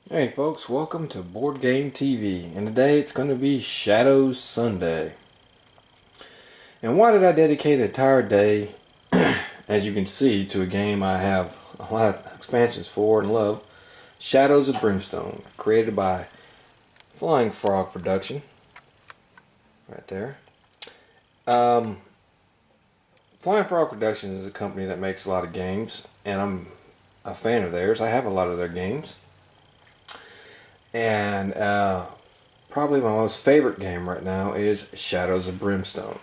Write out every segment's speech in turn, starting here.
Hey folks, welcome to Boardgame TV, and today it's going to be Shadows Sunday. And why did I dedicate an entire day, as you can see, to a game I have a lot of expansions for and love? Shadows of Brimstone, created by Flying Frog Production, right there. Um, Flying Frog Productions is a company that makes a lot of games, and I'm a fan of theirs. I have a lot of their games. And probably my most favorite game right now is Shadows of Brimstone.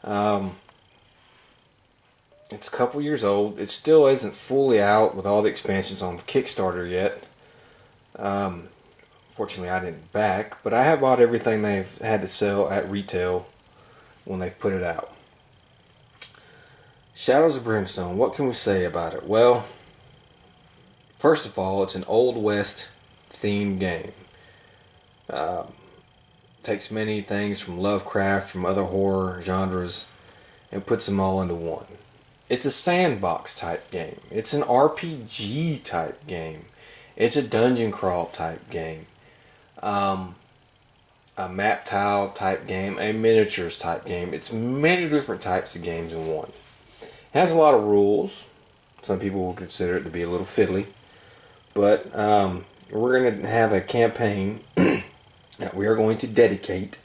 Um, it's a couple years old. It still isn't fully out with all the expansions on Kickstarter yet. Um, Fortunately, I didn't back, but I have bought everything they've had to sell at retail when they've put it out. Shadows of Brimstone, what can we say about it? Well, first of all, it's an Old West themed game. Um, Takes many things from Lovecraft, from other horror genres, and puts them all into one. It's a sandbox type game. It's an RPG type game. It's a dungeon crawl type game. Um, a map tile type game. A miniatures type game. It's many different types of games in one. It has a lot of rules. Some people will consider it to be a little fiddly. But we're going to have a campaign that we are going to dedicate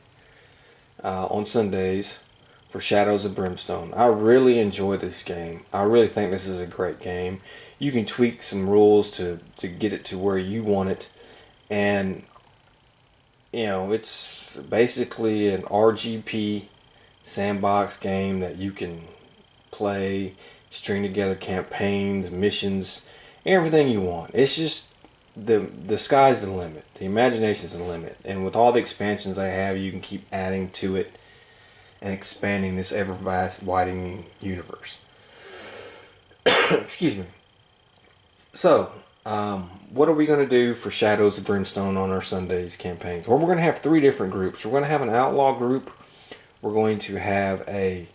on Sundays for Shadows of Brimstone. I really enjoy this game. I really think this is a great game. You can tweak some rules to get it to where you want it. And, you know, it's basically an RGP sandbox game that you can play, string together campaigns, missions, everything you want. It's just the sky's the limit. The imagination's the limit. And with all the expansions I have, you can keep adding to it and expanding this ever vast widening universe. Excuse me. So, what are we going to do for Shadows of Brimstone on our Sundays campaigns? Well, we're going to have three different groups. We're going to have an outlaw group, we're going to have a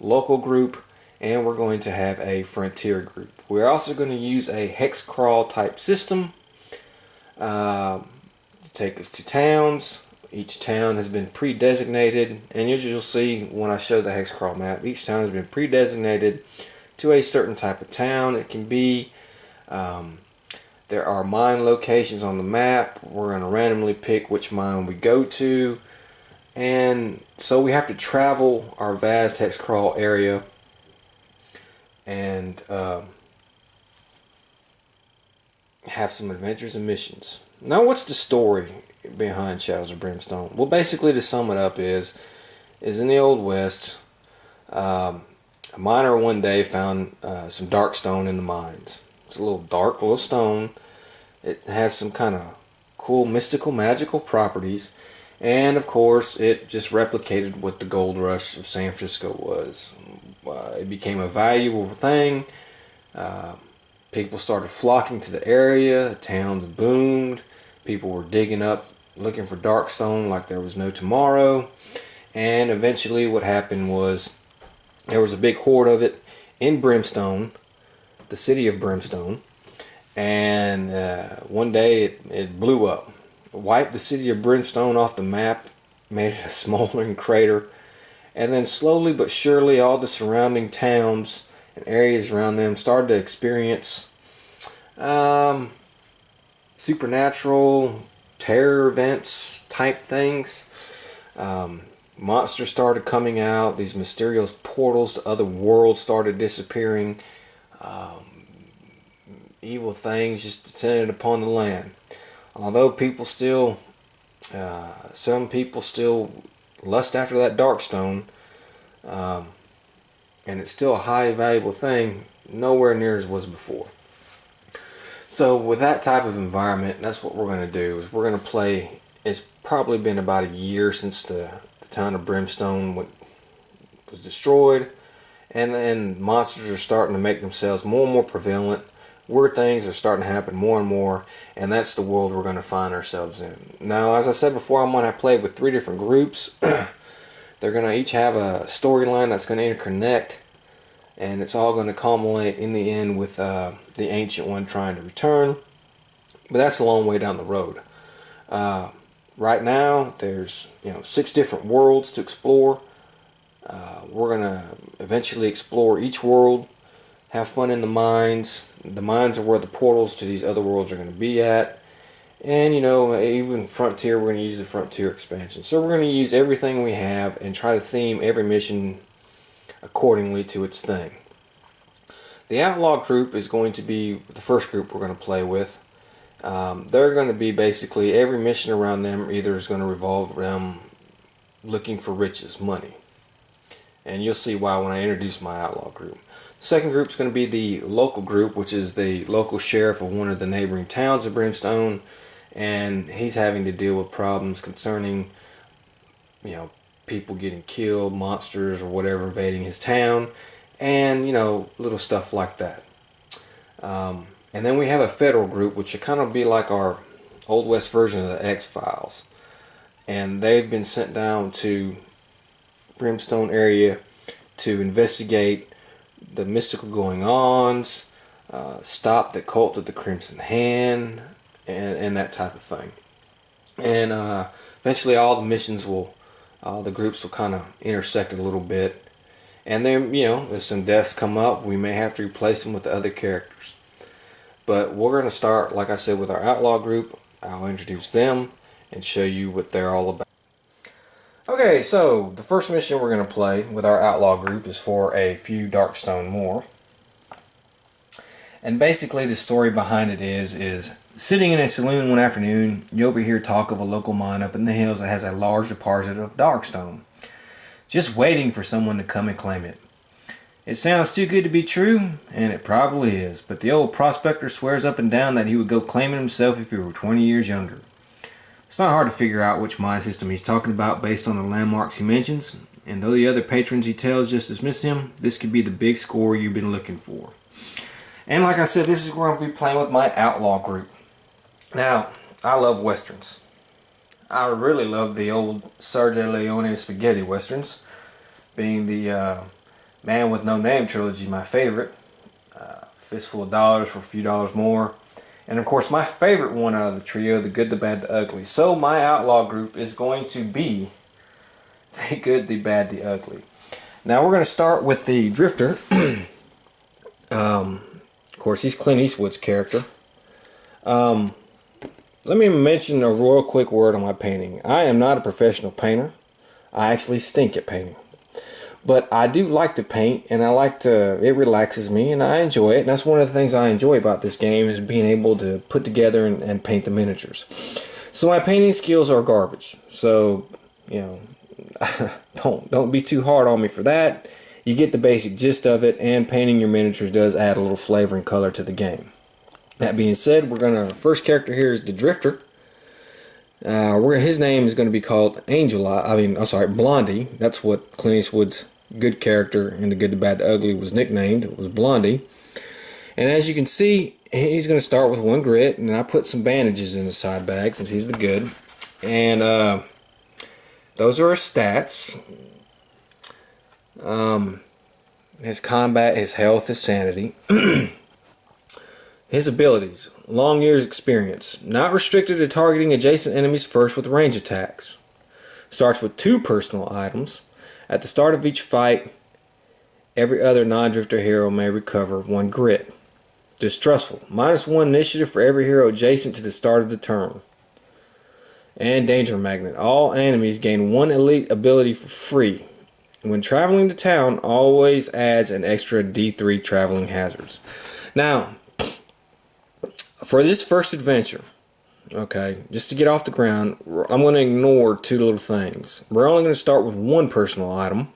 local group, and we're going to have a frontier group. We're also going to use a hex crawl type system to take us to towns. Each town has been pre-designated, and as you'll see when I show the hex crawl map, each town has been pre-designated to a certain type of town. It can be, there are mine locations on the map. We're going to randomly pick which mine we go to, and so we have to travel our vast hex crawl area and have some adventures and missions. Now, what's the story behind Shadows of Brimstone? Well, basically, to sum it up, is in the Old West, a miner one day found some darkstone in the mines. It's a little dark, little stone. It has some kind of cool, mystical, magical properties, and of course, it just replicated what the gold rush of San Francisco was. It became a valuable thing. People started flocking to the area. Towns boomed. People were digging up, looking for darkstone like there was no tomorrow. And eventually what happened was there was a big hoard of it in Brimstone, the city of Brimstone. And one day it blew up. It wiped the city of Brimstone off the map, made it a smoldering crater. And then slowly but surely all the surrounding towns and areas around them started to experience supernatural terror events type things. Monsters started coming out. These mysterious portals to other worlds started disappearing. Evil things just descended upon the land. Although people still, some people still lust after that darkstone, and it's still a high valuable thing, nowhere near as was before. So with that type of environment, that's what we're going to do. Is we're going to play. It's probably been about a year since the town of Brimstone was destroyed, and monsters are starting to make themselves more and more prevalent. Weird things are starting to happen more and more, and that's the world we're going to find ourselves in. Now, as I said before, I'm going to play with three different groups. They're going to each have a storyline that's going to interconnect, and it's all going to culminate in the end with the Ancient One trying to return. but that's a long way down the road. Right now, there's 6 different worlds to explore. We're gonna eventually explore each world, have fun in the mines. The mines are where the portals to these other worlds are going to be at. And even Frontier, we're going to use the Frontier expansion. So we're going to use everything we have and try to theme every mission accordingly to its thing. The Outlaw group is going to be the first group we're going to play with. They're going to be basically every mission around them either is going to revolve around looking for riches, money. And you'll see why when I introduce my Outlaw group. The second group is going to be the local group, which is the local sheriff of one of the neighboring towns of Brimstone. And he's having to deal with problems concerning, people getting killed, monsters or whatever invading his town, and, little stuff like that. And then we have a federal group, which will kind of be like our Old West version of the X-Files. And they've been sent down to Brimstone area to investigate the mystical going-ons, stop the cult of the Crimson Hand, and that type of thing. And eventually all the groups will kind of intersect a little bit. And then, if some deaths come up, we may have to replace them with the other characters. But we're going to start, like I said, with our Outlaw group. I'll introduce them and show you what they're all about. Okay, so the first mission we're going to play with our Outlaw group is for a few darkstone more. And basically the story behind it is sitting in a saloon one afternoon, you overhear talk of a local mine up in the hills that has a large deposit of darkstone, just waiting for someone to come and claim it. It sounds too good to be true, and it probably is, but the old prospector swears up and down that he would go claim it himself if he were 20 years younger. It's not hard to figure out which mine system he's talking about based on the landmarks he mentions, and though the other patrons he tells just dismiss him, this could be the big score you've been looking for. And like I said, this is where I'll be playing with my Outlaw group. Now, I love westerns. I really love the old Sergio Leone spaghetti westerns, being the Man with No Name trilogy my favorite, Fistful of Dollars for a Few Dollars More, and of course my favorite one out of the trio, The Good, the Bad, the Ugly. So my Outlaw group is going to be The Good, the Bad, the Ugly. Now we're going to start with the Drifter. Of course, he's Clint Eastwood's character. Let me mention a real quick word on my painting. I am not a professional painter. I actually stink at painting. But I do like to paint, and it relaxes me, and I enjoy it. And that's one of the things I enjoy about this game is being able to put together and paint the miniatures. So my painting skills are garbage. So, don't be too hard on me for that. You get the basic gist of it, and painting your miniatures does add a little flavor and color to the game. That being said, first character here is the Drifter. His name is going to be called Blondie. That's what Clint Eastwood's good character in The Good, the Bad, the Ugly was nicknamed. It was Blondie. And as you can see, he's going to start with 1 grit, and I put some bandages in the side bag since he's the good. And those are his stats. His combat, his health, his sanity. His abilities. Long years experience. Not restricted to targeting adjacent enemies first with range attacks. Starts with 2 personal items. At the start of each fight, every other non-drifter hero may recover 1 grit. Distrustful. -1 initiative for every hero adjacent to the start of the turn. And Danger Magnet. All enemies gain 1 elite ability for free. When traveling to town, always adds an extra D3 traveling hazards. Now, for this first adventure, okay, just to get off the ground, I'm going to ignore 2 little things. We're only going to start with 1 personal item,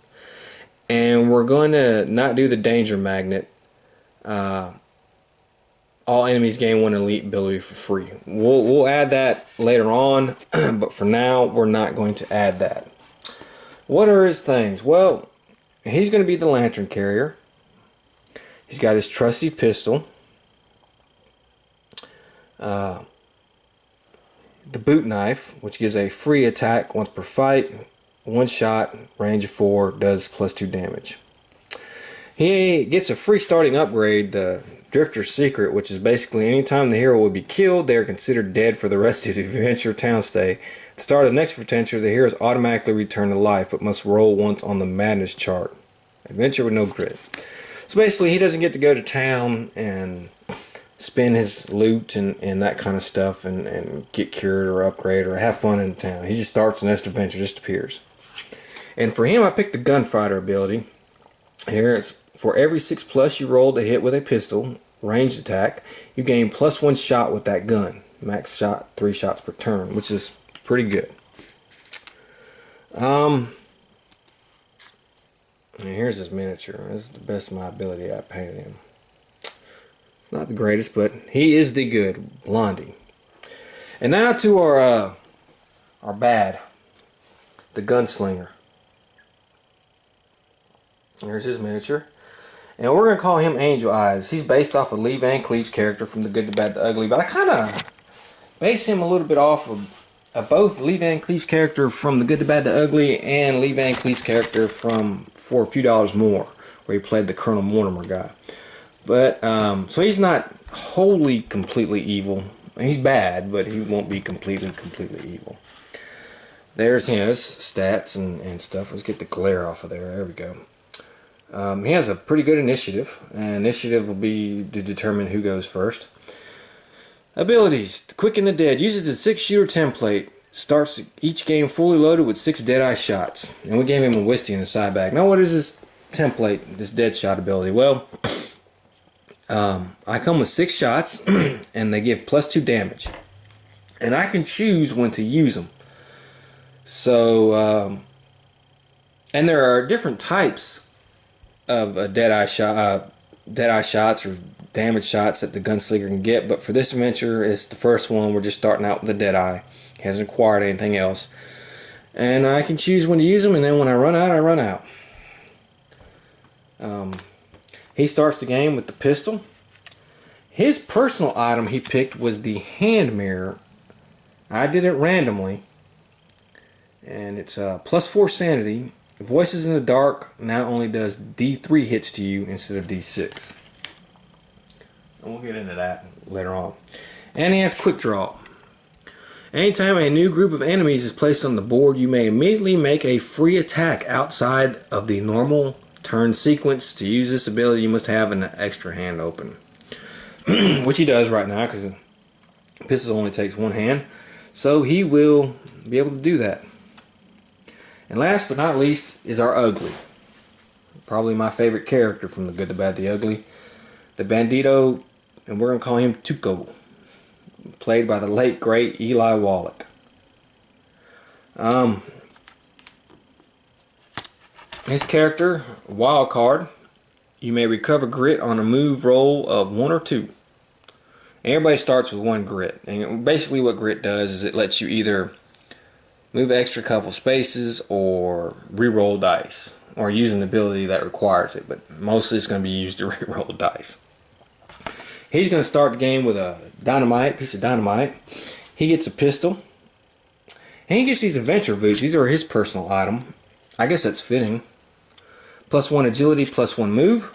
and we're going to not do the Danger Magnet. All enemies gain 1 elite ability for free. We'll add that later on, but for now, we're not going to add that. What are his things? Well, he's going to be the lantern carrier. He's got his trusty pistol. The boot knife, which gives a free attack once per fight, 1 shot, range of 4, does +2 damage. He gets a free starting upgrade, the Drifter's Secret, which is basically anytime the hero will be killed, they are considered dead for the rest of the adventure town stay. At the start of the next adventure, the heroes automatically return to life, but must roll once on the madness chart. Adventure with no grit. So basically, he doesn't get to go to town and spend his loot and that kind of stuff and get cured or upgrade or have fun in town. He just starts the next adventure, just appears. And for him, I picked the Gunfighter ability. Here it's for every 6+ you roll to hit with a pistol, ranged attack, you gain +1 shot with that gun. Max shot, 3 shots per turn, which is pretty good. And here's his miniature. This is the best of my ability I painted him. Not the greatest, but he is the good Blondie. And now to our bad, the Gunslinger. Here's his miniature. And we're going to call him Angel Eyes. He's based off of Lee Van Cleef's character from The Good, the Bad, the Ugly. But I kind of base him a little bit off of both Lee Van Cleef's character from The Good, the Bad, the Ugly and Lee Van Cleef's character from For a Few Dollars More, where he played the Colonel Mortimer guy. But, so he's not wholly completely evil. He's bad, but he won't be completely evil. There's his stats and stuff. Let's get the glare off of there. There we go. He has a pretty good initiative. And initiative will be to determine who goes first. Abilities. Quicken the Dead. Uses a 6-shooter template. Starts each game fully loaded with 6 Deadeye shots. And we gave him a Wisty in the side bag. Now what is this template, this dead shot ability? Well, I come with 6 shots and they give +2 damage. And I can choose when to use them. So, and there are different types of Deadeye shots or damage shots that the Gunslinger can get, but for this adventure, it's the first one. We're just starting out with the Deadeye. He hasn't acquired anything else. And I can choose when to use them, and then when I run out, I run out. He starts the game with the pistol. His personal item he picked was the hand mirror. I did it randomly. And it's +4 sanity. Voices in the Dark now only does D3 hits to you instead of D6. And we'll get into that later on. And he has quick draw. Anytime a new group of enemies is placed on the board, you may immediately make a free attack outside of the normal turn sequence. To use this ability, you must have an extra hand open. Which he does right now, because pistol only takes 1 hand. So he will be able to do that. And last but not least is our Ugly. Probably my favorite character from The Good, the Bad, the Ugly. The Bandito, and we're going to call him Tuco. Played by the late, great Eli Wallach. His character, Wild Card. You may recover grit on a move roll of 1 or 2. Everybody starts with 1 grit. And basically what grit does is it lets you either move extra couple spaces or re-roll dice, or use an ability that requires it, but mostly it's going to be used to re-roll dice. He's going to start the game with a piece of dynamite. He gets a pistol, and he gets these adventure boots. These are his personal item. I guess that's fitting. +1 agility, +1 move.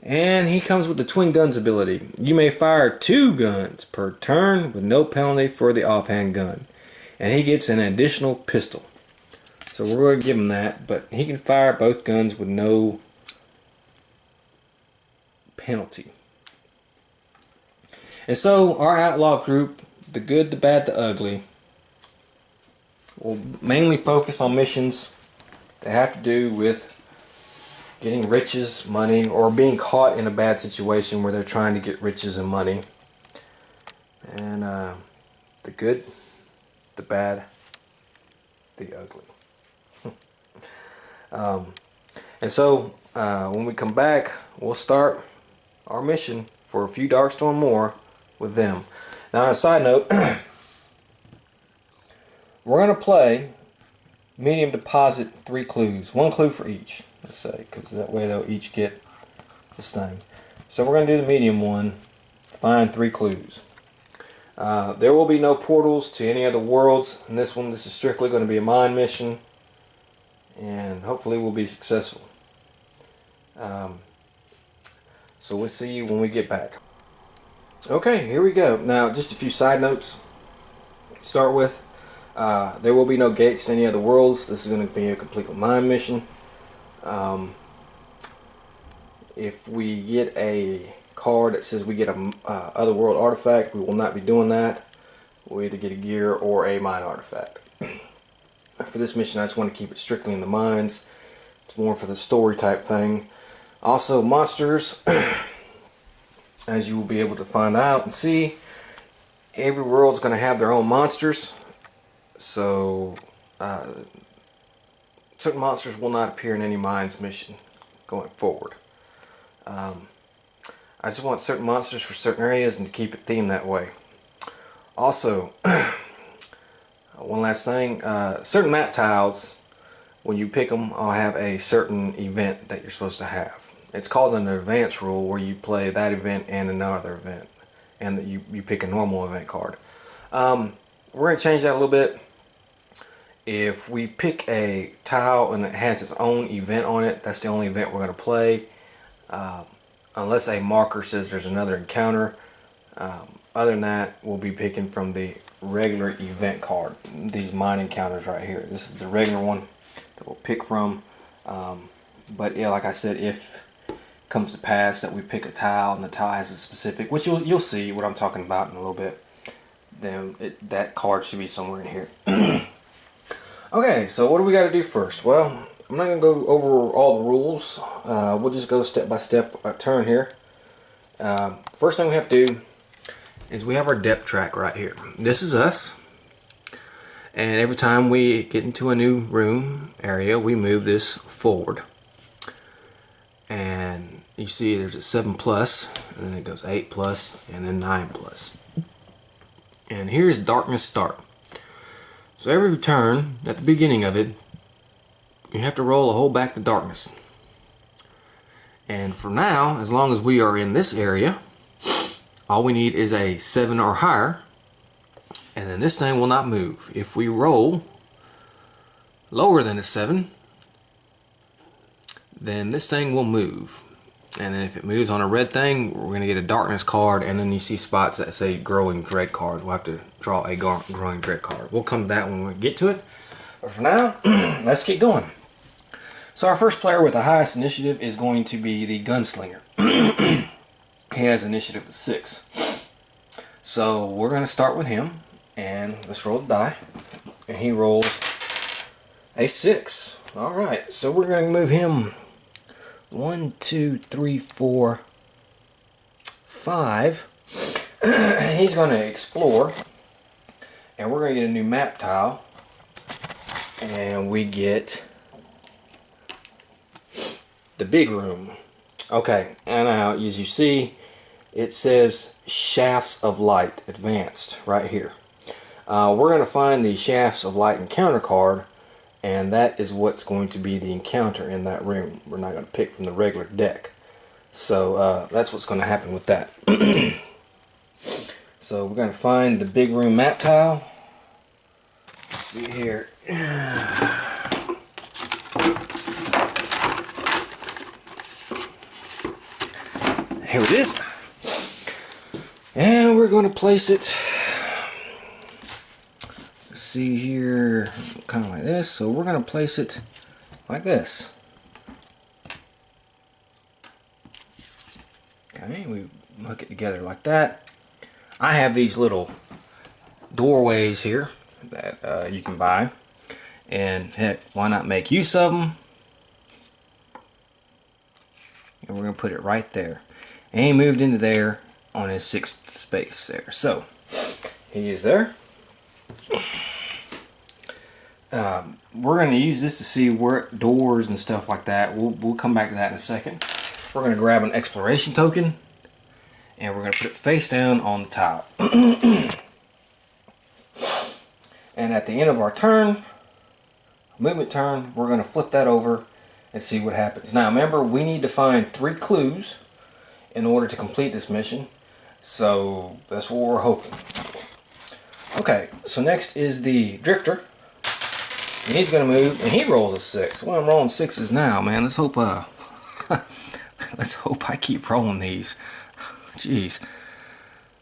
And he comes with the Twin Guns ability. You may fire 2 guns per turn with no penalty for the offhand gun. And he gets an additional pistol. So we're going to give him that, but he can fire both guns with no penalty. And so our outlaw group, The Good, the Bad, the Ugly, will mainly focus on missions that have to do with getting riches, money, or being caught in a bad situation where they're trying to get riches and money. And the good, the bad, the ugly. And so when we come back, we'll start our mission for a few darkstone more with them. Now on a side note, we're going to play medium deposit 3 clues. 1 clue for each, let's say, because that way they'll each get this thing. So we're going to do the medium one, find 3 clues. There will be no portals to any other worlds in this one. This is strictly going to be a mine mission, and hopefully we'll be successful. So we'll see you when we get back. Okay, here we go. Now, just a few side notes to start with. There will be no gates to any other worlds. This is going to be a complete mine mission. If we get a card that says we get a other world artifact, we will not be doing that. We'll either get a gear or a mine artifact. For this mission, I just want to keep it strictly in the mines. It's more for the story type thing. Also, monsters, as you will be able to find out and see, every world's going to have their own monsters. So, certain monsters will not appear in any mines mission going forward. I just want certain monsters for certain areas and to keep it themed that way. Also, one last thing, certain map tiles, when you pick them, I'll have a certain event that you're supposed to have. It's called an advance rule, where you play that event and another event, and that you pick a normal event card. We're going to change that a little bit. If we pick a tile and it has its own event on it, that's the only event we're going to play. Unless a marker says there's another encounter. Other than that, we'll be picking from the regular event card. These mine encounters right here. This is the regular one that we'll pick from. But yeah, like I said, if it comes to pass that we pick a tile and the tile has a specific, which you'll see what I'm talking about in a little bit, then that card should be somewhere in here. Okay, so what do we got to do first? Well, I'm not going to go over all the rules. We'll just go step by step turn here. First thing we have to do is we have our depth track right here. This is us. And every time we get into a new room area, we move this forward. And you see there's a 7+, and then it goes 8+, and then 9+. And here's darkness start. So every turn, at the beginning of it, you have to roll a hole back to darkness. And for now, as long as we are in this area, all we need is a 7 or higher, and then this thing will not move. If we roll lower than a 7, then this thing will move. And then if it moves on a red thing, we're going to get a darkness card, and then you see spots that say growing dread cards. We'll have to draw a growing dread card. We'll come to that when we get to it. But for now, let's get going. So our first player with the highest initiative is going to be the gunslinger. He has initiative of 6. So we're going to start with him, and let's roll the die. And he rolls a 6. Alright, so we're going to move him 1, 2, 3, 4, 5. He's going to explore, and we're going to get a new map tile, and we get the big room. Okay, and now as you see, it says Shafts of Light Advanced right here. We're going to find the Shafts of Light encounter card, and that is what's going to be the encounter in that room. We're not going to pick from the regular deck. So that's what's going to happen with that. So we're going to find the big room map tile. Let's see here. Here it is. And we're going to place it, let's see here, kind of like this. So we're going to place it like this. Okay, we hook it together like that. I have these little doorways here that you can buy. And heck, why not make use of them? And we're going to put it right there. And he moved into there on his 6th space there. So, he is there. We're going to use this to see where doors and stuff like that. We'll come back to that in a second. We're going to grab an exploration token, and we're going to put it face down on the tile. And at the end of our turn, movement turn, we're going to flip that over and see what happens. Now remember, we need to find 3 clues in order to complete this mission. So that's what we're hoping. Okay, so next is the drifter. And he's going to move, and he rolls a 6. Well, I'm rolling 6s now, man. Let's hope Let's hope I keep rolling these. Jeez.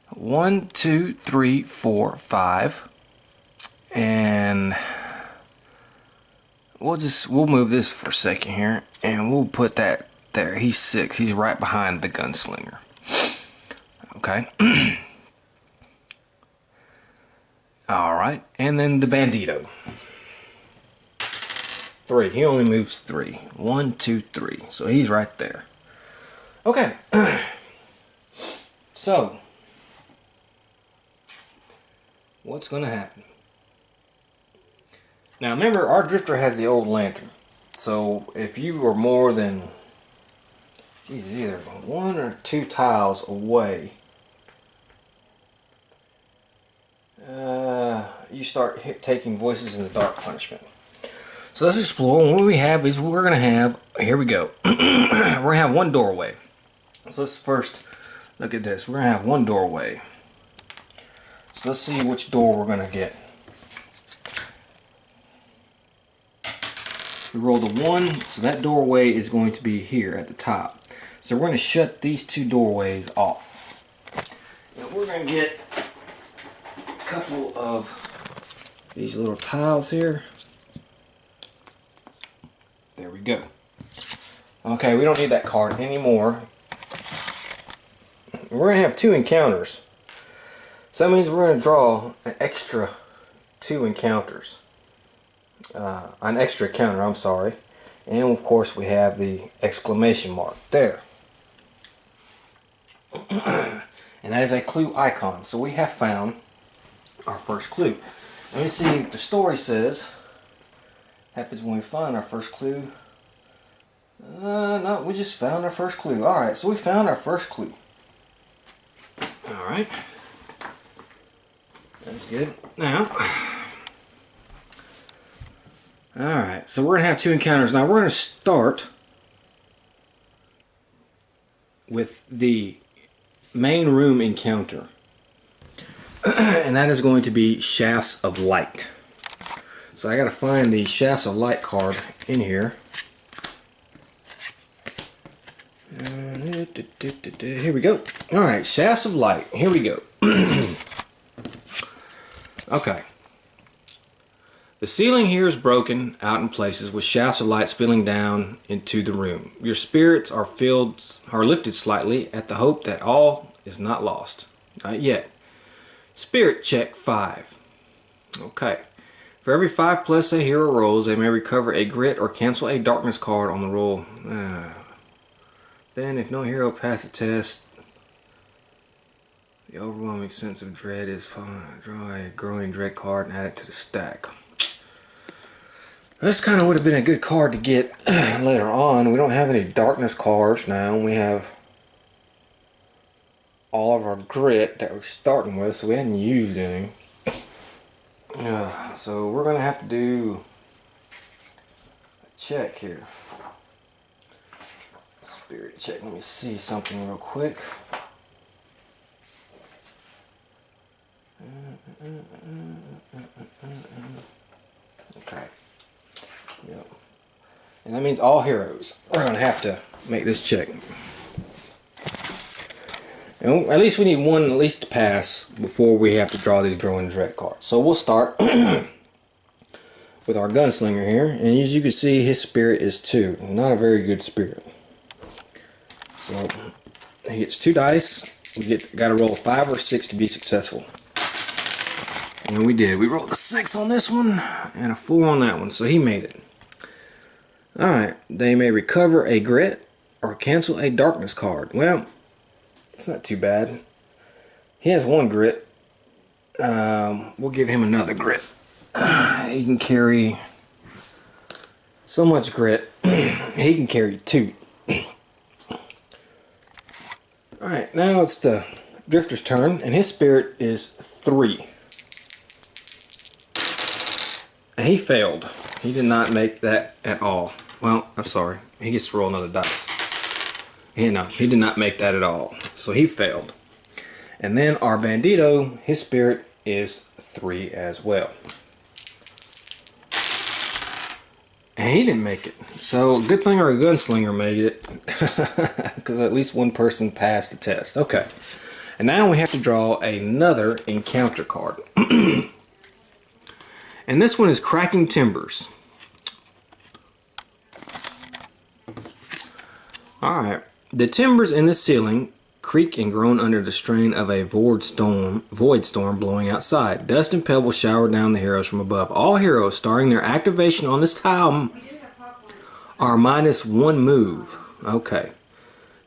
1, 2, 3, 4, 5. And we'll move this for a second here, and we'll put that there. He's 6. He's right behind the gunslinger. Okay. Alright, and then the bandito. 3. He only moves 3. 1, 2, 3. So he's right there. Okay. So, what's going to happen? Now remember, our drifter has the old lantern. So if you are more than, geez, either 1 or 2 tiles away, you start taking voices in the dark punishment. So let's explore. What we have is we're going to have, here we go. We're going to have 1 doorway. So let's first look at this. We're going to have 1 doorway. So let's see which door we're going to get. We rolled a 1, so that doorway is going to be here at the top. So we're going to shut these 2 doorways off. And we're going to get a couple of these little tiles here. There we go. Okay, we don't need that card anymore. We're going to have 2 encounters. So that means we're going to draw an extra 2 encounters. An extra counter, I'm sorry. And of course we have the exclamation mark there. And that is a clue icon. So we have found our first clue. Let me see if the story says happens when we find our first clue. No, we just found our first clue. Alright, so we found our first clue. Alright. That's good. Now, alright, so we're going to have 2 encounters. Now we're going to start with the main room encounter. And that is going to be Shafts of Light. So I got to find the Shafts of Light card in here. Here we go. Alright, Shafts of Light. Here we go. Okay. The ceiling here is broken out in places with shafts of light spilling down into the room. Your spirits are lifted slightly at the hope that all is not lost. Not yet. Spirit check 5. Okay. For every 5 plus a hero rolls, they may recover a grit or cancel a darkness card on the roll. Then, if no hero passes the test, the overwhelming sense of dread is fine. Draw a growing dread card and add it to the stack. This kind of would have been a good card to get later on. We don't have any darkness cards now. We have all of our grit that we're starting with, so we hadn't used any. So we're going to have to do a check here. Spirit check. Let me see something real quick. Okay. Yep. And that means all heroes. We're going to have to make this check. And at least we need 1 at least to pass before we have to draw these growing dread cards. So we'll start with our gunslinger here. And as you can see, his spirit is 2. Not a very good spirit. So he gets 2 dice. We got to roll 5 or 6 to be successful. And we did. We rolled a 6 on this one and a 4 on that one. So he made it. Alright. They may recover a grit or cancel a darkness card. Well, it's not too bad. He has 1 grit. We'll give him another grit. He can carry so much grit. He can carry 2. Alright, now it's the drifter's turn, and his spirit is 3. And he failed. He did not make that at all. Well, I'm sorry. He gets to roll another dice. He did not make that at all. So he failed. And then our bandito, his spirit is 3 as well. And he didn't make it. So good thing our gunslinger made it. Because at least one person passed the test. Okay. And now we have to draw another encounter card. And this one is Cracking Timbers. Alright. The timbers in the ceiling creak and groan under the strain of a void storm blowing outside. Dust and pebbles shower down the heroes from above. All heroes starting their activation on this tile are -1 move. Okay.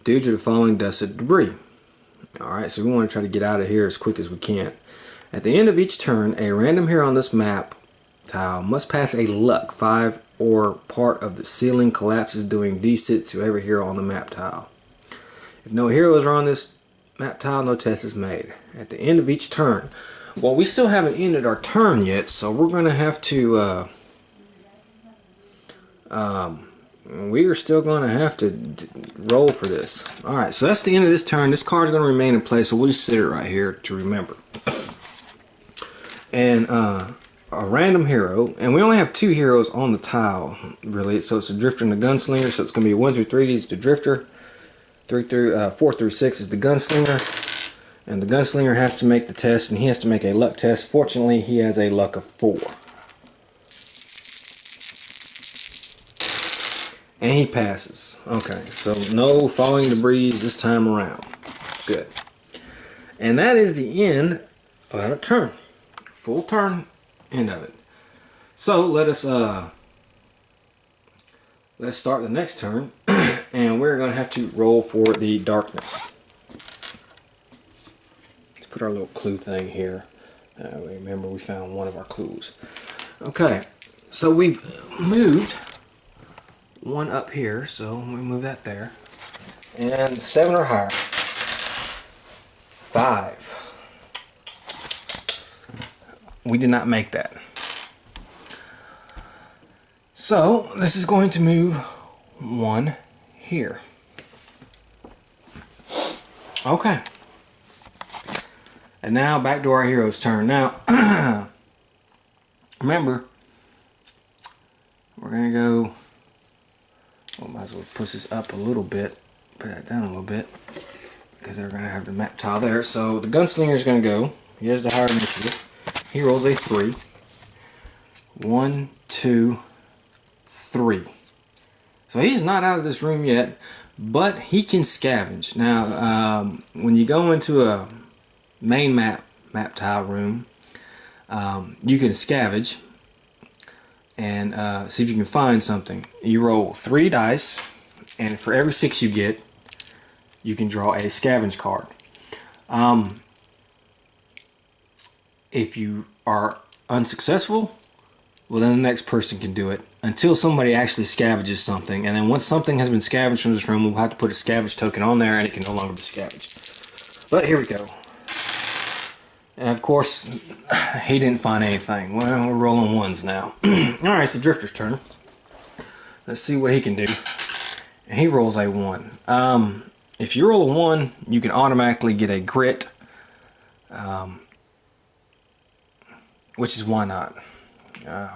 Due to the falling dust and debris. Alright, so we want to try to get out of here as quick as we can. At the end of each turn, a random hero on this map tile must pass a luck 5 or part of the ceiling collapses, doing D6 to every hero on the map tile. If no heroes are on this map tile, no test is made. At the end of each turn. Well, we still haven't ended our turn yet, so we're going to have to we are still going to have to roll for this. Alright, so that's the end of this turn. This card is going to remain in place, so we'll just sit it right here to remember. And a random hero, and we only have 2 heroes on the tile, really. So it's the Drifter and the Gunslinger, so it's going to be 1 through 3 is the Drifter, 4 through 6 is the Gunslinger, and the Gunslinger has to make the test, and he has to make a luck test. Fortunately, he has a luck of 4. And he passes. Okay, so no falling debris this time around. Good. And that is the end of our turn. Full turn, end of it. So let's start the next turn, and we're going to have to roll for the darkness. Let's put our little clue thing here. Remember, we found one of our clues. Okay, so we've moved one up here, so we move that there. And 7 or higher. 5. We did not make that. So this is going to move 1 here. Okay. And now back to our hero's turn. Now, remember, we're going to go. Well, might as well push this up a little bit, put that down a little bit, because they're going to have the map tile there. So the Gunslinger is going to go. He has the higher initiative. He rolls a 3. 1, 2, 3. So he's not out of this room yet, but he can scavenge. Now, when you go into a main map tile room, you can scavenge and see if you can find something. You roll 3 dice, and for every 6 you get, you can draw a scavenge card. If you are unsuccessful, well, then the next person can do it until somebody actually scavenges something. And then once something has been scavenged from this room, we'll have to put a scavenge token on there, and it can no longer be scavenged. But here we go. And of course, he didn't find anything. Well, we're rolling 1s now. Alright, it's the Drifter's turn. Let's see what he can do. And he rolls a 1. If you roll a 1, you can automatically get a grit. Which is why not.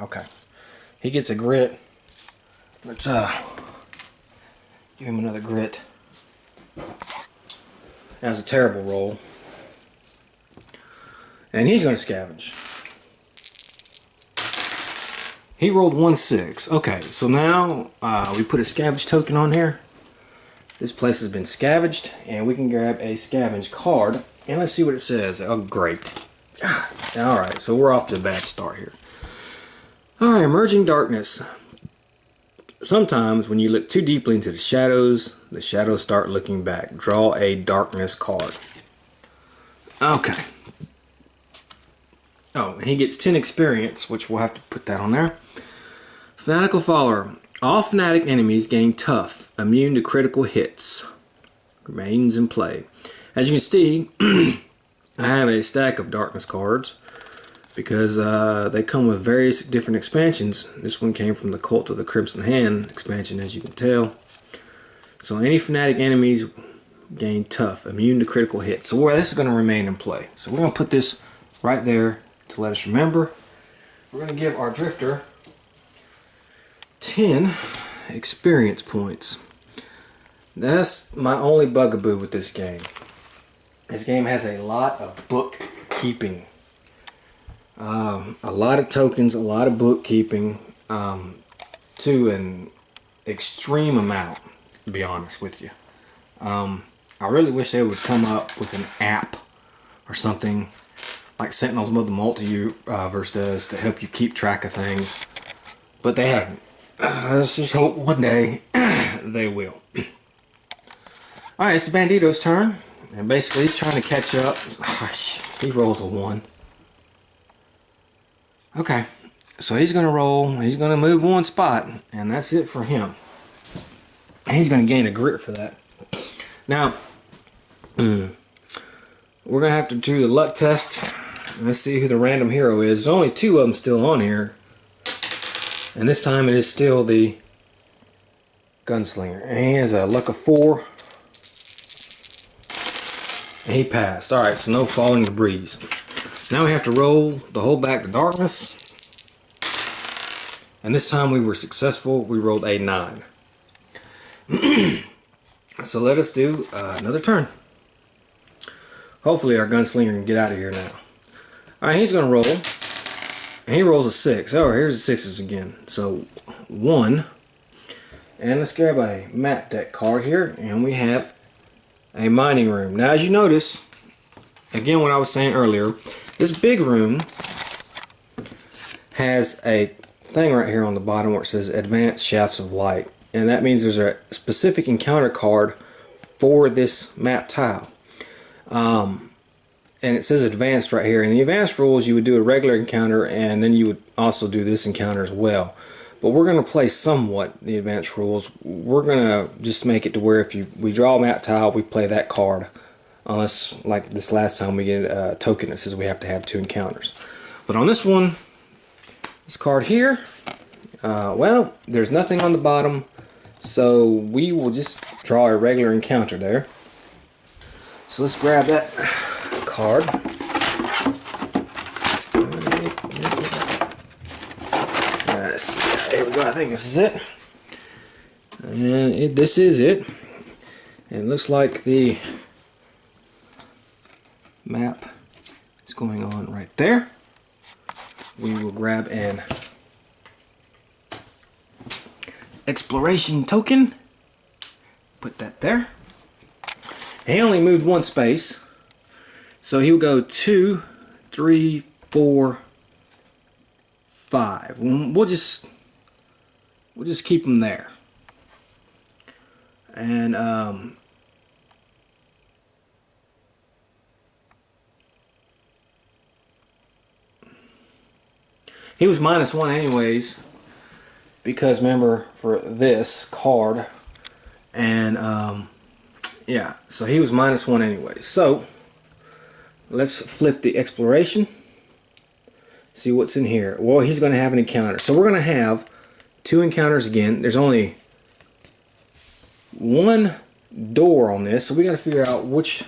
Okay. He gets a grit. Let's give him another grit. That was a terrible roll. And he's going to scavenge. He rolled 1-6. Okay, so now we put a scavenge token on here. This place has been scavenged, and we can grab a scavenge card. And let's see what it says. Oh, great. Alright, so we're off to a bad start here. Alright, Emerging Darkness. Sometimes when you look too deeply into the shadows start looking back. Draw a darkness card. Okay. Oh, and he gets 10 experience, which we'll have to put that on there. Fanatical Follower. All Fanatic enemies gain tough, immune to critical hits. Remains in play. As you can see, I have a stack of darkness cards because they come with various different expansions. This one came from the Cult of the Crimson Hand expansion, as you can tell. So any Fanatic enemies gain tough, immune to critical hits. So this is going to remain in play. So we're going to put this right there to let us remember. We're going to give our Drifter 10 experience points. That's my only bugaboo with this game. This game has a lot of bookkeeping. A lot of tokens, a lot of bookkeeping, to an extreme amount, to be honest with you. I really wish they would come up with an app or something like Sentinels of the Multiverse does to help you keep track of things. But they haven't. Let's just hope one day they will. Alright, it's the Bandito's turn. And basically he's trying to catch up. He rolls a 1. Okay. So he's going to roll. He's going to move 1 spot. And that's it for him. And he's going to gain a grit for that. Now, we're going to have to do the luck test. Let's see who the random hero is. There's only 2 of them still on here. And this time it is still the gunslinger. And he has a luck of 4. And he passed. Alright, so no falling debris. Now we have to roll the whole back to darkness. And this time we were successful. We rolled a 9. So let us do another turn. Hopefully our gunslinger can get out of here now. Alright, he's going to roll. And he rolls a 6. Oh, here's the 6s again. So 1. And let's grab a map deck card here. And we have a mining room. Now as you notice, again what I was saying earlier, this big room has a thing right here on the bottom where it says Advanced Shafts of Light. And that means there's a specific encounter card for this map tile. And it says Advanced right here. In the Advanced rules you would do a regular encounter and then you would also do this encounter as well. But we're going to play somewhat the Advanced rules. We're going to just make it to where if we draw a map tile, we play that card. Unless, like this last time, we get a token that says we have to have 2 encounters. But on this one, this card here, well, there's nothing on the bottom. So we will just draw a regular encounter there. So let's grab that card. Here we go. I think this is it. And this is it. And it looks like the map is going on right there. We will grab an exploration token. Put that there. And he only moved 1 space. So he'll go 2, 3, 4, 5. We'll just keep him there. And he was -1 anyways, because remember for this card, and yeah, so he was -1 anyways. So let's flip the exploration. See what's in here. Well, he's going to have an encounter. So we're going to have 2 encounters again. There's only 1 door on this, so we got to figure out which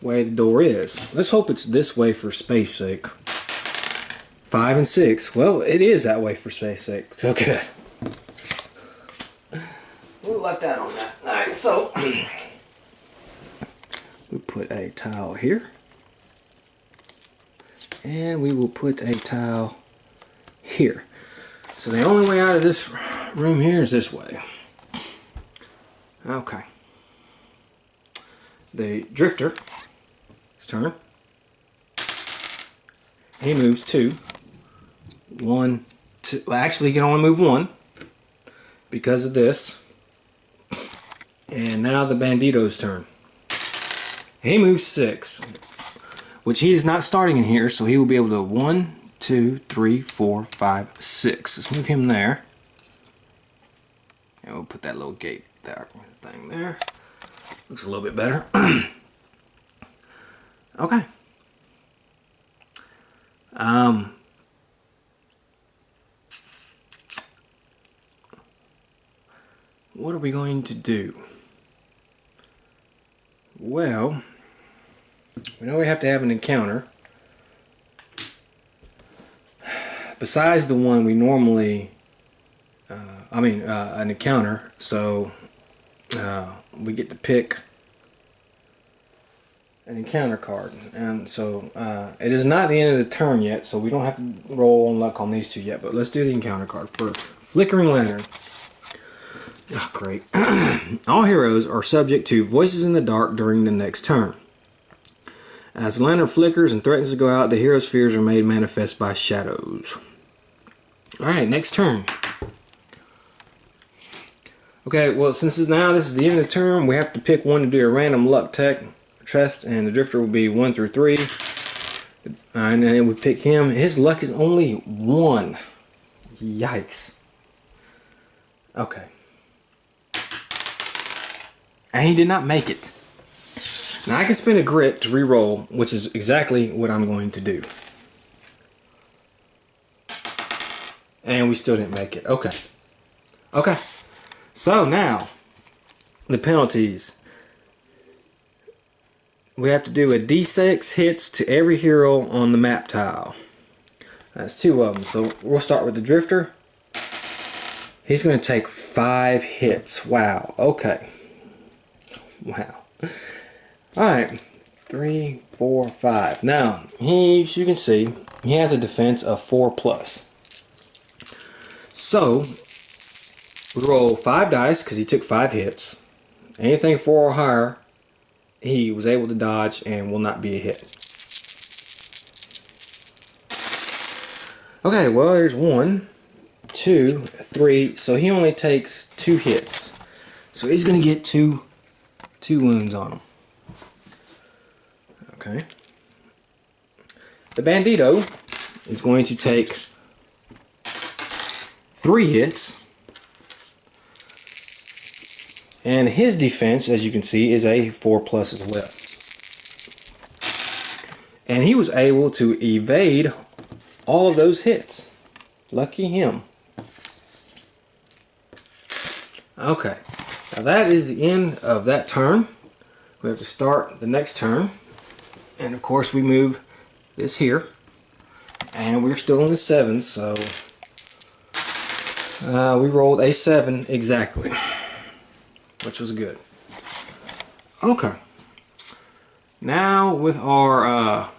way the door is. Let's hope it's this way for space sake. 5 and 6. Well, it is that way for space sake. So good. We'll let that on that. Alright, so we put a tile here. And we will put a tile here. So the only way out of this room here is this way. Okay. The drifter, his turn. He moves 2. 1, 2. Well, actually, he can only move 1 because of this. And now the Bandito's turn. He moves 6, which he is not starting in here, so he will be able to 1, 2, 3, 4, 5, 6. Let's move him there. And we'll put that little gate there, thing there. Looks a little bit better. Okay. What are we going to do? Well, we know we have to have an encounter. Besides the one we normally an encounter. So we get to pick an encounter card, and so it is not the end of the turn yet, so we don't have to roll on luck on these two yet, but let's do the encounter card first. Flickering Lantern. Oh, great. All heroes are subject to voices in the dark during the next turn. As the lantern flickers and threatens to go out, the hero's fears are made manifest by shadows. Alright, next turn. Okay, well, since this is the end of the turn, we have to pick one to do a random luck test, and the drifter will be 1 through 3. And then we pick him. His luck is only 1. Yikes. Okay. And he did not make it. Now I can spend a grit to re-roll, which is exactly what I'm going to do. And we still didn't make it. Okay. Okay. So now, the penalties. We have to do a D6 hits to every hero on the map tile. That's 2 of them. So we'll start with the drifter. He's going to take 5 hits. Wow. Okay. Wow. Alright. 3, 4, 5. Now, as you can see, he has a defense of 4+. So, we roll 5 dice because he took 5 hits. Anything 4 or higher, he was able to dodge and will not be a hit. Okay, well, there's 1, 2, 3. So he only takes 2 hits. So he's going to get two wounds on him. Okay. The Bandito is going to take 3 hits. And his defense, as you can see, is a 4+ as well. And he was able to evade all of those hits. Lucky him. Okay. Now that is the end of that turn. We have to start the next turn. And of course we move this here. And we're still in the 7s, so we rolled a 7 exactly. Which was good. Okay. Now with our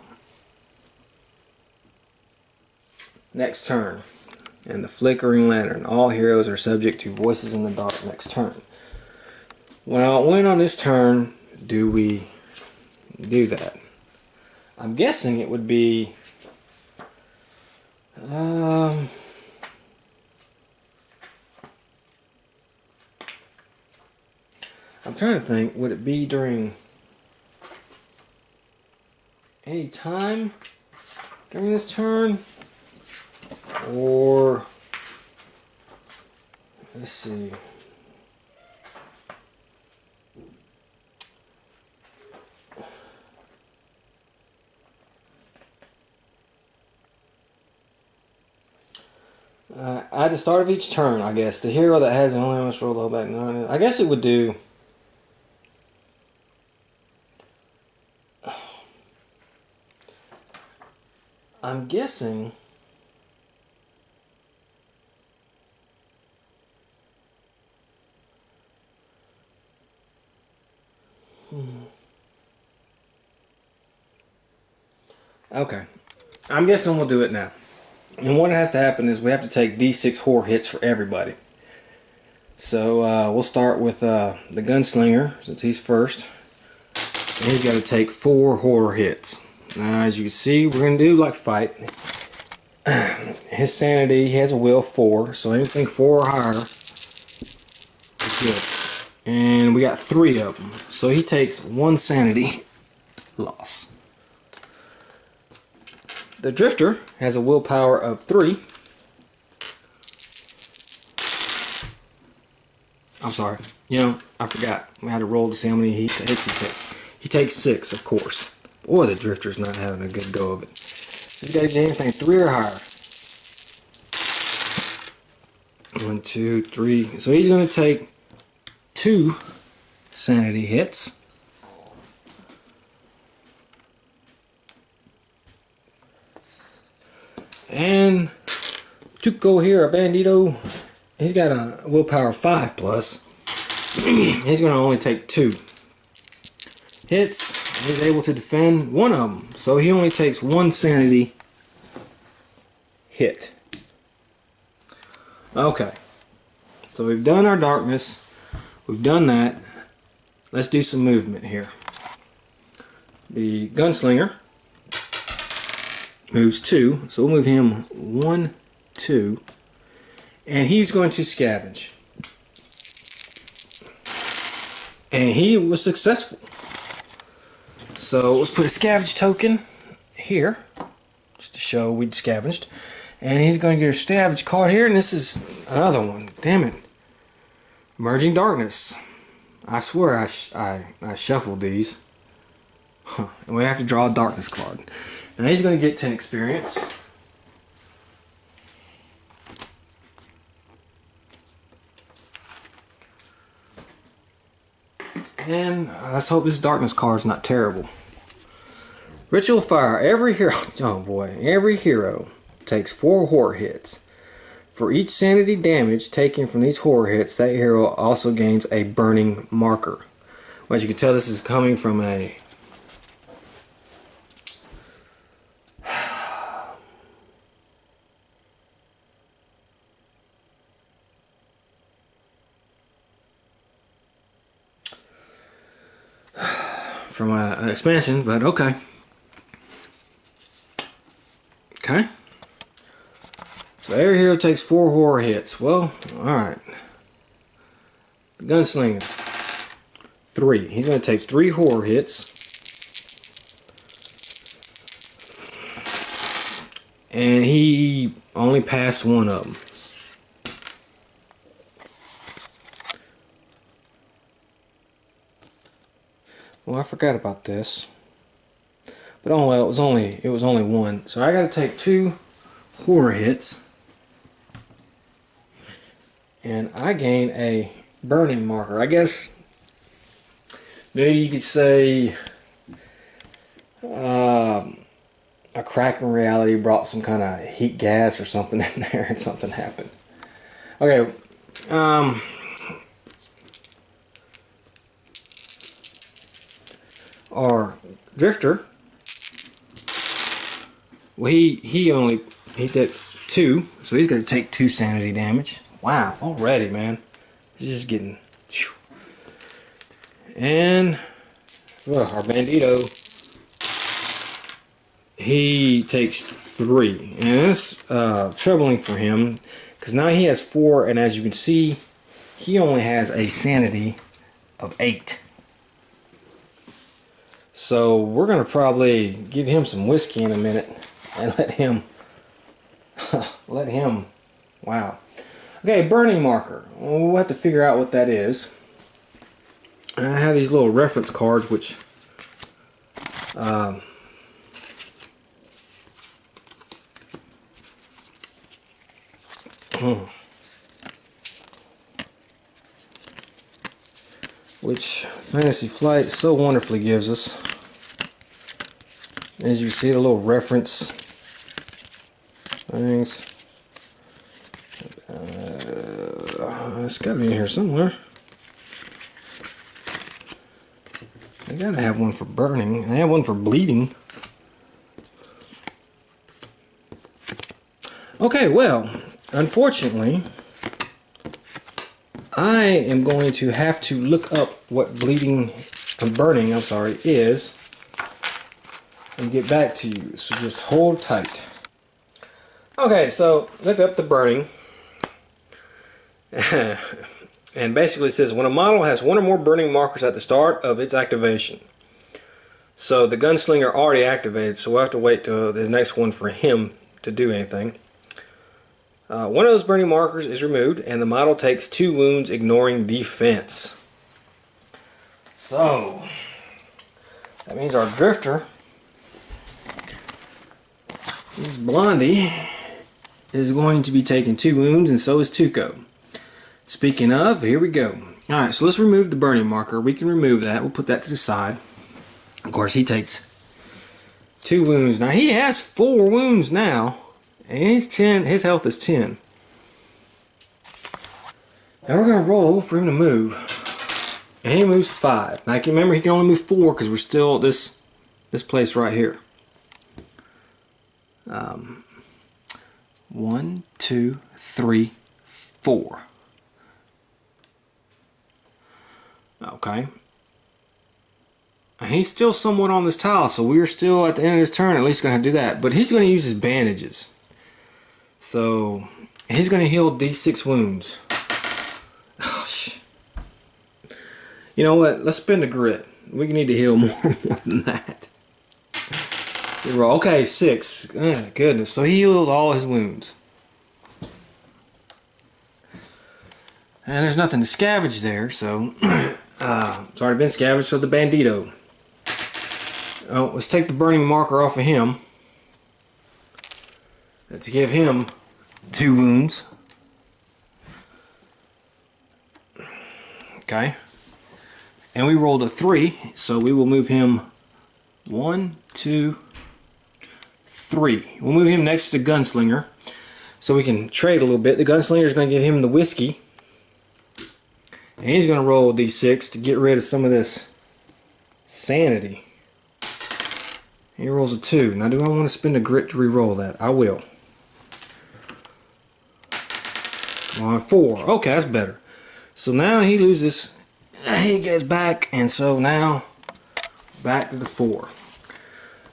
next turn. And the Flickering Lantern. All heroes are subject to voices in the dark next turn. Well, when on this turn do we do that? I'm guessing it would be I'm trying to think, would it be during any time during this turn? Or, let's see. At the start of each turn, I guess, the hero that has the only must roll low back 9. I guess it would do. I'm guessing. Okay. I'm guessing we'll do it now. And what has to happen is we have to take D6 horror hits for everybody. So we'll start with the gunslinger, since he's first. And he's got to take 4 horror hits. Now, as you can see, we're going to do like fight. His sanity, he has a will 4, so anything 4 or higher is good. And we got 3 of them, so he takes 1 sanity loss. The drifter has a willpower of 3. I'm sorry. You know, I forgot. I had to roll to see how many hits he takes. He takes 6, of course. Boy, the drifter's not having a good go of it. He's got to get anything 3 or higher. 1, 2, 3. So he's going to take 2 sanity hits. And to go here, a bandito. he's got a willpower 5 plus. He's going to only take 2 hits. He's able to defend one of them, so he only takes 1 sanity hit. Okay, so we've done our darkness. We've done that. Let's do some movement here. The gunslinger moves 2, so we'll move him 1, 2, and he's going to scavenge. And he was successful. So let's put a scavenge token here, just to show we'd scavenged. And he's going to get a scavenge card here, and this is another one. Damn it. Emerging Darkness. I swear I shuffled these. And we have to draw a darkness card. Now he's going to get 10 experience. And let's hope this darkness card is not terrible. Ritual Fire. Every hero, oh boy, every hero takes 4 horror hits. For each sanity damage taken from these horror hits, that hero also gains a burning marker. Well, as you can tell, this is coming from a an expansion, but okay. Okay. So every hero takes 4 horror hits. Well, alright. Gunslinger. 3. He's going to take 3 horror hits. And he only passed 1 of them. Well, I forgot about this. But oh well, it was only 1. So I got to take 2 horror hits. And I gain a burning marker. I guess maybe you could say a crack in reality brought some kind of heat gas or something in there and something happened. Okay. Our drifter, well, he did 2, so he's going to take 2 sanity damage. Wow, already, man. He's just getting. Whew. And well, our bandito, he takes 3, and that's troubling for him because now he has 4, and as you can see, he only has a sanity of 8. So we're gonna probably give him some whiskey in a minute and let him wow. Okay, burning marker. We'll have to figure out what that is. I have these little reference cards which which Fantasy Flight so wonderfully gives us. As you see, the little reference things. It's got to be in here somewhere. I gotta have one for burning. I have one for bleeding. Okay, well, unfortunately, I am going to have to look up what bleeding and burning, I'm sorry, is and get back to you. So just hold tight. Okay, so look up the burning. And basically it says when a model has 1 or more burning markers at the start of its activation. So the gunslinger already activated, so we'll have to wait till the next one for him to do anything. 1 of those burning markers is removed and the model takes 2 wounds, ignoring defense. So that means our drifter, this Blondie, is going to be taking 2 wounds, and so is Tuco. Speaking of, here we go. Alright, so let's remove the burning marker. We can remove that. We'll put that to the side. Of course, he takes 2 wounds. Now, he has 4 wounds now. And his health is 10. And we're going to roll for him to move. And he moves 5. Now, remember, he can only move 4 because we're still at this place right here. 1, 2, 3, 4. Okay. And he's still somewhat on this tile, so we're still at the end of his turn at least going to do that. But he's going to use his bandages. So, he's going to heal D6 wounds. Oh, you know what? Let's spend the grit. We need to heal more than that. Okay, 6. Oh, goodness. So he heals all his wounds. And there's nothing to scavenge there, so it's already been scavenged, so the bandito. Oh, let's take the burning marker off of him. Let's give him 2 wounds. Okay. And we rolled a 3, so we will move him 1, 2, 3. We'll move him next to Gunslinger so we can trade a little bit. The Gunslinger is going to give him the whiskey. And he's going to roll a d6 to get rid of some of this sanity. He rolls a 2. Now, do I want to spend a grit to re-roll that? I will. On 4. Okay, that's better. So now he loses. He goes back, and so now back to the 4.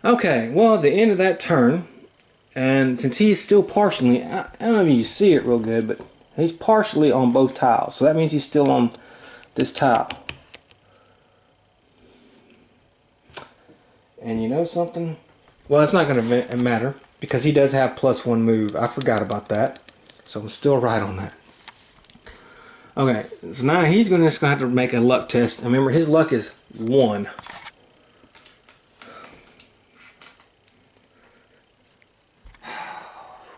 Okay, well, at the end of that turn, and since he's still partially, I don't know if you see it real good, but he's partially on both tiles. So that means he's still on this tile. And you know something? Well, it's not going to matter because he does have +1 move. I forgot about that. So I'm still right on that. Okay, so now he's just going to have to make a luck test. And remember, his luck is 1.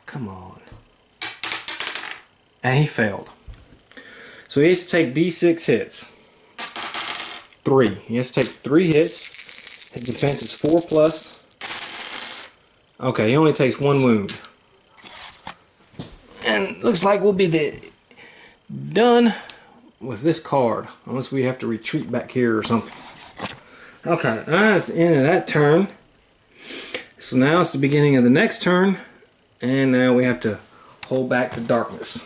Come on. And he failed. So he has to take D6 hits. 3. He has to take 3 hits. His defense is 4+. Okay, he only takes 1 wound. And looks like we'll be done with this card. Unless we have to retreat back here or something. Okay, that's the end of that turn. So now it's the beginning of the next turn. And now we have to hold back the darkness.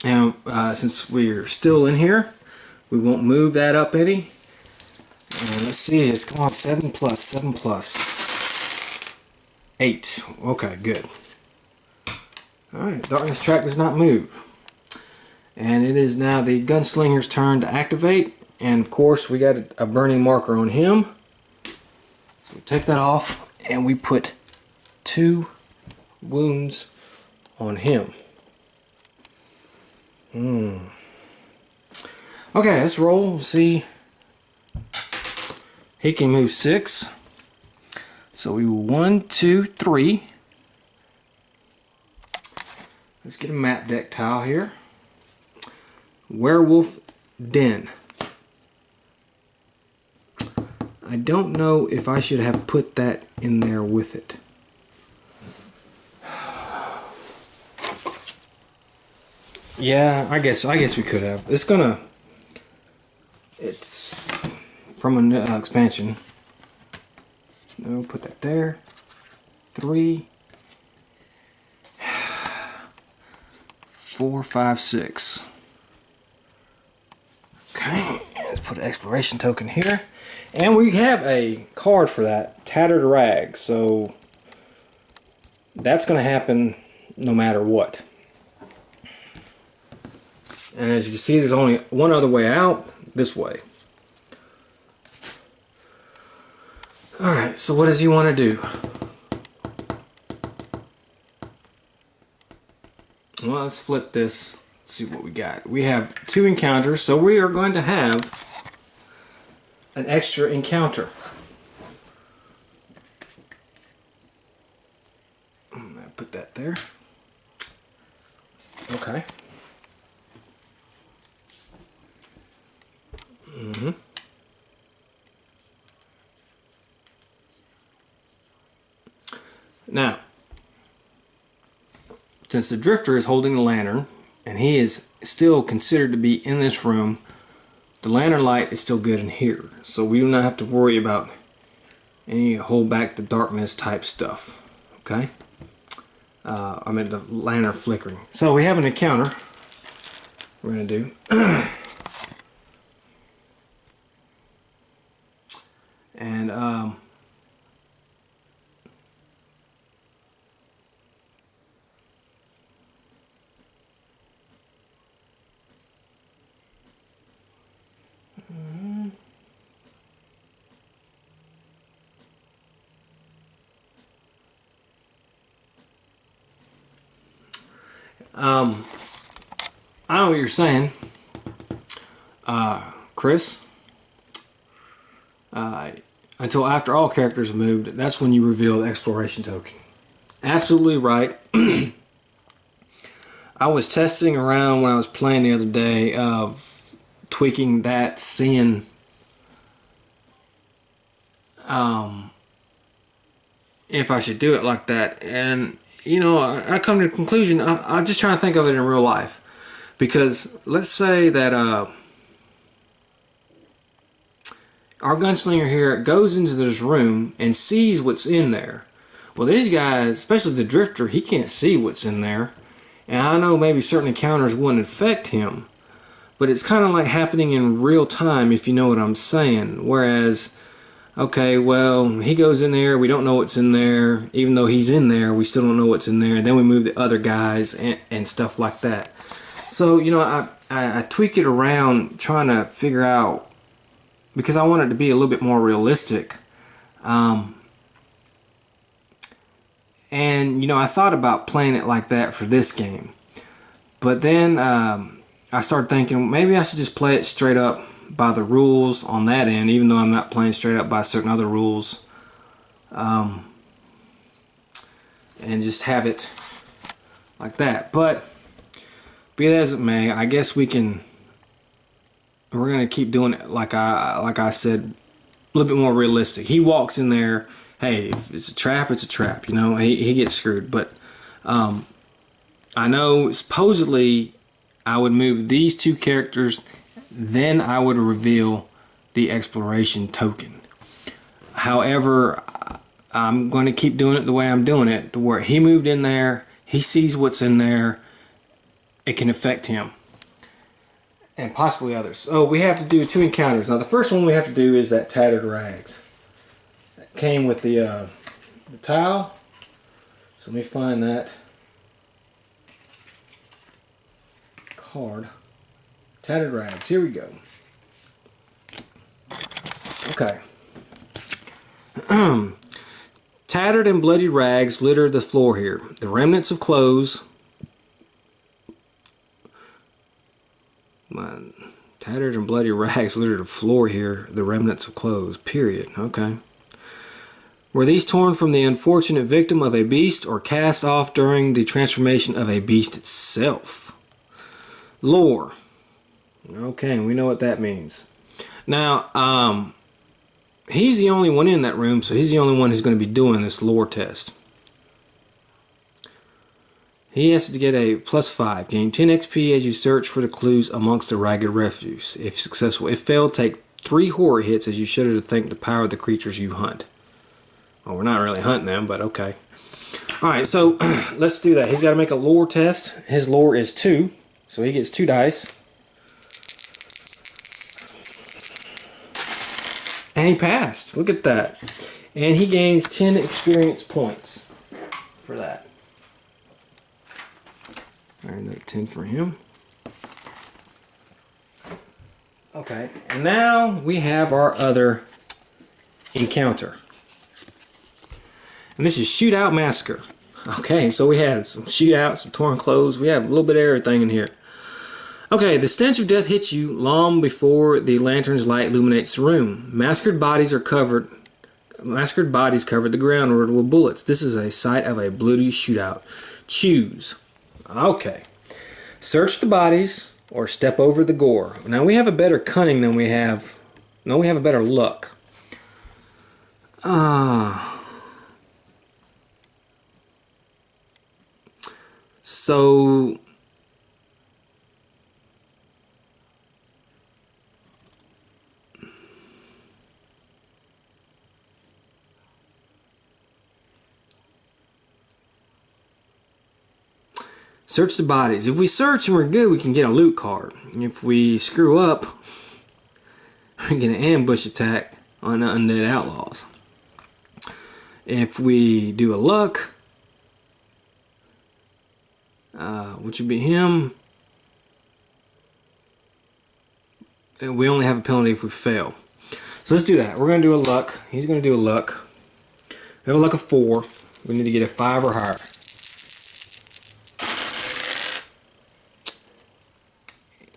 Now, since we're still in here, we won't move that up any. And let's see, it's gone 7+, 7+. 8. Okay, good. Alright, darkness track does not move. And it is now the gunslinger's turn to activate. And of course, we got a burning marker on him. So we take that off and we put 2 wounds on him. Okay, let's roll. See, he can move 6. So we will 1, 2, 3. Let's get a map deck tile here. Werewolf Den. I don't know if I should have put that in there with it. Yeah, I guess we could have. It's from an expansion. No, put that there. 3, 4, 5, 6. Okay, let's put an exploration token here. And we have a card for that, Tattered Rags. So that's going to happen no matter what. And as you can see, there's only one other way out, this way. Alright, so what does he want to do? Well, let's flip this, see what we got. We have 2 encounters, so we are going to have an extra encounter. I'll put that there. Okay. Now, since the drifter is holding the lantern and he is still considered to be in this room. The lantern light is still good in here, so we do not have to worry about any hold back the darkness type stuff. Okay, I mean the lantern flickering. So we have an encounter we're gonna do. And I know what you're saying, Chris. Until after all characters have moved, that's when you reveal the exploration token. Absolutely right. I was testing around when I was playing the other day of tweaking that, seeing if I should do it like that. And, you know, I come to the conclusion, I'm just trying to think of it in real life. Because let's say that our gunslinger here goes into this room and sees what's in there. Well, these guys, especially the drifter, he can't see what's in there. And I know maybe certain encounters wouldn't affect him, but it's kind of like happening in real time, if you know what I'm saying. Whereas, okay, well, he goes in there, we don't know what's in there. Even though he's in there, we still don't know what's in there. And then we move the other guys and stuff like that. So, you know, I tweak it around trying to figure out, because I want it to be a little bit more realistic. And, you know, I thought about playing it like that for this game. But then I started thinking, maybe I should just play it straight up by the rules on that end, even though I'm not playing straight up by certain other rules. And just have it like that. But be it as it may, I guess we're going to keep doing it like I said, a little bit more realistic. He walks in there, hey, if it's a trap, it's a trap, you know, he gets screwed. But I know supposedly I would move these two characters, then I would reveal the exploration token. However, I'm going to keep doing it the way I'm doing it, to where he moved in there, he sees what's in there, it can affect him. And possibly others. So we have to do 2 encounters. Now the first one we have to do is that tattered rags. That came with the tile. So let me find that card. Tattered rags. Here we go. Okay. Tattered and bloody rags litter the floor here. The remnants of clothes. Tattered and bloody rags litter the floor here. The remnants of clothes. Period. Okay. Were these torn from the unfortunate victim of a beast or cast off during the transformation of a beast itself? Lore. Okay, we know what that means. Now, he's the only one in that room, so he's the only one who's going to be doing this lore test. He has to get a +5. Gain 10 XP as you search for the clues amongst the ragged refuse. If successful. If failed, take 3 horror hits as you shudder to think the power of the creatures you hunt. Well, we're not really hunting them, but okay. Alright, so let's do that. He's got to make a lore test. His lore is 2, so he gets 2 dice. And he passed. Look at that. And he gains 10 experience points for that. Alright, that 10 for him. Okay, and now we have our other encounter. And this is Shootout Massacre. Okay, so we had some shootout, some torn clothes. We have a little bit of everything in here. Okay, the stench of death hits you long before the lantern's light illuminates the room. Massacred bodies covered the ground with bullets. This is a site of a bloody shootout. Choose. Okay. Search the bodies or step over the gore. Now we have a better cunning than we have. No, we have a better luck. So Search the bodies. If we search and we're good, we can get a loot card. If we screw up, we get an ambush attack on the undead outlaws. If we do a luck, which would be him, we only have a penalty if we fail. So let's do that. We're going to do a luck. He's going to do a luck. We have a luck of 4. We need to get a 5 or higher.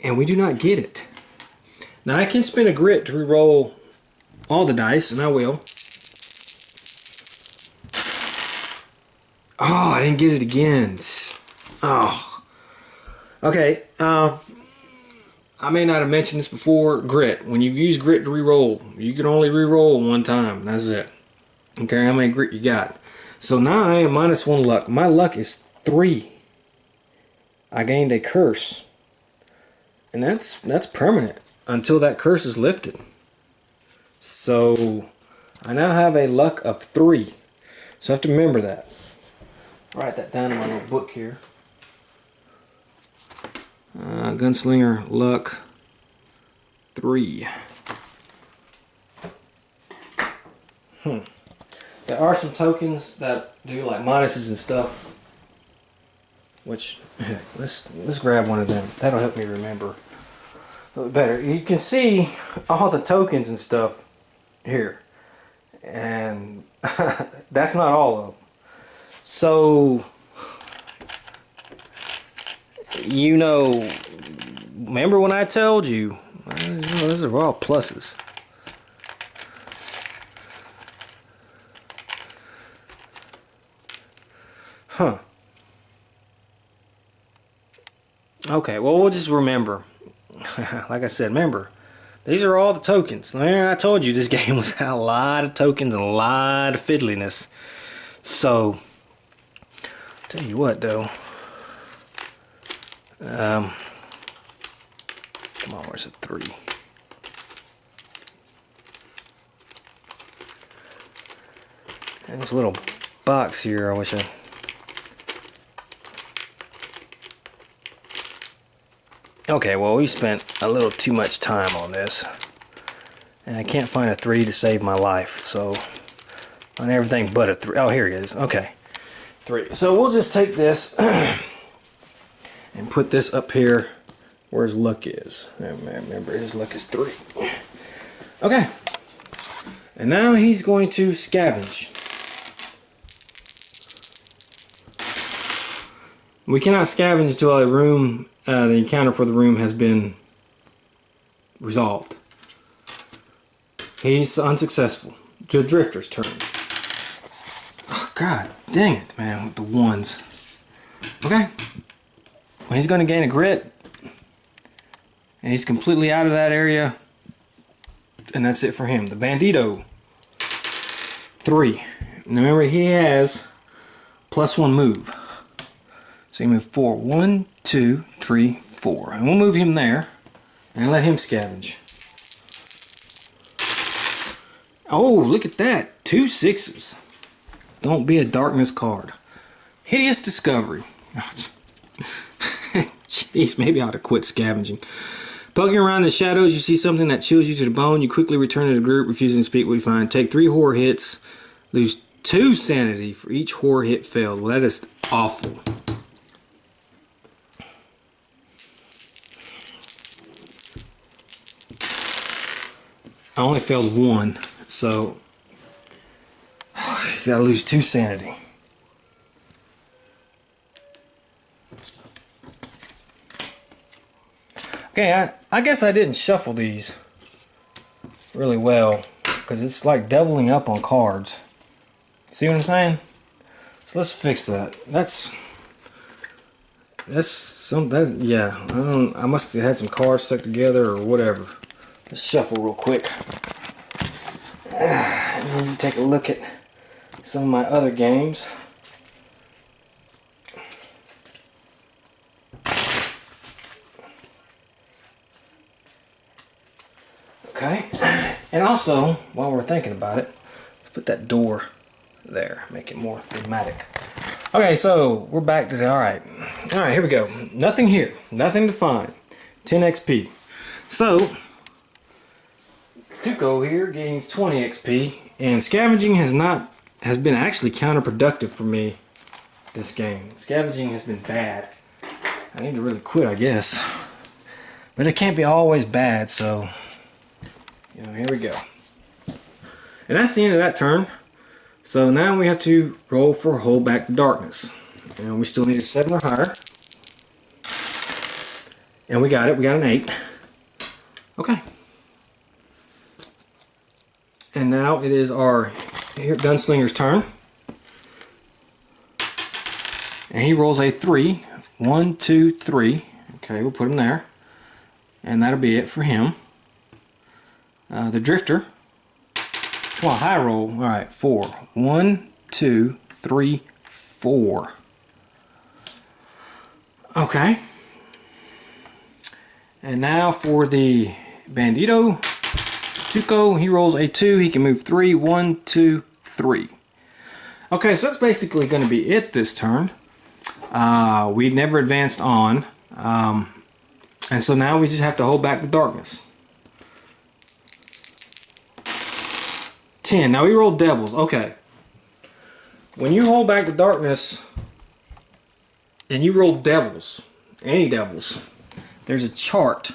And we do not get it. Now I can spend a grit to re-roll all the dice, and I will. Oh, I didn't get it again. Oh. Okay. I may not have mentioned this before. Grit. When you use grit to re-roll, you can only re-roll one time. That's it. Okay, how many grit you got? So now I am minus 1 luck. My luck is 3. I gained a curse. And that's permanent until that curse is lifted. So I now have a luck of 3. So I have to remember that. Write that down in my little book here. Gunslinger luck 3. There are some tokens that do like minuses and stuff. Which, heck, let's grab one of them. That'll help me remember a little better. You can see all the tokens and stuff here, and that's not all of them. So, you know, remember when I told you, those are all pluses. Huh. Okay, well, we'll just remember. Like I said, remember, these are all the tokens. I told you this game was a lot of tokens and a lot of fiddliness. So, tell you what, though. Come on, where's the 3? There's a little box here. I wish I... Okay, well, we spent a little too much time on this, and I can't find a 3 to save my life, so on everything but a 3. Oh, here it is. Okay, 3. So we'll just take this and put this up here where his luck is. Remember, his luck is 3. Okay, and now he's going to scavenge. We cannot scavenge until a room, the encounter for the room has been resolved. He's unsuccessful. The drifter's turn. Oh, God dang it, man, with the 1s. Okay. Well, he's going to gain a grit. And he's completely out of that area. And that's it for him. The Bandito. 3. Now remember, he has +1 move. So you move 4. 1, 2, 3, 4. And we'll move him there and let him scavenge. Oh, look at that. 2 6s. Don't be a darkness card. Hideous Discovery. Jeez, maybe I ought to quit scavenging. Poking around in the shadows, you see something that chills you to the bone. You quickly return to the group, refusing to speak what you find. Take 3 horror hits. Lose 2 sanity for each horror hit failed. Well, that is awful. I only failed 1, so he's got to lose 2 sanity. Okay, I guess I didn't shuffle these really well because it's like doubling up on cards. See what I'm saying? So let's fix that. Yeah. I must have had some cards stuck together or whatever. Let's shuffle real quick. And then take a look at some of my other games. Okay. And also, while we're thinking about it, let's put that door there. Make it more thematic. Okay, so we're back to alright. Alright, here we go. Nothing here. Nothing to find. 10 XP. So Tuco here gains 20 XP, and scavenging has been actually counterproductive for me this game. Scavenging has been bad. I need to really quit, I guess. But it can't be always bad, so here we go. And that's the end of that turn. So now we have to roll for Hold Back the Darkness. And we still need a 7 or higher. And we got it. We got an 8. Okay. And now it is our Gunslinger's turn. And he rolls a 3. 1, 2, 3. Okay, we'll put him there. And that'll be it for him. The Drifter. Come on, high roll. Alright, 4. 1, 2, 3, 4. Okay. And now for the Bandito. Tuco, he rolls a 2. He can move 3. 1, 2, 3. Okay, so that's basically going to be it this turn. We never advanced on. And so now we just have to hold back the darkness. 10. Now we roll devils. Okay. When you hold back the darkness and you roll devils, any devils, there's a chart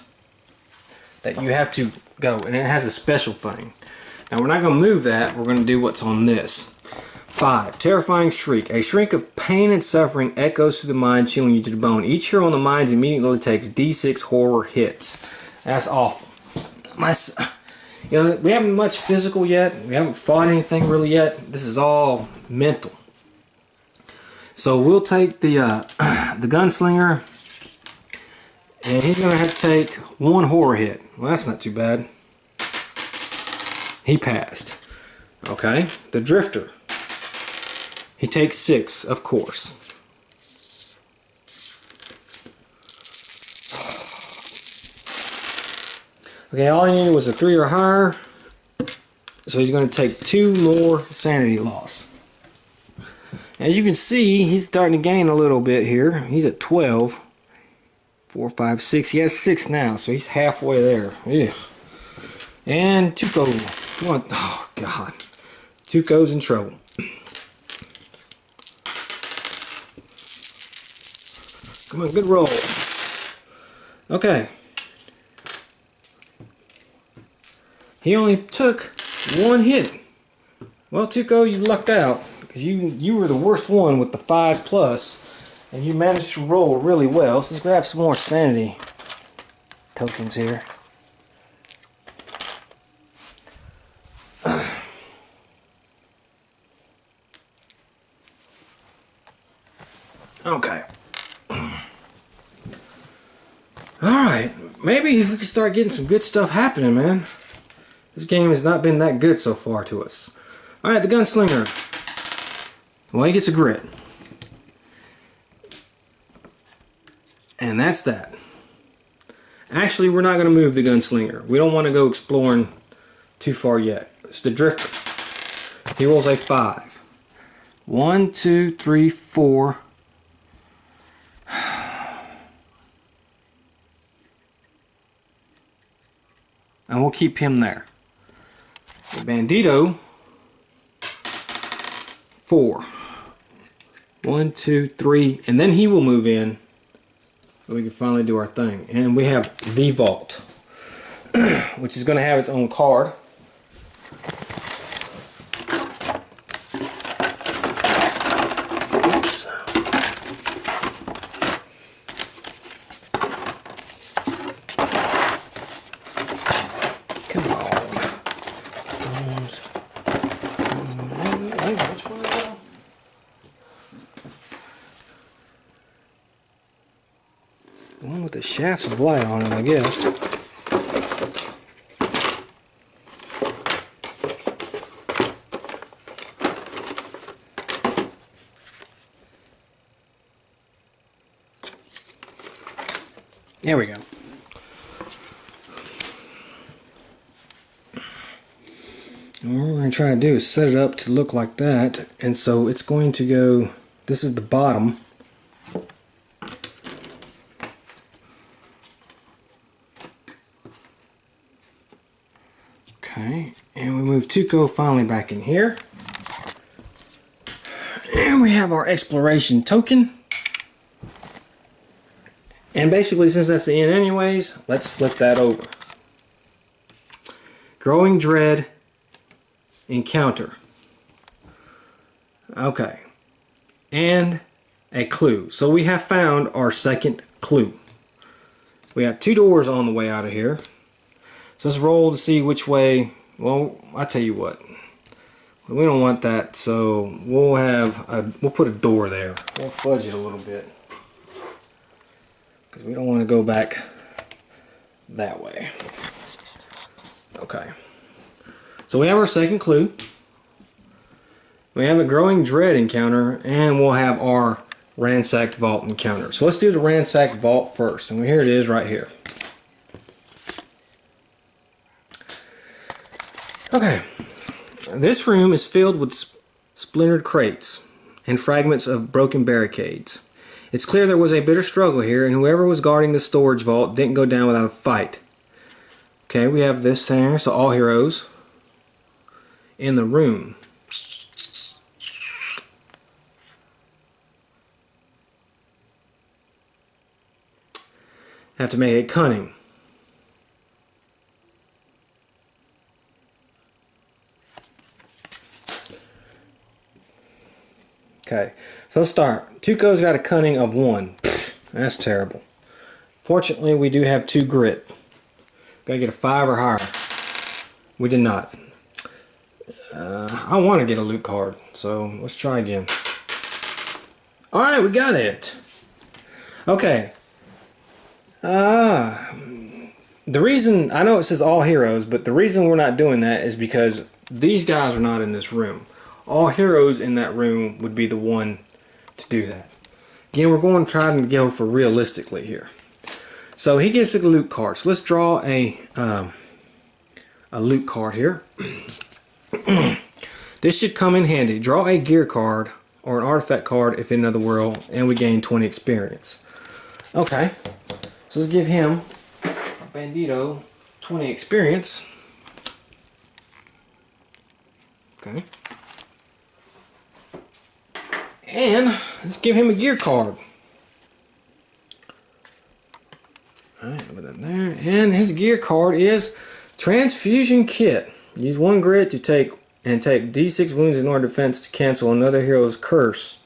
that you have to go, and it has a special thing. Now we're not going to move that. We're going to do what's on this. 5. Terrifying Shriek. A shriek of pain and suffering echoes through the mind, chilling you to the bone. Each hero on the mines immediately takes D6 horror hits. That's awful. We haven't much physical yet. We haven't fought anything really yet. This is all mental. So we'll take the Gunslinger, and he's going to have to take 1 horror hit. Well, that's not too bad. He passed. Okay. The Drifter. He takes 6, of course. Okay, all he needed was a 3 or higher. So he's going to take 2 more sanity loss. As you can see, he's starting to gain a little bit here. He's at 12. 4, 5, 6. He has 6 now, so he's halfway there. Yeah. And Tuco. Come on. Oh, God. Tuco's in trouble. Come on, good roll. Okay. He only took 1 hit. Well, Tuco, you lucked out because you were the worst one with the 5+, and you managed to roll really well. So let's grab some more sanity tokens here. Okay. Alright, maybe if we can start getting some good stuff happening, man. This game has not been that good so far to us. Alright, the Gunslinger. Well, he gets a grit. And that's that. Actually, we're not going to move the Gunslinger. We don't want to go exploring too far yet. It's the Drifter. He rolls a 5. 1, 2, 3, 4. And we'll keep him there. The Bandito. 4. 1, 2, 3. And then he will move in. We can finally do our thing. And we have the Vault, which is going to have its own card. Oops. Come on. Which one is that? The one with the shafts of light on it, I guess. There we go. And what we're going to try to do is set it up to look like that. And so it's going to go This is the bottom. Okay, and we move Tuco finally back in here. And we have our exploration token. And basically, since that's the end anyways, let's flip that over. Growing Dread encounter. Okay. And a clue. So we have found our second clue. We have 2 doors on the way out of here. So let's roll to see which way. Well, I'll tell you what. We don't want that, so we'll put a door there. We'll fudge it a little bit. Because we don't want to go back that way. Okay. So we have our second clue. We have a Growing Dread encounter, and we'll have our Ransacked Vault encounter. So let's do the Ransacked Vault first. And here it is right here. Okay. This room is filled with splintered crates and fragments of broken barricades. It's clear there was a bitter struggle here, and whoever was guarding the storage vault didn't go down without a fight. Okay, we have this there, so all heroes in the room. Have to make it cunning. Okay, so let's start. Tuco's got a cunning of 1. That's terrible. Fortunately, we do have 2 grit. Gotta get a 5 or higher. We did not. I want to get a loot card, so let's try again. Alright, we got it. Okay. The reason, I know it says all heroes, but the reason we're not doing that is because these guys are not in this room. All heroes in that room would be the one to do that. Again, we're going to try to go for realistically here. So he gets a loot card. So let's draw a loot card here. This should come in handy. Draw a gear card or an artifact card if in another world, and we gain 20 experience. Okay, so let's give him, Bandito, 20 experience. Okay. And let's give him a gear card. Alright, put that there. And his gear card is Transfusion Kit. Use 1 grit to take D6 wounds in order defense to cancel another hero's curse.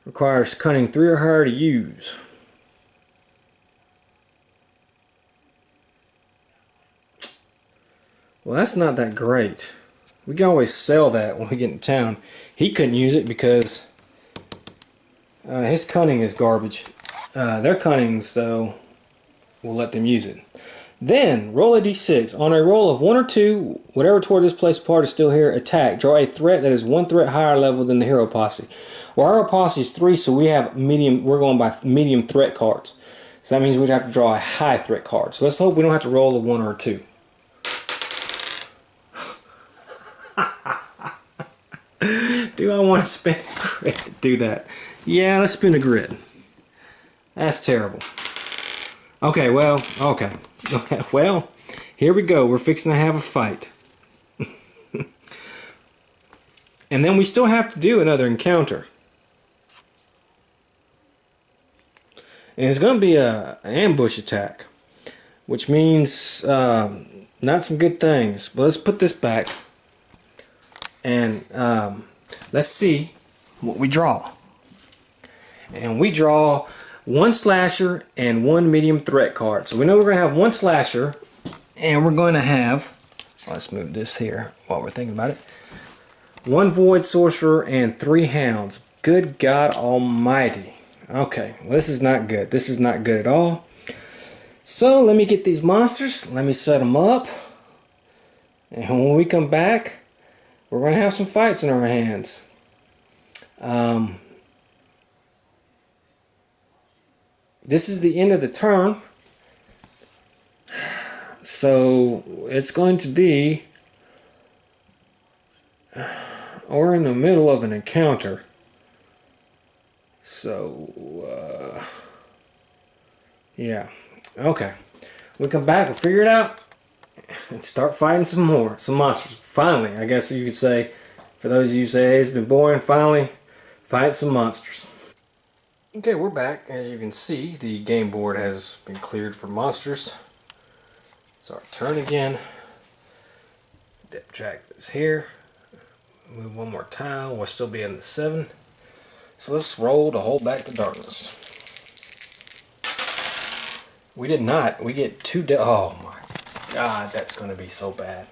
Requires cunning 3 or higher to use. Well, that's not that great. We can always sell that when we get in town. He couldn't use it because his cunning is garbage. Their cunnings, though, will let them use it. Then, roll a d6. On a roll of 1 or 2, whatever toward this place part is still here, attack. Draw a threat that is 1 threat higher level than the hero posse. Well, our posse is 3, so we have medium. We're going by medium threat cards. So that means we'd have to draw a high threat card. So let's hope we don't have to roll a 1 or a 2. Do I want to spend a grid to do that? Yeah, let's spend a grid. That's terrible. Okay, well, okay. Well, here we go. We're fixing to have a fight. And then we still have to do another encounter. And it's going to be an ambush attack. Which means not some good things. But let's put this back. And let's see what we draw. And we draw 1 slasher and 1 medium threat card. So we know we're going to have 1 slasher, and we're going to have, let's move this here while we're thinking about it, 1 void sorcerer and 3 hounds. Good God Almighty. Okay, well, this is not good. This is not good at all. So let me get these monsters. Let me set them up. And when we come back, we're going to have some fights in our hands. This is the end of the turn. So it's going to be... We're in the middle of an encounter. So, yeah. Okay. We come back, we'll figure it out, and start fighting some monsters. Finally, I guess you could say, for those of you who say, hey, it's been boring, finally, fight some monsters. Okay, we're back. As you can see, the game board has been cleared for monsters. It's our turn again. Depth track this here. Move one more tile. We'll still be in the 7. So let's roll to hold back the darkness. We did not. We get 2 oh my god, that's going to be so bad.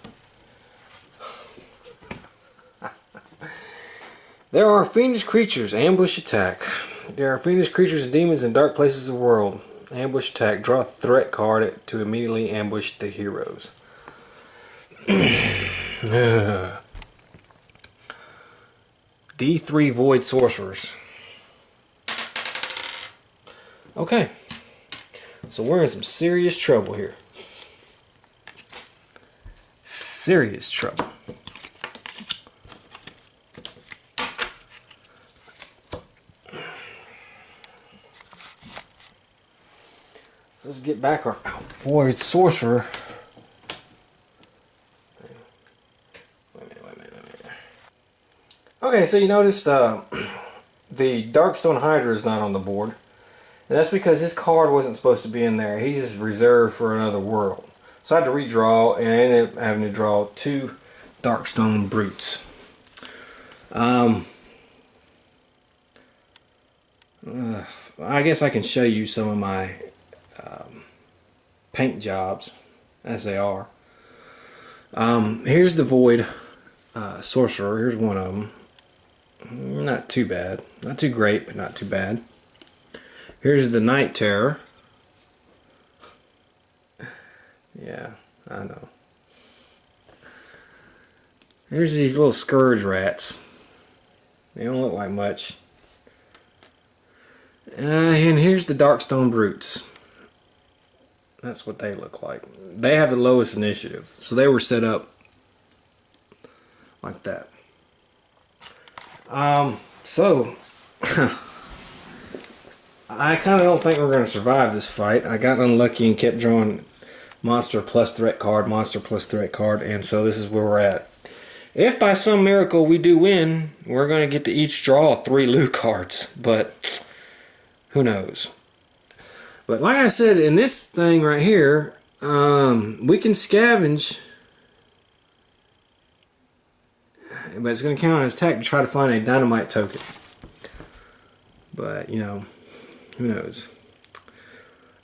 There are fiendish creatures. Ambush attack. There are fiendish creatures and demons in dark places of the world. Ambush attack. Draw a threat card to immediately ambush the heroes. D3 Void Sorcerers. Okay. So we're in some serious trouble here. Serious trouble. Let's get back our Void Sorcerer. Wait a minute. Okay, so you noticed the Darkstone Hydra is not on the board. And that's because his card wasn't supposed to be in there. He's reserved for another world. So I had to redraw, and I ended up having to draw 2 Darkstone Brutes. I guess I can show you some of my paint jobs as they are. Here's the Void Sorcerer. Here's one of them. Not too bad. Not too great, but not too bad. Here's the Night Terror. Yeah, I know. Here's these little Scourge Rats. They don't look like much. And here's the Darkstone Brutes. That's what they look like. They have the lowest initiative, so they were set up like that. So I kind of don't think we're going to survive this fight. I got unlucky and kept drawing monster plus threat card, monster plus threat card, and so this is where we're at. If by some miracle we do win, we're going to get to each draw 3 loot cards, but who knows. But like I said, in this thing right here, we can scavenge, but it's going to count as attack to try to find a dynamite token. But, you know, who knows.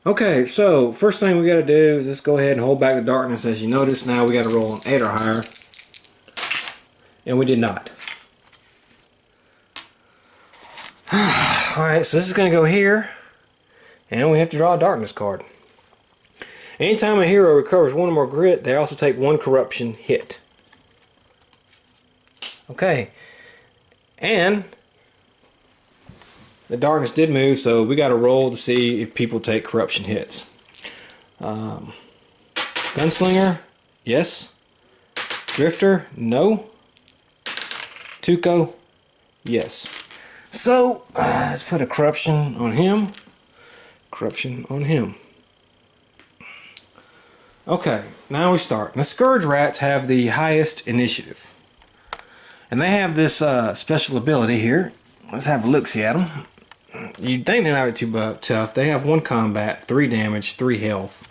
Okay, so first thing we got to do is just go ahead and hold back the darkness. As you notice, now we got to roll an 8 or higher, and we did not. Alright, so this is going to go here, and we have to draw a darkness card. Anytime a hero recovers 1 or more grit, they also take 1 corruption hit. Okay, and the darkness did move, so we got to roll to see if people take corruption hits. Gunslinger, yes. Drifter, no. Tuco, yes. So let's put a corruption on him. Corruption on him. Okay, now we start. The Scourge Rats have the highest initiative, and they have this special ability here. Let's have a look-see at them. You'd think they're not too tough. They have 1 combat, 3 damage, 3 health.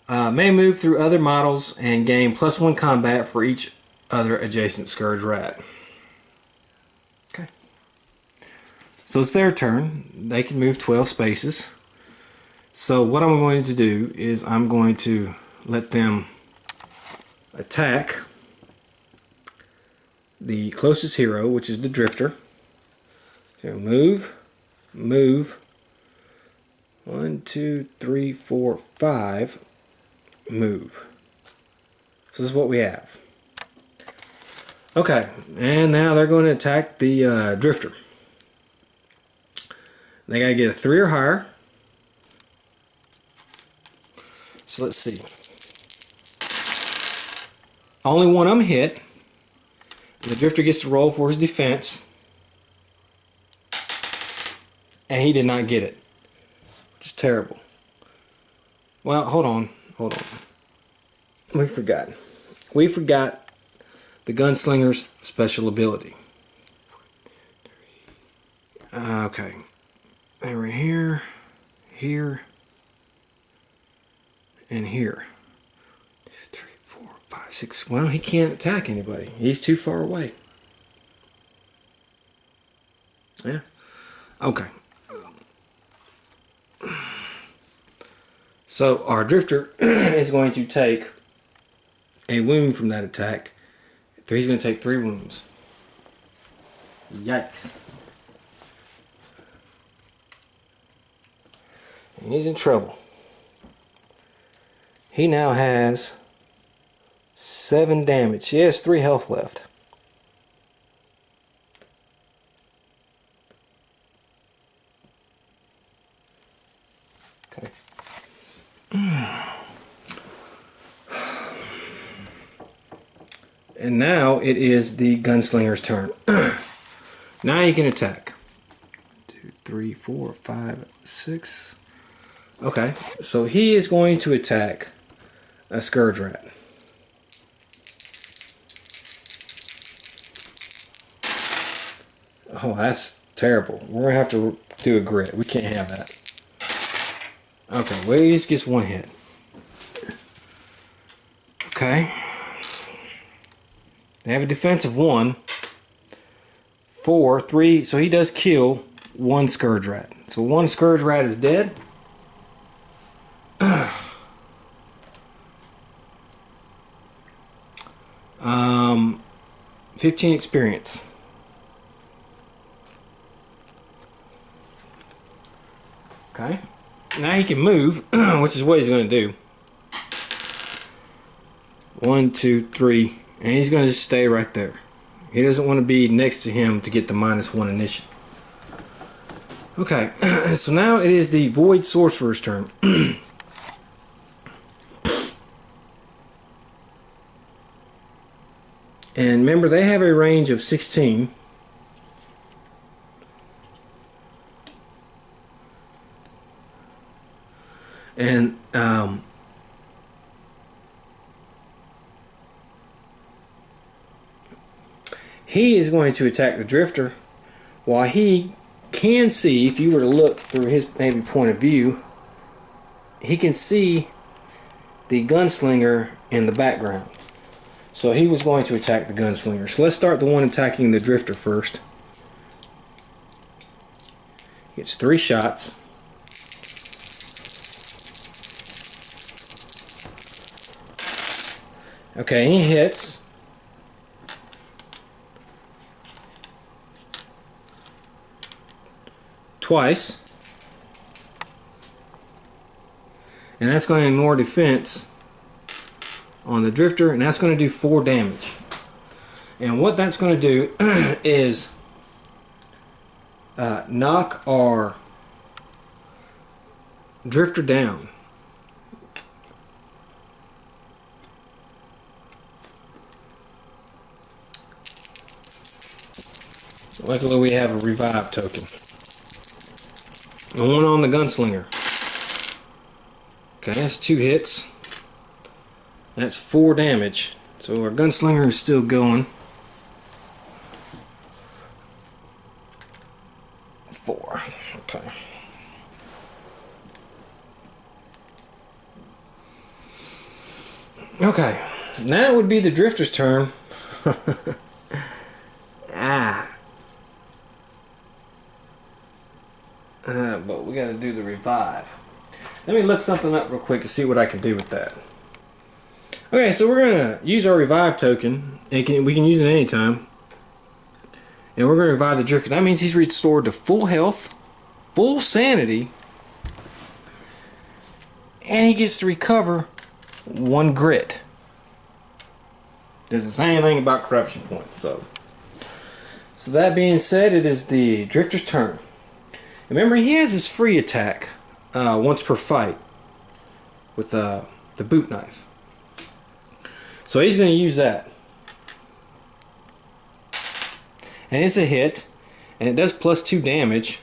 May move through other models and gain +1 combat for each other adjacent Scourge Rat. Okay. So it's their turn. They can move 12 spaces. So what I'm going to do is I'm going to let them attack the closest hero, which is the Drifter. So move, move. 1, 2, 3, 4, 5. Move. So this is what we have. Okay, and now they're going to attack the Drifter. They got to get a 3 or higher. So let's see. Only one of them hit. The Drifter gets to roll for his defense. And he did not get it. Which is terrible. Well, hold on. We forgot. The Gunslinger's special ability. Okay. And we're here, here, and here. 2, 3, 4, 5, 6. Well, he can't attack anybody. He's too far away. Yeah. Okay. So our Drifter is going to take a wound from that attack. He's going to take 3 wounds. Yikes. And he's in trouble. He now has 7 damage. He has 3 health left. Okay. And now it is the Gunslinger's turn. Now you can attack. 1, 2, 3, 4, 5, 6. Okay, so he is going to attack a Scourge Rat. Oh, that's terrible. We're going to have to do a grit. We can't have that. Okay, well, he just gets 1 hit. Okay. They have a defense of 1. 4, 3, so he does kill 1 Scourge Rat. So 1 Scourge Rat is dead. 15 experience. Okay. Now he can move, which is what he's going to do. 1, 2, 3, and he's going to just stay right there. He doesn't want to be next to him to get the -1 initiative. Okay, so now it is the Void Sorcerer's turn. And remember, they have a range of 16. And he is going to attack the Drifter. While he can see, if you were to look through his maybe point of view, he can see the Gunslinger in the background. So he was going to attack the Gunslinger. So let's start the one attacking the Drifter first. Gets 3 shots. Okay, he hits. Twice. And that's going to ignore defense on the Drifter, and that's going to do 4 damage. And what that's going to do is knock our Drifter down. Luckily we have a revive token. And 1 on the Gunslinger. Okay, that's 2 hits. That's 4 damage. So our Gunslinger is still going. 4. Okay. Okay. Now it would be the Drifter's turn. But we got to do the revive. Let me look something up real quick and see what I can do with that. Okay, so we're going to use our revive token. And we can use it anytime. And we're going to revive the Drifter. That means he's restored to full health, full sanity, and he gets to recover 1 grit. Doesn't say anything about corruption points. So that being said, it is the Drifter's turn. Remember, he has his free attack once per fight with the boot knife. So he's going to use that. and it's a hit, and it does +2 damage.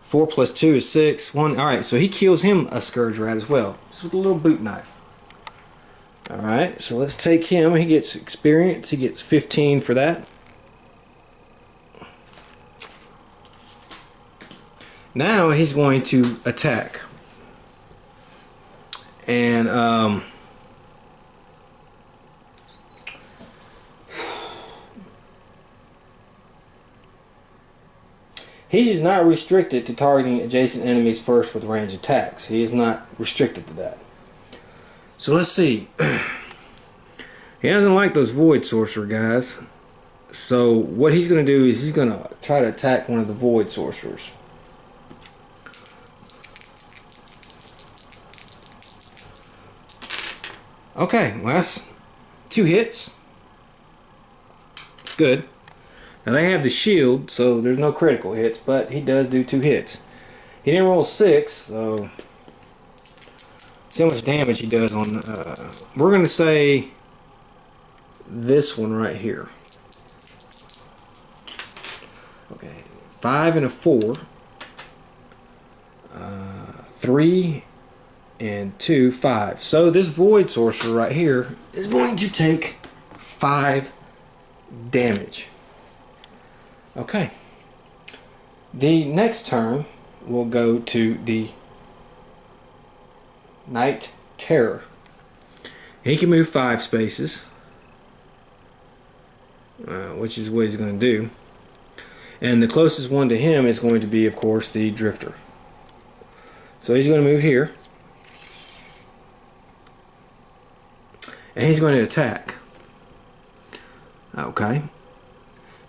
4 + 2 is 6. Alright, so he kills him a scourge rat as well, just with a little boot knife. Alright, so let's take him. He gets experience. He gets 15 for that. Now he's going to attack. And he is not restricted to targeting adjacent enemies first with range attacks. He is not restricted to that. So let's see. He doesn't like those void sorcerer guys. So what he's going to do is he's going to try to attack one of the void sorcerers. Okay, well that's 2 hits. It's good. Now they have the shield, so there's no critical hits, but he does do 2 hits. He didn't roll 6, so see how much damage he does on. We're gonna say this one right here. Okay, 5 and a 4, 3 and 2, 5. So this void sorcerer right here is going to take 5 damage. Okay. The next turn will go to the Night Terror. He can move 5 spaces, which is what he's going to do. And the closest one to him is going to be, of course, the Drifter. So he's going to move here. And he's going to attack. Okay.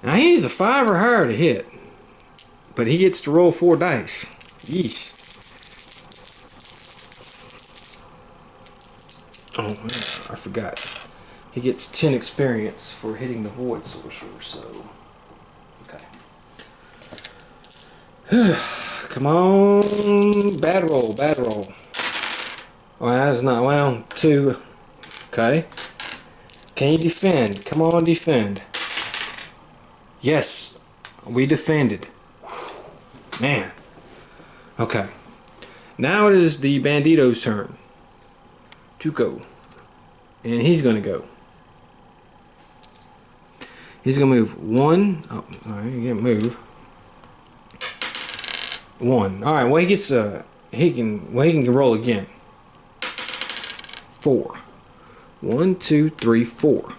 Now he needs a 5 or higher to hit. But he gets to roll 4 dice. Yeesh. Oh, I forgot. He gets 10 experience for hitting the void sorcerer, so. Okay. Come on. Bad roll, bad roll. Well, that's not, well, 2. Okay. Can you defend? Come on, defend. Yes, we defended. Man. Okay. Now it is the Bandito's turn to go. And he's going to go. He's going to move 1. Oh, alright, he can't move. 1. Alright, well he gets he can roll again. 4. 1, 2, 3, 4.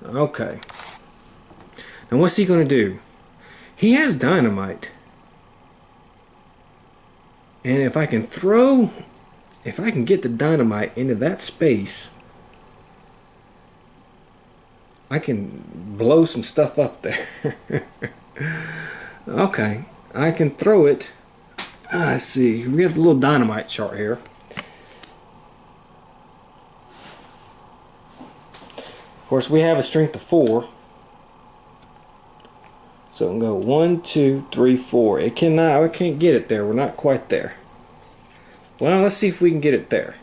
Okay. Now what's he going to do? He has dynamite. And if I can get the dynamite into that space, I can blow some stuff up there. Okay. I can throw it. Let's see. We have the little dynamite chart here. Of course, we have a strength of 4. So I'm going to go 1, 2, 3, 4. I can't get it there. We're not quite there. Well, let's see if we can get it there.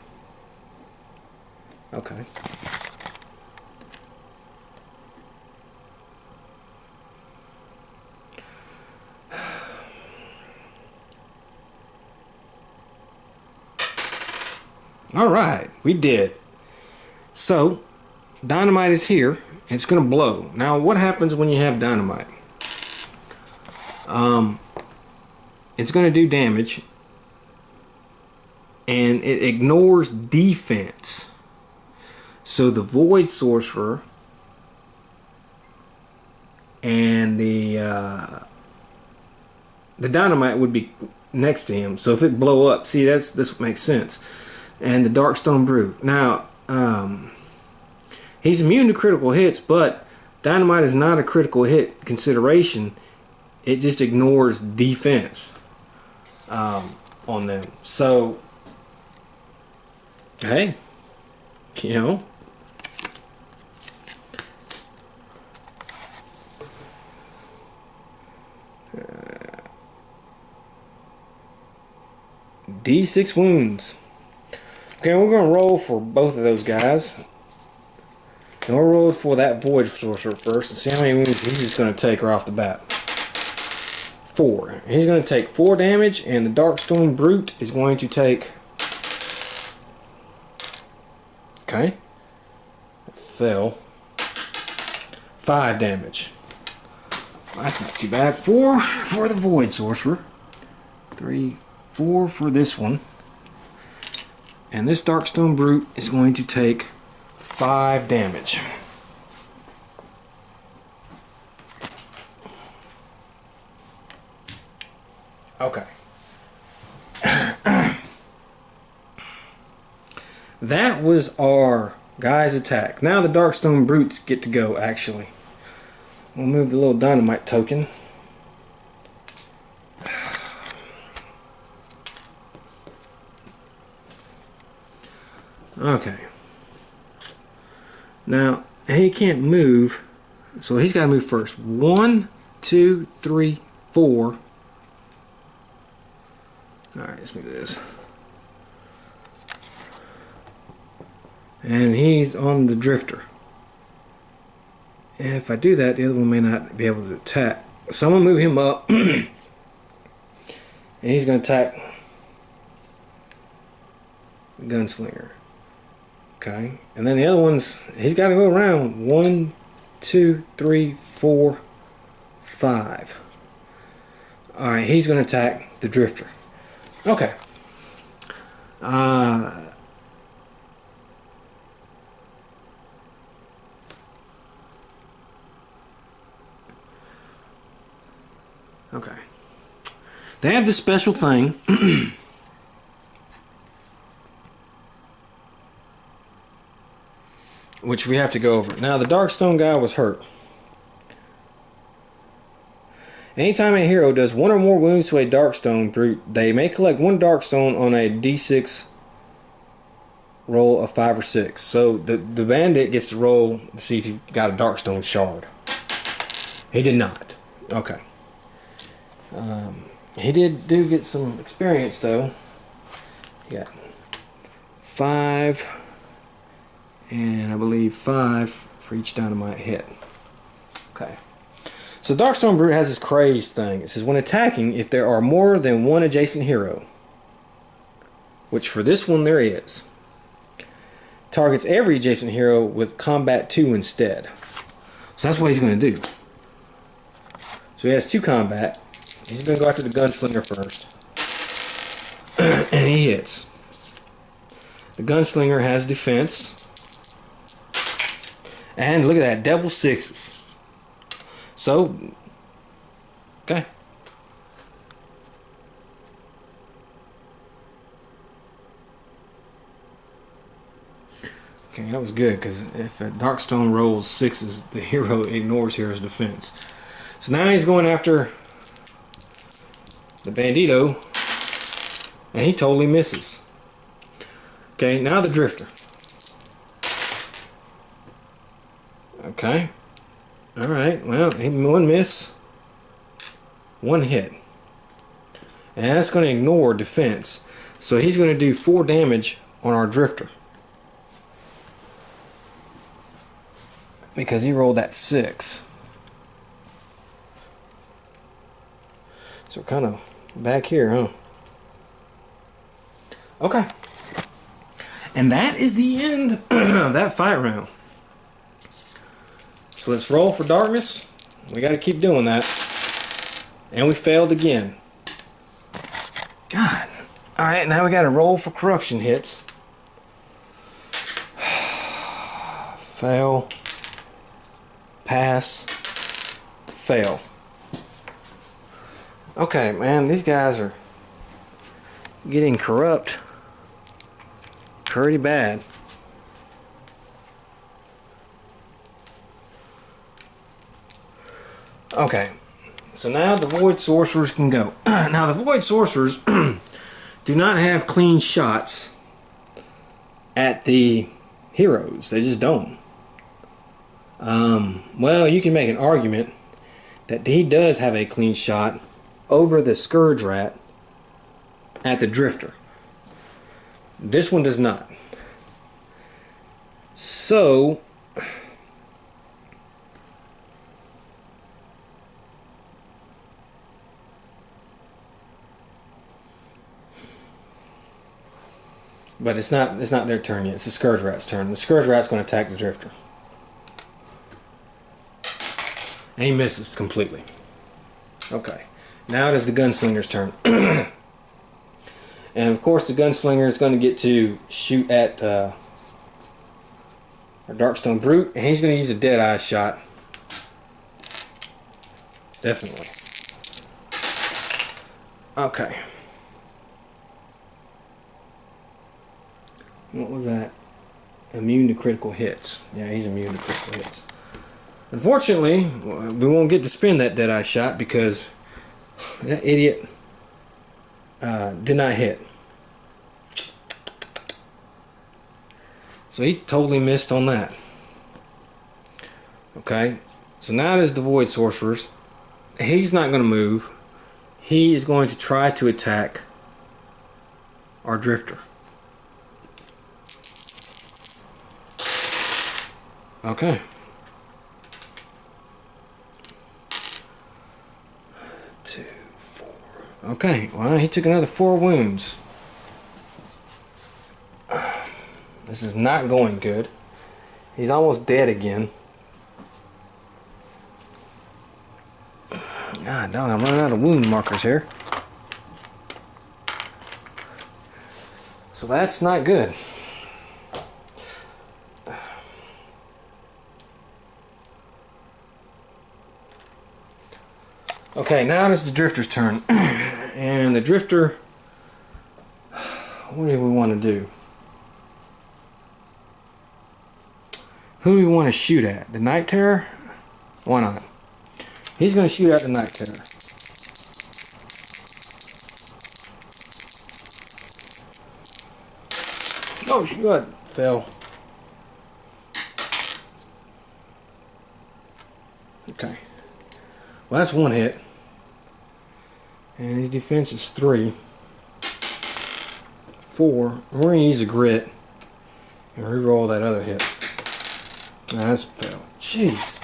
Okay. Alright, we did. So, dynamite is here, and it's going to blow. Now, what happens when you have dynamite? It's going to do damage, and it ignores defense. So the Void Sorcerer and the dynamite would be next to him. So if it blow up, see, this would make sense. And the Darkstone Brew. Now, he's immune to critical hits, but dynamite is not a critical hit consideration. It just ignores defense on them. So, hey, you know, D6 wounds. Okay, we're going to roll for both of those guys. And we'll roll for that Void Sorcerer first and see how many wounds he's just going to take right off the bat. 4. He's going to take 4 damage, and the Darkstone Brute is going to take... Okay. That fell. 5 damage. That's not too bad. 4 for the Void Sorcerer. 3, 4 for this one. And this Darkstone Brute is going to take 5 damage. Okay. That was our guy's attack. Now the Darkstone Brutes get to go, actually. We'll move the little dynamite token. Okay. Now, he can't move, so he's got to move first. 1, 2, 3, 4. Alright, let's move this. And he's on the drifter. And if I do that, the other one may not be able to attack. So I'm going to move him up. And he's going to attack the Gunslinger. Okay. And then the other ones, he's got to go around. 1, 2, 3, 4, 5. Alright, he's going to attack the drifter. Okay. Okay. They have this special thing. Which we have to go over. Now, the Darkstone guy was hurt. Anytime a hero does 1 or more wounds to a Darkstone Brute, they may collect 1 Darkstone on a d6 roll of 5 or 6. So the bandit gets to roll to see if he got a Darkstone shard. He did not. Okay. He do get some experience though. He got 5 and I believe 5 for each dynamite hit. Okay. So Darkstone Brute has this craze thing. It says when attacking, if there are more than 1 adjacent hero, which for this one there is, targets every adjacent hero with combat 2 instead. So that's what he's going to do. So he has 2 combat. He's going to go after the Gunslinger first. And he hits. The Gunslinger has defense. And look at that, double 6s. So, okay. Okay, that was good, because if a Darkstone rolls 6s, the hero ignores hero's defense. So now he's going after the Bandito, and he totally misses. Okay, now the Drifter. Okay. Alright, well, 1 miss, 1 hit. And that's going to ignore defense. So he's going to do 4 damage on our Drifter. Because he rolled that 6. So we're kind of back here, huh? Okay. And that is the end of that fight round. So let's roll for darkness. We got to keep doing that. And we failed again. God. Alright, now we got to roll for corruption hits. Fail. Pass. Fail. Okay, man, these guys are getting corrupt pretty bad. Okay, so now the Void Sorcerers can go. Now the Void Sorcerers do not have clean shots at the heroes. They just don't. Well, you can make an argument that he does have a clean shot over the Scourge Rat at the Drifter. This one does not. So, But it's not their turn yet. It's the Scourge Rat's turn. The Scourge Rat's going to attack the Drifter. And he misses completely. Okay. Now it is the Gunslinger's turn. And of course the Gunslinger is going to get to shoot at our Darkstone Brute. And he's going to use a Deadeye shot. Definitely. Okay. What was that? Immune to critical hits. Yeah, he's immune to critical hits. Unfortunately, we won't get to spin that Deadeye shot because that idiot did not hit. So he totally missed on that. Okay, so now it is the Void Sorcerers. He's not going to move. He is going to try to attack our Drifter. Okay. 2, 4. Okay, well, he took another 4 wounds. This is not going good. He's almost dead again. God dang, I'm running out of wound markers here. So that's not good. Okay, now it's the Drifter's turn. And the Drifter, what do we want to do? Who do we want to shoot at? The Night Terror? Why not? He's going to shoot at the Night Terror. Oh, shit, fell. Okay. Well, that's 1 hit. And his defense is 3. 4. We're going to use a grit. And reroll that other hit. Nah, that's fell. Jeez.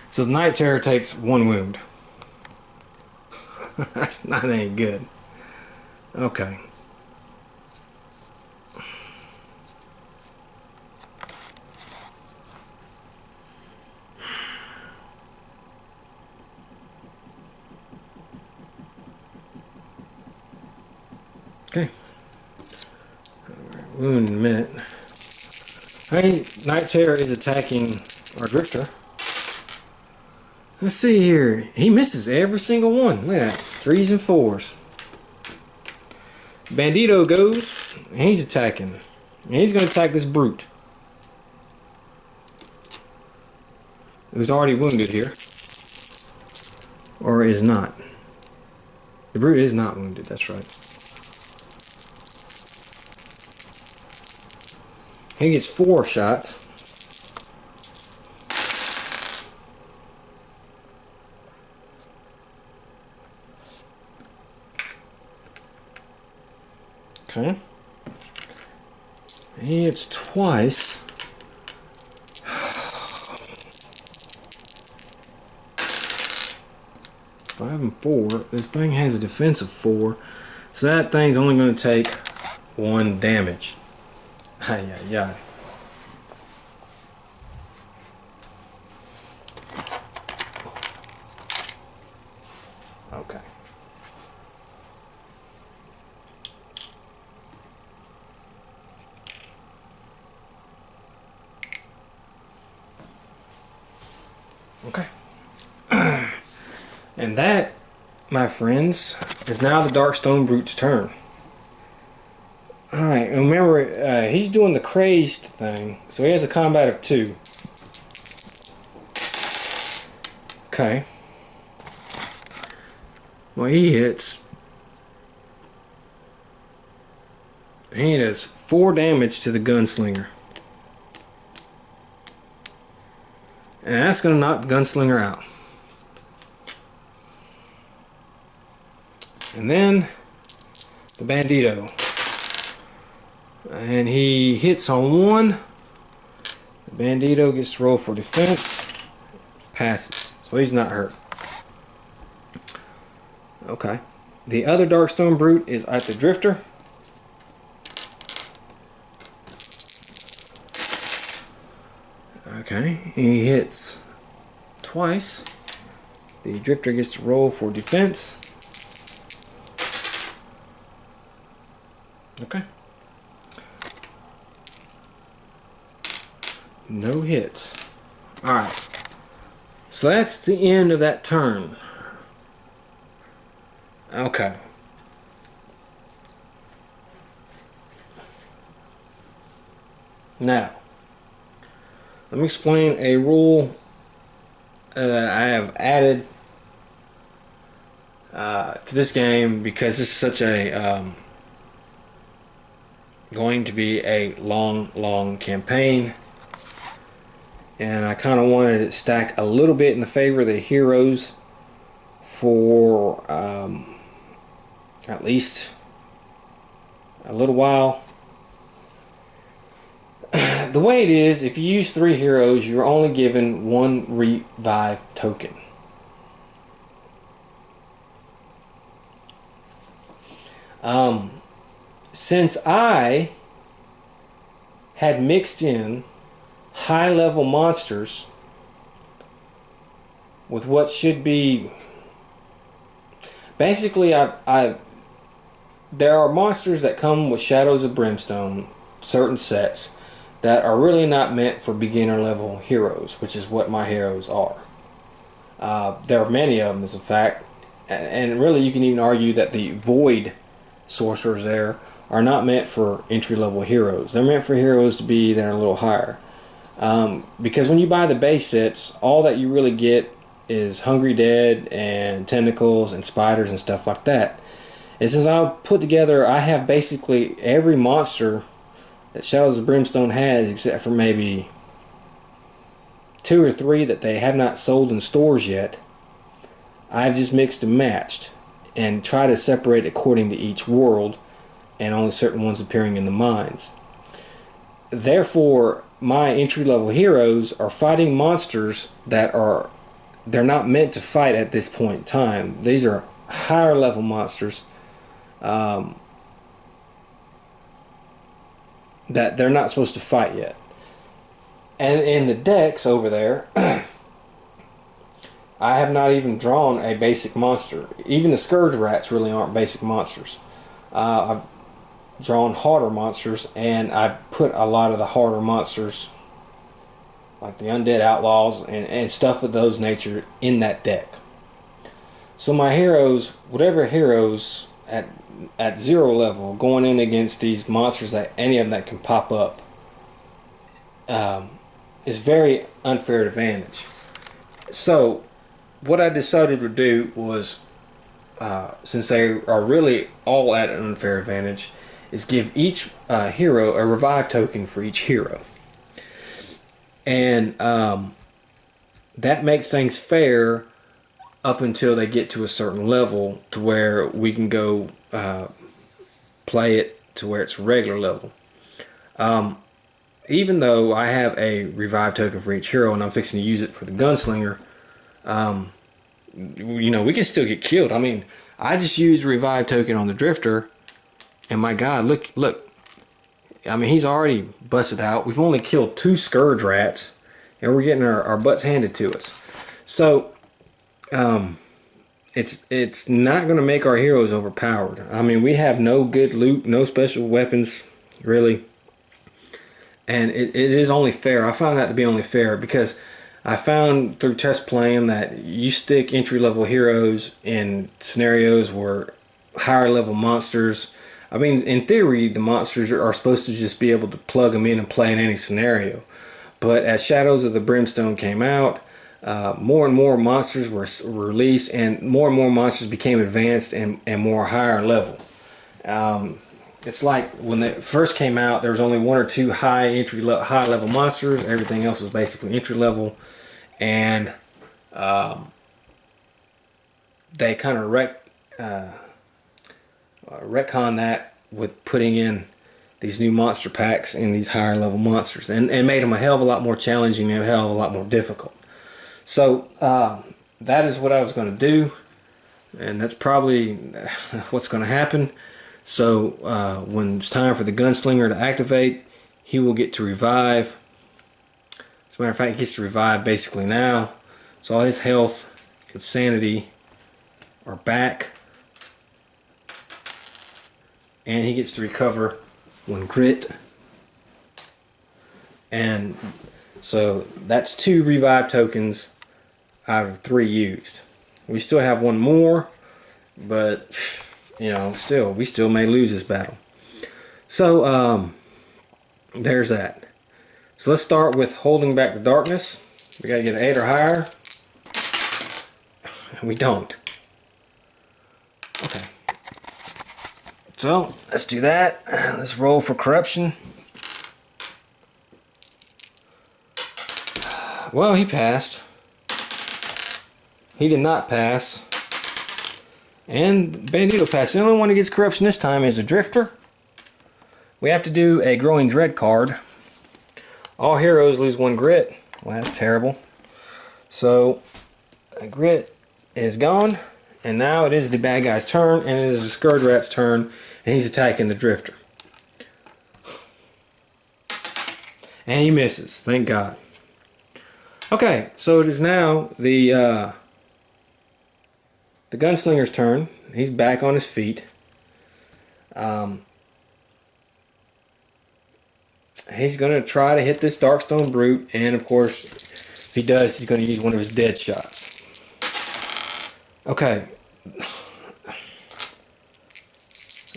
So the Night Terror takes 1 wound. That ain't good. Okay. Okay. Wound in a minute. Hey, Night Terror is attacking our Drifter. Let's see here. He misses every single one. Look at that. 3s and 4s. Bandito goes, and he's attacking. And he's going to attack this Brute, who's already wounded here. Or is not. The Brute is not wounded, that's right. He gets 4 shots. Okay. He hits twice. 5 and 4. This thing has a defense of 4. So that thing's only going to take 1 damage. Ay, ay, ay. Okay. Okay. And that, my friends, is now the Darkstone Brute's turn. Alright, remember, he's doing the crazed thing, so he has a combat of 2. Okay. Well, he hits. He does 4 damage to the Gunslinger. And that's going to knock the Gunslinger out. And then the Bandito. And he hits on 1. The Bandito gets to roll for defense. Passes. So he's not hurt. Okay. The other Darkstone Brute is at the Drifter. Okay, he hits twice. The drifter gets to roll for defense. Okay. No hits. Alright. So that's the end of that turn. Okay. Now, let me explain a rule that I have added to this game, because this is such a going to be a long campaign, and I kind of wanted to stack a little bit in the favor of the heroes for at least a little while. The way it is, if you use 3 heroes, you're only given 1 revive token. Since I had mixed in high level monsters with what should be basically, there are monsters that come with Shadows of Brimstone, certain sets that are really not meant for beginner level heroes, which is what my heroes are. There are many of them, as a fact, and really you can even argue that the void sorcerers there are not meant for entry level heroes. They're meant for heroes to be that are a little higher. Because when you buy the base sets, all that you really get is Hungry Dead and Tentacles and Spiders and stuff like that. And since I put together, I have basically every monster that Shadows of Brimstone has, except for maybe 2 or 3 that they have not sold in stores yet. I've just mixed and matched and try to separate according to each world, and only certain ones appearing in the mines. Therefore, my entry-level heroes are fighting monsters that they're not meant to fight at this point in time. These are higher level monsters that they're not supposed to fight yet. And in the decks over there, I have not even drawn a basic monster. Even the Scourge Rats really aren't basic monsters. I've drawn harder monsters, and I've put a lot of the harder monsters, like the Undead Outlaws and stuff of those nature, in that deck. So my heroes, whatever heroes at 0 level, going in against these monsters, that any of them that can pop up, is very unfair advantage. So what I decided to do was, since they are really all at an unfair advantage, is give each hero a revive token for each hero. And that makes things fair up until they get to a certain level, to where we can go play it to where it's regular level. Even though I have a revive token for each hero and I'm fixing to use it for the gunslinger, we can still get killed. I mean, I just used a revive token on the drifter, and my God, look. I mean, he's already busted out. We've only killed 2 Scourge Rats, and we're getting our butts handed to us. So, it's not going to make our heroes overpowered. I mean, we have no good loot, no special weapons, really. And it is only fair. I found that to be only fair, because I found through test playing that you stick entry-level heroes in scenarios where higher level monsters, I mean, in theory, the monsters are supposed to just be able to plug them in and play in any scenario. But as Shadows of the Brimstone came out, more and more monsters were released, and more monsters became advanced and more higher level. It's like when it first came out, there was only 1 or 2 high level monsters. Everything else was basically entry level, and they kind of retcon that with putting in these new monster packs and these higher level monsters, and made them a hell of a lot more challenging and a hell of a lot more difficult. So that is what I was going to do, and that's probably what's going to happen. So when it's time for the gunslinger to activate, he will get to revive. As a matter of fact, he gets to revive basically now. So all his health and sanity are back. And he gets to recover 1 grit. And so that's 2 revive tokens out of 3 used. We still have 1 more, but you know, we still may lose this battle. So there's that. So let's start with holding back the darkness. We gotta get an 8 or higher. We don't. Okay. So let's do that. Let's roll for corruption. Well, he passed. He did not pass. And Bandito passed. The only one who gets corruption this time is the Drifter. We have to do a Growing Dread card. All heroes lose 1 grit. Well, that's terrible. So, a grit is gone. And now it is the bad guy's turn. And it is the Scourge Rat's turn. And he's attacking the Drifter. And he misses. Thank God. Okay, so it is now the Gunslinger's turn. He's back on his feet. He's going to try to hit this Darkstone Brute, and of course, if he does, he's going to use one of his dead shots. Okay. I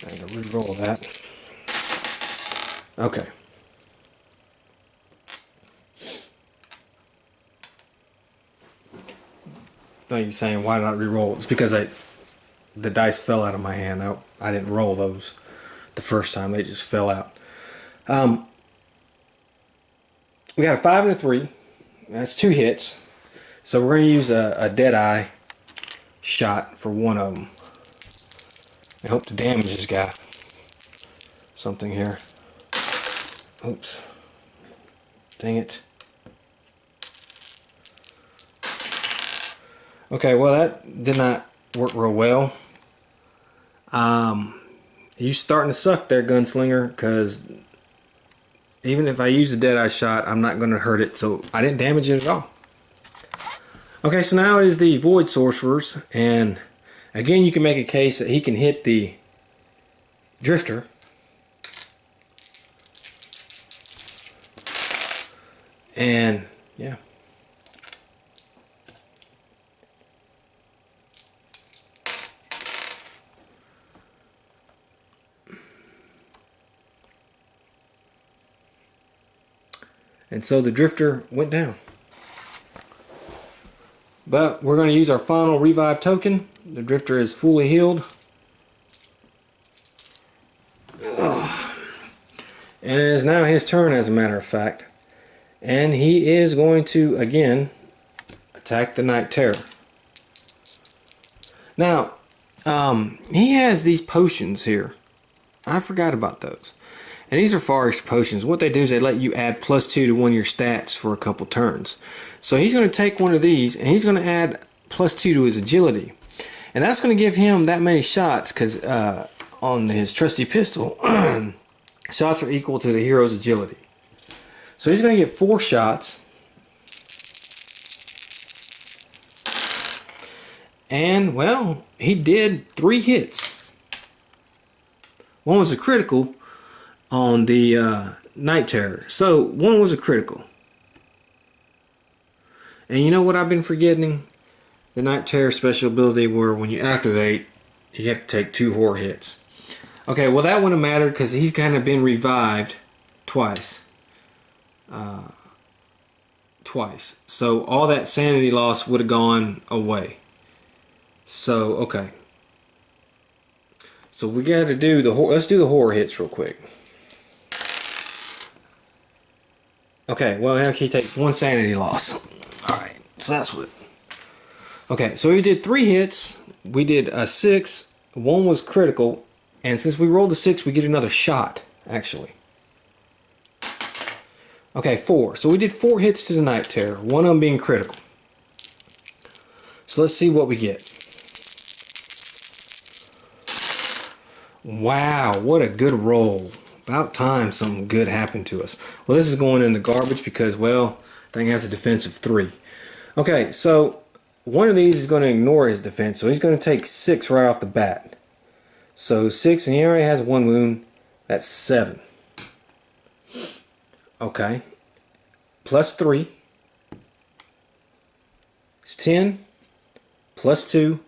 have to re-roll that. Okay. No, you're saying why not re-roll? It's because the dice fell out of my hand. I didn't roll those the first time. They just fell out. We got a 5 and a 3. That's 2 hits. So we're going to use a Deadeye shot for one of them. I hope to damage this guy. Something here. Oops. Dang it. Okay, well that did not work real well. You starting to suck there, Gunslinger, because even if I use a Deadeye shot, I'm not going to hurt it, so I didn't damage it at all. Okay, so now it is the Void Sorcerers, and again you can make a case that he can hit the Drifter. And, yeah. And so the Drifter went down. But we're going to use our final revive token. The Drifter is fully healed. Ugh. And it is now his turn, as a matter of fact. And he is going to, again, attack the Night Terror. Now, he has these potions here. I forgot about those. And these are forest potions. What they do is they let you add +2 to one of your stats for a couple turns. So he's going to take one of these and he's going to add +2 to his agility. And that's going to give him that many shots because on his trusty pistol, shots are equal to the hero's agility. So he's going to get 4 shots. And, well, he did 3 hits. One was a critical on the Night Terror. So, one was a critical. And you know what I've been forgetting? The Night Terror special ability where when you activate, you have to take 2 horror hits. Okay, well that wouldn't have mattered because he's kind of been revived twice. So all that sanity loss would have gone away. So, okay. So we got to do let's do the horror hits real quick. Okay, well, he takes 1 sanity loss. Alright, so that's what. Okay, so we did 3 hits. We did a 6. 1 was critical. And since we rolled a 6, we get another shot, actually. Okay, 4. So we did 4 hits to the Night Terror. 1 of them being critical. So let's see what we get. Wow, what a good roll. About time something good happened to us. Well, this is going in the garbage because, well, thing has a defense of 3. Okay, so one of these is going to ignore his defense, so he's going to take 6 right off the bat. So 6, and he already has 1 wound. That's 7. Okay. Plus 3 is 10. Plus 2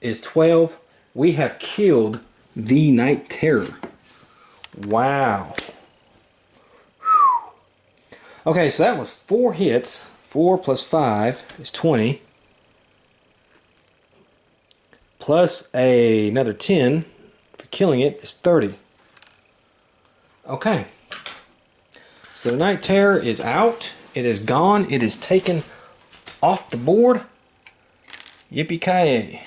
is 12. We have killed the Night Terror. Wow. Okay, so that was 4 hits. 4 plus 5 is 20. Plus another 10 for killing it is 30. Okay. So the Night Terror is out. It is gone. It is taken off the board. Yippee-ki-yay.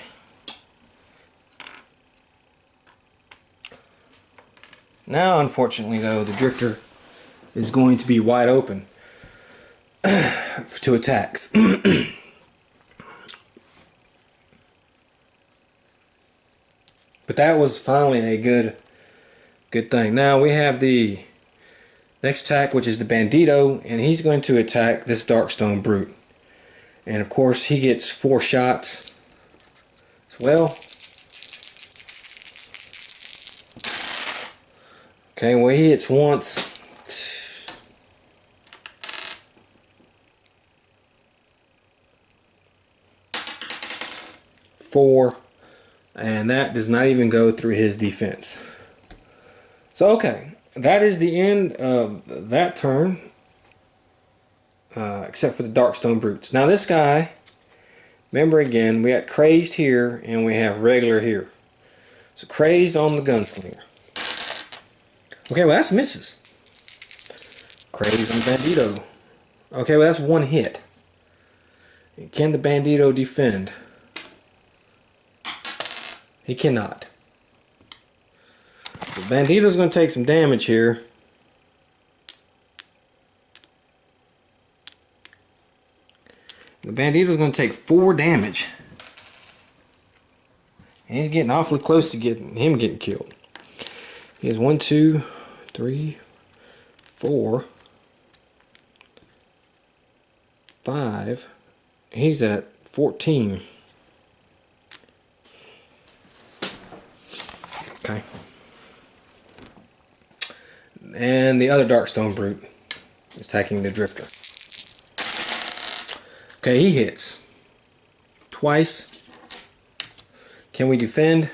Now, unfortunately, though, the Drifter is going to be wide open to attacks. But that was finally a good thing. Now we have the next attack, which is the Bandito, and he's going to attack this Darkstone Brute. And of course, he gets 4 shots as well. Okay, well, he hits once. Four, and that does not even go through his defense. So, okay, that is the end of that turn, except for the Darkstone Brutes. Now, this guy, remember again, we got Crazed here, and we have Regular here. So, Crazed on the Gunslinger. Okay, well, that's misses. Crazed on Bandito. Okay, well, that's 1 hit. Can the Bandito defend? He cannot. So Bandito's going to take some damage here. The Bandito's going to take 4 damage. And he's getting awfully close to getting killed. He has 1, 2, 3, 4, 5. He's at 14. Okay. And the other Darkstone Brute is attacking the Drifter. Okay, he hits twice. Can we defend?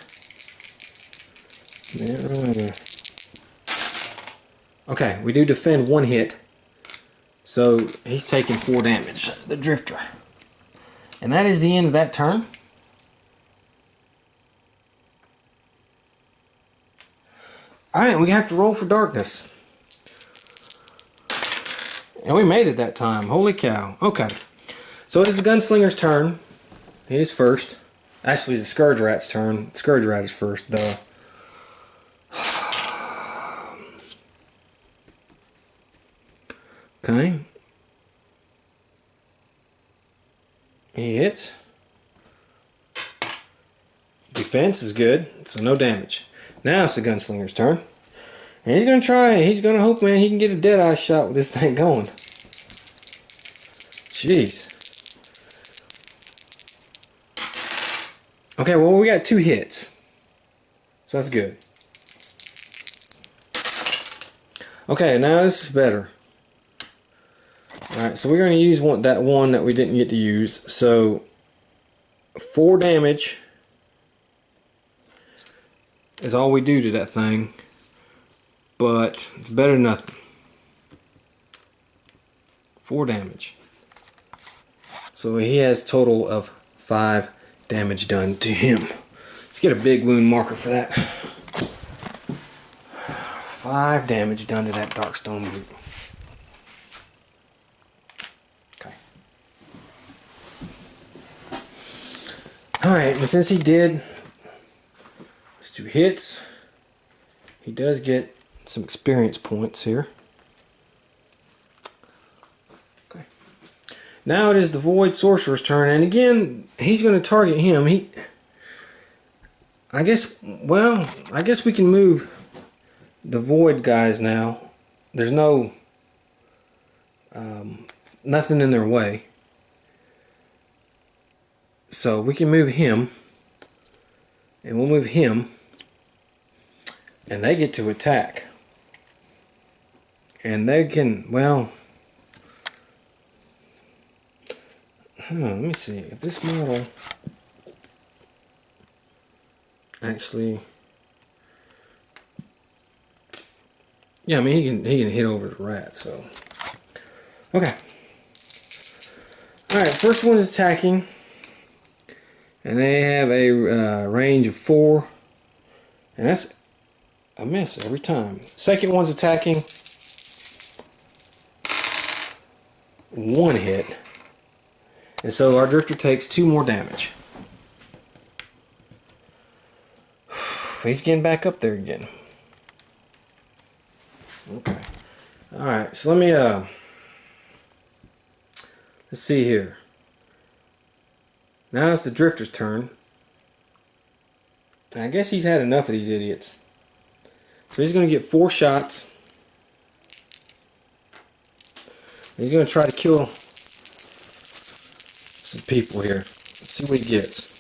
Okay, we do defend 1 hit. So he's taking 4 damage, the Drifter. And that is the end of that turn. Alright, we have to roll for darkness. And we made it that time. Holy cow. Okay. So it is the Gunslinger's turn. He is first. Actually, it's the Scourge Rat's turn. Scourge Rat is first, duh. Okay. He hits. Defense is good, so no damage. Now it's the Gunslinger's turn. And he's going to try, he's going to hope, man, he can get a dead-eye shot with this thing going. Jeez. Okay, well, we got 2 hits. So that's good. Okay, now this is better. Alright, so we're going to use that one that we didn't get to use. So, 4 damage is all we do to that thing. But it's better than nothing. 4 damage. So he has a total of 5 damage done to him. Let's get a big wound marker for that. 5 damage done to that Darkstone Brute. Okay. Alright, and since he did those 2 hits, he does get some experience points here. Okay. Now it is the Void Sorcerer's turn, and again, he's going to target him. I guess we can move the void guys now. There's no nothing in their way. So we can move him. And we'll move him. And they get to attack. And they can, well... let me see. If this model... actually... yeah, I mean, he can hit over the rat, so... okay. Alright, first one is attacking. And they have a range of 4. And that's a miss every time. Second one's attacking. 1 hit. And so our drifter takes 2 more damage. He's getting back up there again. Okay. Alright, so let me let's see here. Now it's the drifter's turn. I guess he's had enough of these idiots. So he's going to get 4 shots. He's going to try to kill some people here. Let's see what he gets.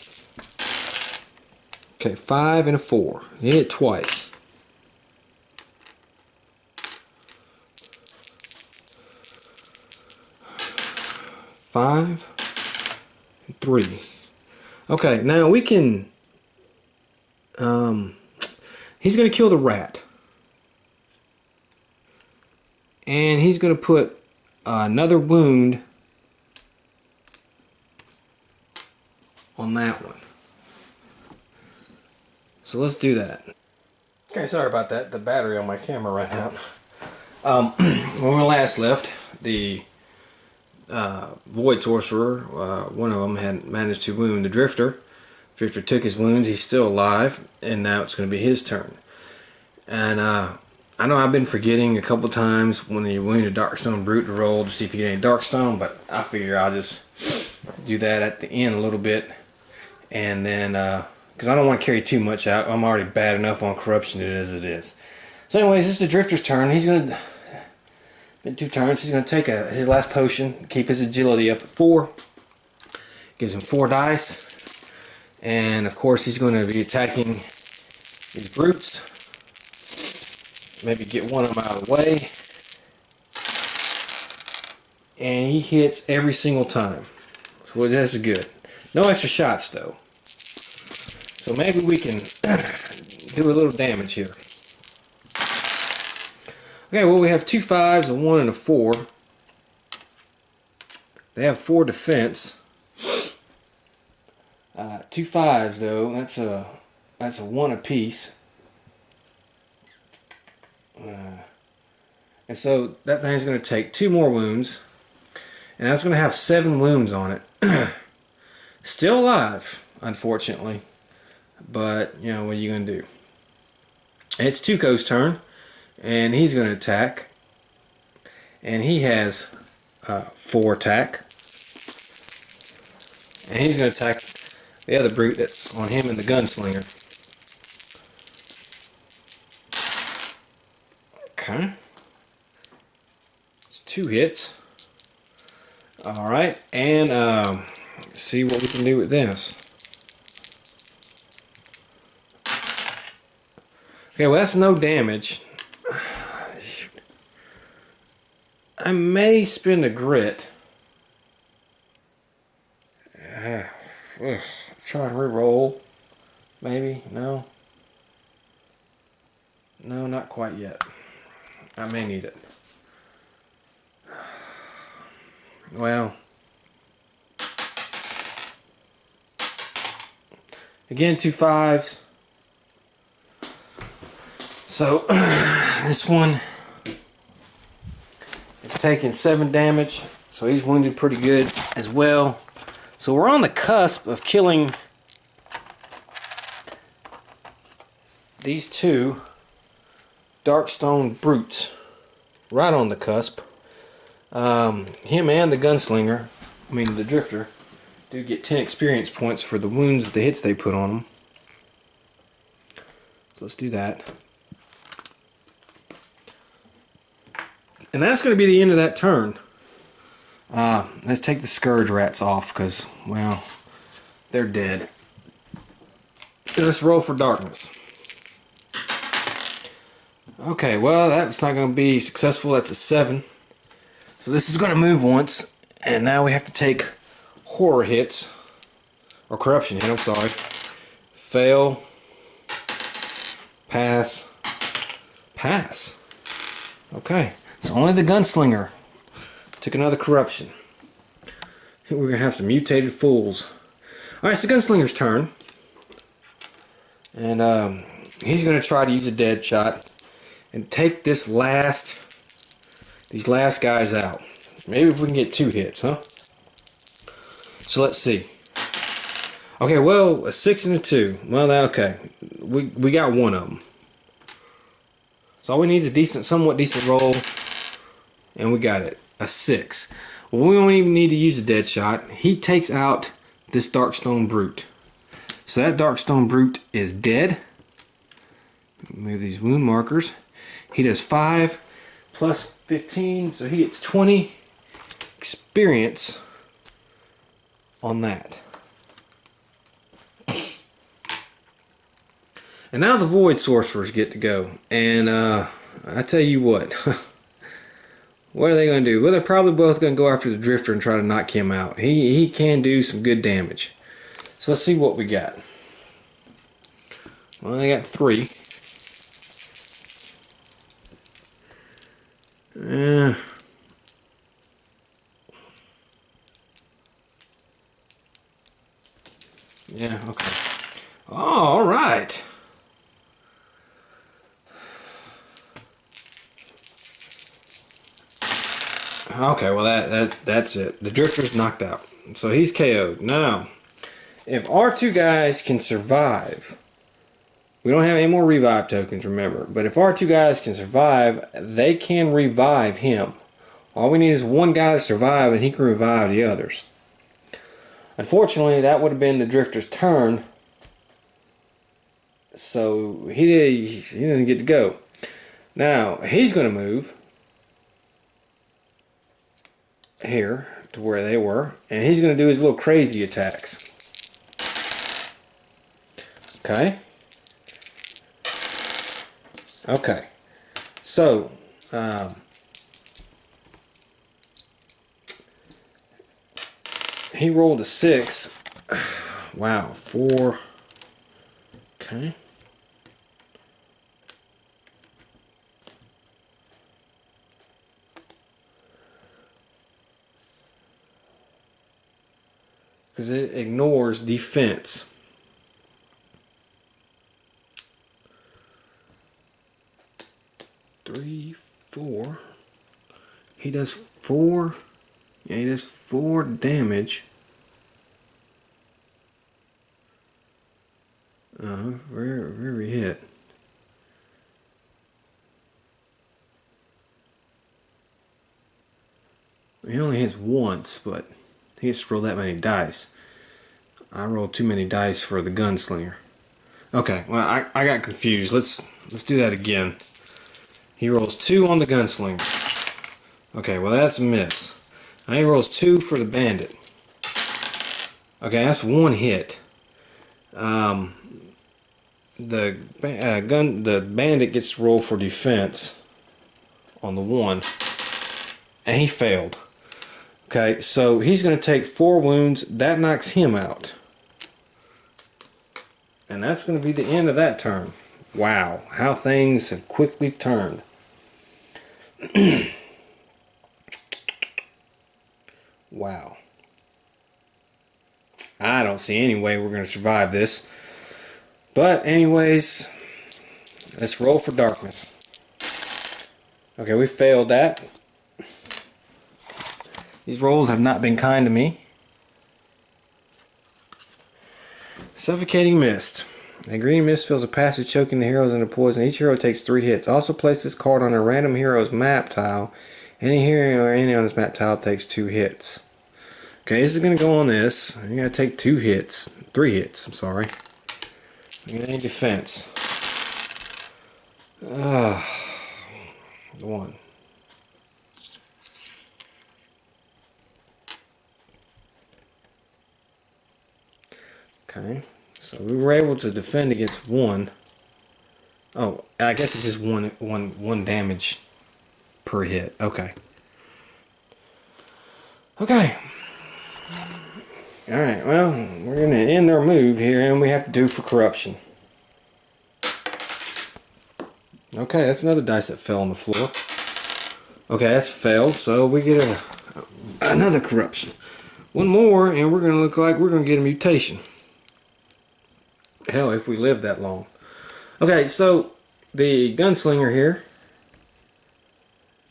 Okay, 5 and a 4. He hit twice. 5 and 3. Okay, now we can... he's going to kill the rat. And he's going to put another wound on that one. So let's do that. Okay, sorry about that. The battery on my camera ran out. When we last left, the Void Sorcerer, one of them had managed to wound the Drifter. Drifter took his wounds. He's still alive, and now it's going to be his turn. And I know I've been forgetting a couple times when you wound a Darkstone Brute to roll to see if you get any Darkstone, but I figure I'll just do that at the end a little bit, and then because I don't want to carry too much out. I'm already bad enough on corruption as it is. So anyways, this is the Drifter's turn. He's going to, in 2 turns, he's going to take his last potion, keep his agility up at 4. Gives him 4 dice. And of course he's going to be attacking these brutes. Maybe get one of them out of the way. And he hits every single time. So that's good. No extra shots though. So maybe we can do a little damage here. Okay, well we have 2 5s, a 1 and a 4. They have 4 defense. 2 5s though, that's a 1 apiece. And so that thing's going to take 2 more wounds. And that's going to have 7 wounds on it. Still alive, unfortunately. But, you know, what are you going to do? It's Tuco's turn. And he's going to attack. And he has 4 attack. And he's going to attack the other brute that's on him and the gunslinger. Okay. It's 2 hits. Alright, and see what we can do with this. Okay, well that's no damage. I may spend a grit. Try to re-roll. Maybe? No? No, not quite yet. I may need it. Well, again 2 5s. So this one is taking 7 damage, so he's wounded pretty good as well. So we're on the cusp of killing these 2 Darkstone brutes. Right on the cusp. Him and the gunslinger, I mean the drifter, do get 10 experience points for the wounds, the hits they put on them. So let's do that. And that's going to be the end of that turn. Let's take the scourge rats off because, well, they're dead. Let's roll for darkness. Okay, well, that's not going to be successful. That's a 7. So this is going to move once, and now we have to take horror hits, or corruption hit, I'm sorry. Fail, pass, pass. Okay, so only the gunslinger took another corruption. I think we're going to have some mutated fools. Alright, it's the gunslinger's turn. And he's going to try to use a dead shot and take these last guys out. Maybe if we can get 2 hits, huh? So let's see. Okay, well, a 6 and a 2. Well, okay. We got one of them. So all we need is a somewhat decent roll. And we got it. A 6. Well, we don't even need to use a dead shot. He takes out this darkstone brute. So that darkstone brute is dead. Move these wound markers. He does 5 plus 15, so he gets 20 experience on that. And now the void sorcerers get to go. And I tell you what. What are they going to do? Well, they're probably both going to go after the drifter and try to knock him out. He can do some good damage. So let's see what we got. Well, they got 3. Yeah, okay. Oh, all right. Okay, well that's it. The drifter's knocked out. So he's KO'd. Now, if our 2 guys can survive, we don't have any more revive tokens, remember. But if our 2 guys can survive, they can revive him. All we need is 1 guy to survive and he can revive the others. Unfortunately, that would have been the drifter's turn. So he didn't get to go. Now, he's going to move here to where they were. And he's going to do his little crazy attacks. Okay. Okay. So, he rolled a 6. Wow, 4. Okay. Because it ignores defense. Three, 4. He does 4. Yeah, he does 4 damage. Very hit. He only hits once, but he gets to roll that many dice. I rolled too many dice for the gunslinger. Okay, well I got confused. Let's do that again. He rolls 2 on the gunslinger. Okay, well that's a miss. Now he rolls 2 for the bandit. Okay, that's 1 hit. The bandit gets to roll for defense on the 1, and he failed. Okay, so he's going to take 4 wounds. That knocks him out. And that's going to be the end of that turn. Wow, how things have quickly turned. Wow. I don't see any way we're going to survive this. But anyways, let's roll for darkness. Okay, we failed that. These rolls have not been kind to me. Suffocating mist. A green mist fills a passage, choking the heroes into poison. Each hero takes 3 hits. Also place this card on a random hero's map tile. Any hero or any on this map tile takes 2 hits. Okay, this is going to go on this. You got to take 2 hits. 3 hits, I'm sorry. You got any defense. 1. Okay, so we were able to defend against one. Oh, I guess it's just one damage per hit. Okay. Okay. Alright, well, we're going to end our move here, and we have to do for corruption. Okay, that's another dice that fell on the floor. Okay, that's failed, so we get another corruption. One more, and we're going to look like we're going to get a mutation. Hell, if we live that long. Okay, so the gunslinger here,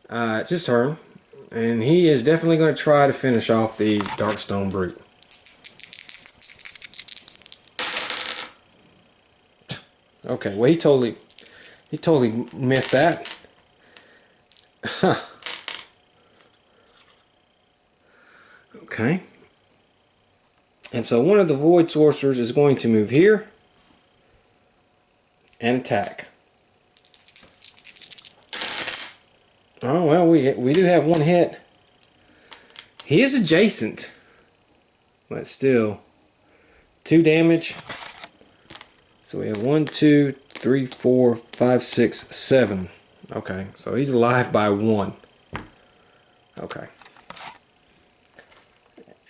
it's his turn, and he is definitely going to try to finish off the darkstone brute. Okay, well he totally miffed that. Huh. Okay. And so one of the void sorcerers is going to move here and attack. Oh well, we do have one hit. He is adjacent, but still 2 damage. So we have 1, 2, 3, 4, 5, 6, 7. Okay, so he's alive by 1. Okay.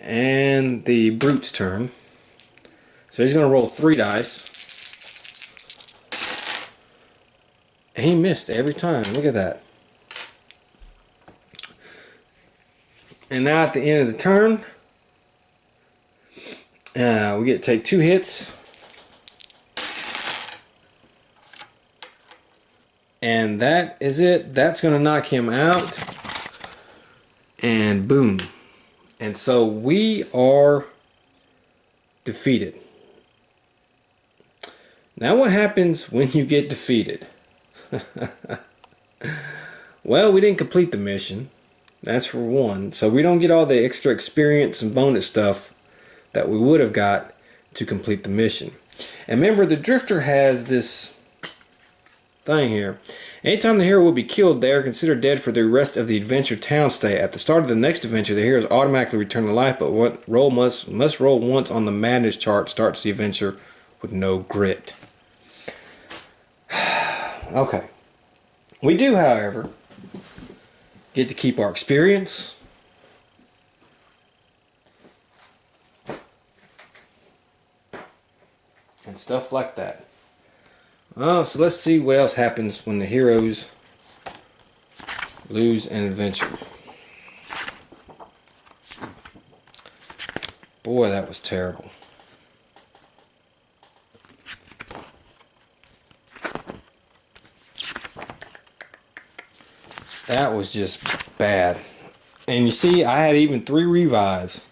And the brute's turn. So he's going to roll 3 dice. And he missed every time. Look at that. And now at the end of the turn, we get to take 2 hits. And that is it. That's going to knock him out. And boom. And so we are defeated. Now what happens when you get defeated? Well, we didn't complete the mission. That's for one. So we don't get all the extra experience and bonus stuff that we would have got to complete the mission. And remember, the Drifter has this thing here. Anytime the hero will be killed, they are considered dead for the rest of the adventure town stay. At the start of the next adventure, the heroes automatically return to life, but what roll must roll once on the madness chart starts the adventure with no grit. Okay. We do, however, get to keep our experience. And stuff like that. Oh, so let's see what else happens when the heroes lose an adventure. Boy, that was terrible. That was just bad. And you see, I had even 3 revives.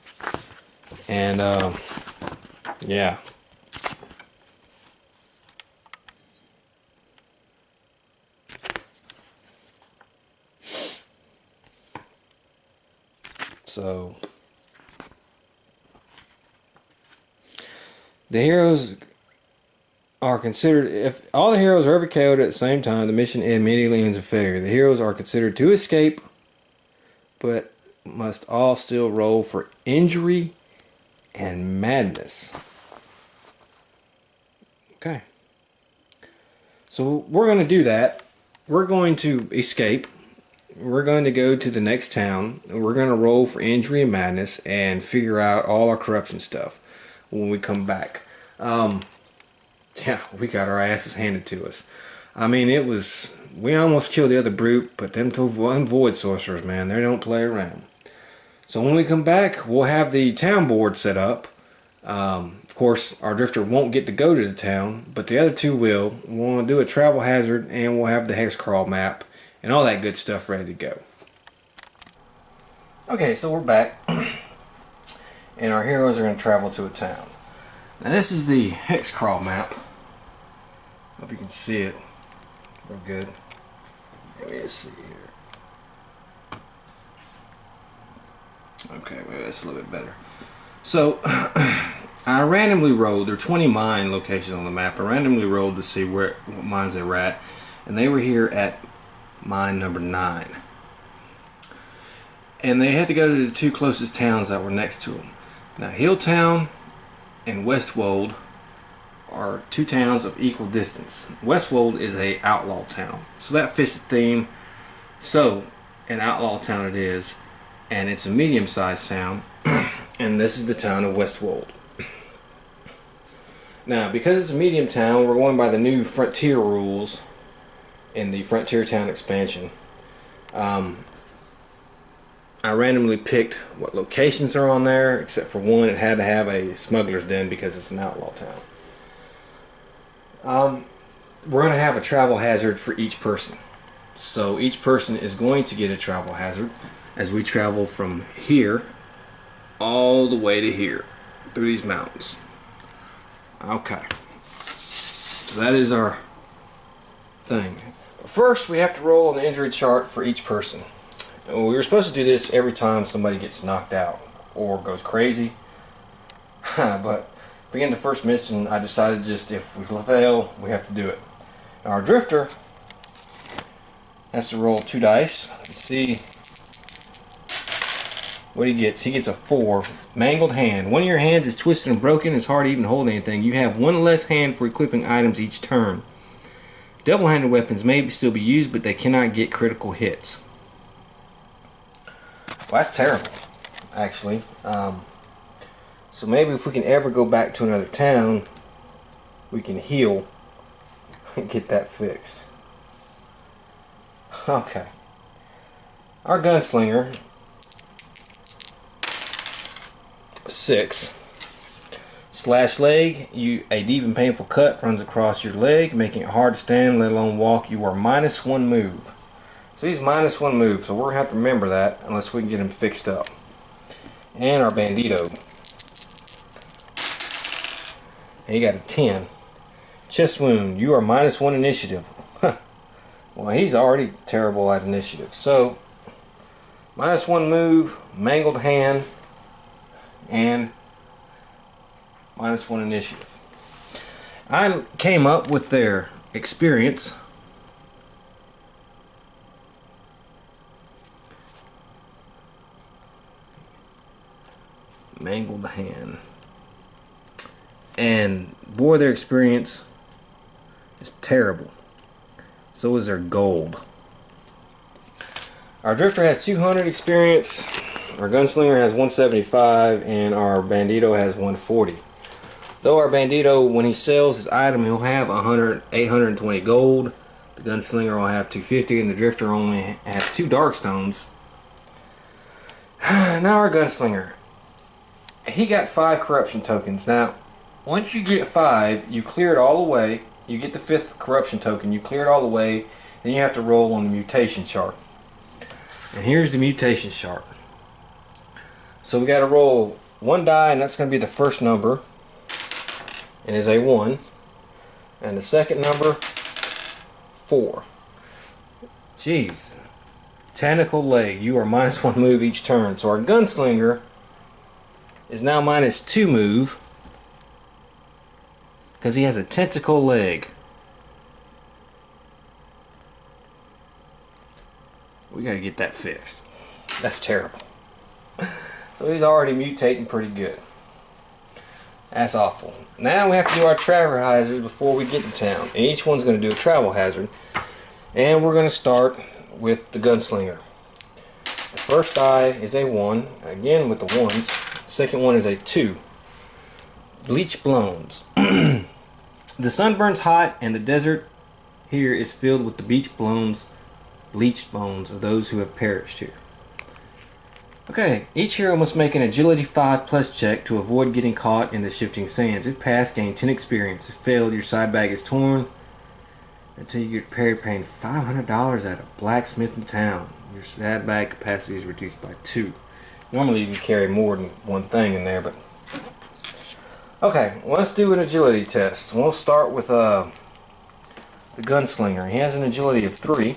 And, yeah. So the heroes are considered, if all the heroes are ever KO'd at the same time, the mission immediately ends in failure. The heroes are considered to escape, but must all still roll for injury and madness. Okay. So we're going to do that. We're going to escape. We're going to go to the next town. We're going to roll for injury and madness and figure out all our corruption stuff when we come back. Yeah, we got our asses handed to us. I mean, it was, we almost killed the other brute, but them two void sorcerers, man, they don't play around. So when we come back, we'll have the town board set up. Of course, our drifter won't get to go to the town, but the other two will. We'll do a travel hazard, and we'll have the hex crawl map and all that good stuff ready to go. Okay, so we're back, and our heroes are going to travel to a town. Now this is the hex crawl map. Hope you can see it real good. Let me see here. Okay, maybe that's a little bit better. So I randomly rolled. There are 20 mine locations on the map. I randomly rolled to see what mines they were at, and they were here at mine number 9. And they had to go to the 2 closest towns that were next to them. Now Hilltown and Westwold are two towns of equal distance. Westwold is a outlaw town, so that fits the theme. So an outlaw town it is, and it's a medium-sized town, and this is the town of Westwold. Now, because it's a medium town, we're going by the new Frontier rules in the Frontier Town expansion. I randomly picked what locations are on there, except for one. It had to have a smuggler's den because it's an outlaw town. We're going to have a travel hazard for each person. So each person is going to get a travel hazard as we travel from here all the way to here through these mountains. Okay. So that is our thing. First, we have to roll on the injury chart for each person. We were supposed to do this every time somebody gets knocked out or goes crazy. But beginning the first mission, I decided just if we fail, we have to do it. Now our drifter has to roll 2 dice. Let's see what he gets. He gets a 4. Mangled hand. One of your hands is twisted and broken. It's hard to even hold anything. You have one less hand for equipping items each turn. Double-handed weapons may still be used, but they cannot get critical hits. Well, that's terrible, actually. So maybe if we can ever go back to another town, we can heal and get that fixed. Okay. Our gunslinger, 6. Slash leg, a deep and painful cut runs across your leg, making it hard to stand, let alone walk. You are -1 move. So he's -1 move, so we're going to have to remember that unless we can get him fixed up. And our bandito. He got a 10. Chest wound, you are -1 initiative. Well, he's already terrible at initiative. So, -1 move, mangled hand, and -1 initiative. I came up with their experience. Mangled hand. And boy, their experience is terrible. So is their gold. Our drifter has 200 experience. Our gunslinger has 175, and our bandito has 140. Though our bandito, when he sells his item, he'll have 820 gold. The gunslinger will have 250, and the drifter only has 2 darkstones. Now our gunslinger. He got 5 corruption tokens. Now, once you get 5, you clear it all away. You get the 5th corruption token. You clear it all away. Then you have to roll on the mutation chart. And here's the mutation chart. So we got to roll 1 die, and that's going to be the first number. And is a 1. And the second number, 4. Jeez. Tentacle leg. You are -1 move each turn. So our gunslinger is now -2 move because he has a tentacle leg. We gotta get that fixed. That's terrible. So he's already mutating pretty good. That's awful. Now we have to do our travel hazards before we get to town. And each one's going to do a travel hazard. And we're going to start with the gunslinger. The first die is a 1. Again with the 1s. Second one is a 2. Bleach blows. The sun burns hot, and the desert here is filled with the bleached bones of those who have perished here. Okay, each hero must make an agility 5+ check to avoid getting caught in the shifting sands. If passed, gain 10 experience. If failed, your side bag is torn until you get prepared, paying $500 at a blacksmith in town. Your side bag capacity is reduced by 2. Normally you can carry more than one thing in there, but okay, well, let's do an agility test. We'll start with the gunslinger. He has an agility of 3.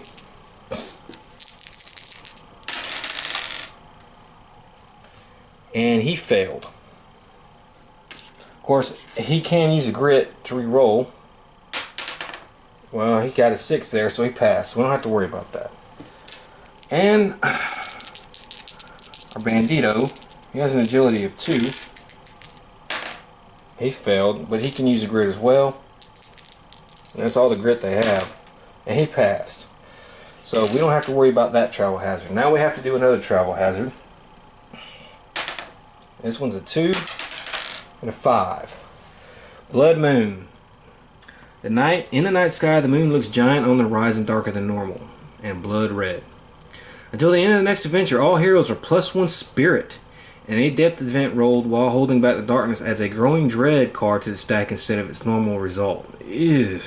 And he failed. Of course, he can use a grit to re-roll. Well, he got a 6 there, so he passed. We don't have to worry about that. And our bandito, he has an agility of 2. He failed, but he can use a grit as well. And that's all the grit they have. And he passed. So we don't have to worry about that travel hazard. Now we have to do another travel hazard. This one's a 2 and a 5. Blood moon. In the night sky, the moon looks giant on the horizon, darker than normal, and blood red. Until the end of the next adventure, all heroes are +1 spirit, and any depth event rolled while holding back the darkness adds a growing dread card to the stack instead of its normal result. Ew.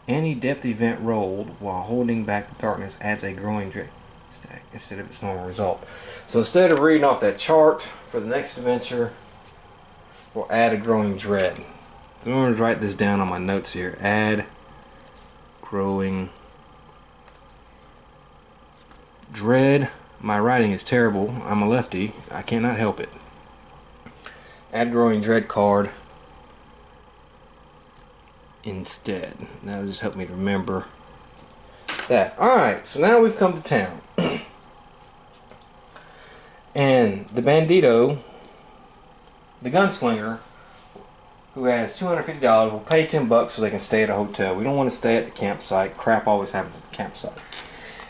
Any depth event rolled while holding back the darkness adds a growing dread stack instead of its normal result. So instead of reading off that chart for the next adventure, we'll add a growing dread. So I'm going to write this down on my notes here. Add growing dread. My writing is terrible. I'm a lefty. I cannot help it. Add growing dread card instead. That'll just help me remember that. Alright, so now we've come to town. And the bandito, the gunslinger, who has $250, will pay $10 so they can stay at a hotel. We don't want to stay at the campsite. Crap always happens at the campsite.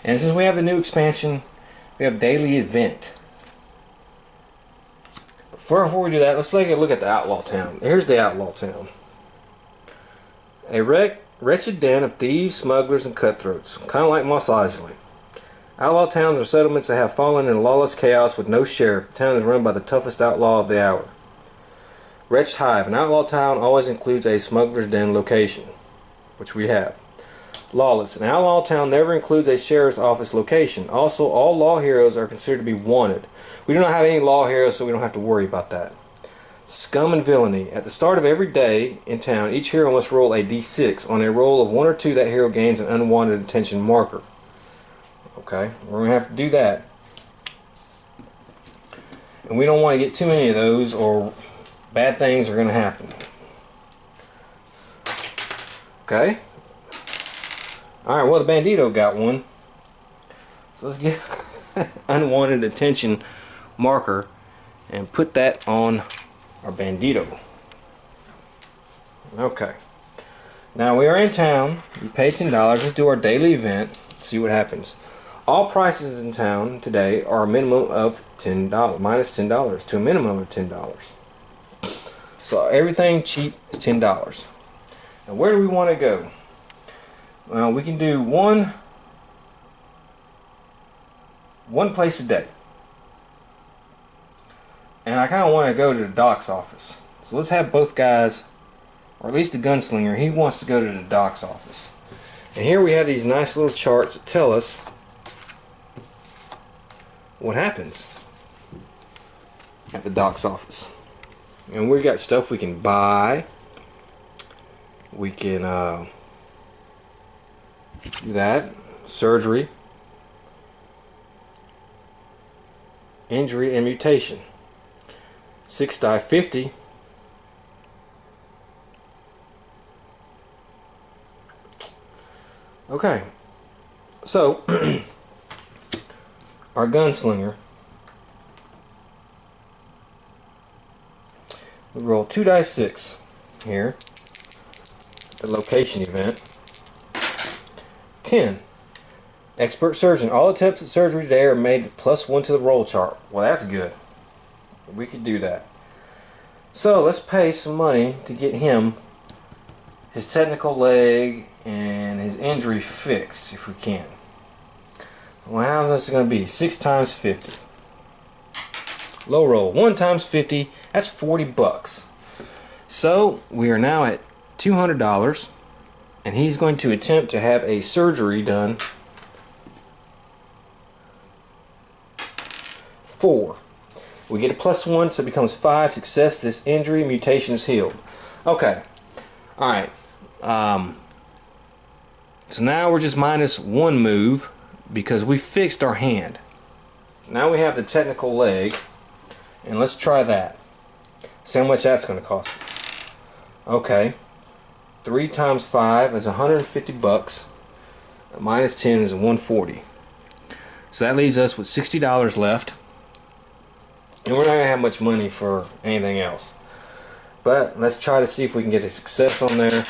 And since we have the new expansion, we have daily event. But before we do that, let's take a look at the outlaw town. Here's the outlaw town. A wretched den of thieves, smugglers, and cutthroats, kind of like Mos Eisley. Outlaw towns are settlements that have fallen into lawless chaos with no sheriff. The town is run by the toughest outlaw of the hour. Wretched Hive. An outlaw town always includes a smuggler's den location, which we have. Lawless. An outlaw town never includes a sheriff's office location. Also, all law heroes are considered to be wanted. We do not have any law heroes, so we don't have to worry about that. Scum and villainy. At the start of every day in town, each hero must roll a d6. On a roll of 1 or 2, that hero gains an unwanted attention marker. Okay, we're going to have to do that. And we don't want to get too many of those or bad things are going to happen. Okay. Alright, well the bandito got one. So let's get unwanted attention marker and put that on our bandito. Okay. Now we are in town. We pay $10. Let's do our daily event. See what happens. All prices in town today are a minimum of $10, minus $10 to a minimum of $10. So everything cheap is $10. Now where do we want to go? Well, we can do one place a day. And I kind of want to go to the doc's office. So let's have both guys, or at least the gunslinger, he wants to go to the doc's office. And here we have these nice little charts that tell us what happens at the doc's office. And we got stuff we can buy. We can do that. Surgery, injury, and mutation. 6 die 50. Okay, so our gunslinger, we roll 2 die 6 here, the location event. 10. Expert surgeon. All attempts at surgery today are made +1 to the roll chart. Well, that's good. We could do that. So let's pay some money to get him his technical leg and his injury fixed if we can. Well, how much is it going to be? 6 times 50. Low roll. 1 times 50. That's $40. So we are now at $200, and he's going to attempt to have a surgery done. 4. We get a +1, so it becomes 5. Success. This injury mutation is healed. Okay. Alright. So now we're just -1 move because we fixed our hand. Now we have the technical leg, and let's try that. See how much that's going to cost us. Okay. 3 times 5 is $150. -10 is $140. So that leaves us with $60 left And we're not going to have much money for anything else. But let's try to see if we can get a success on there.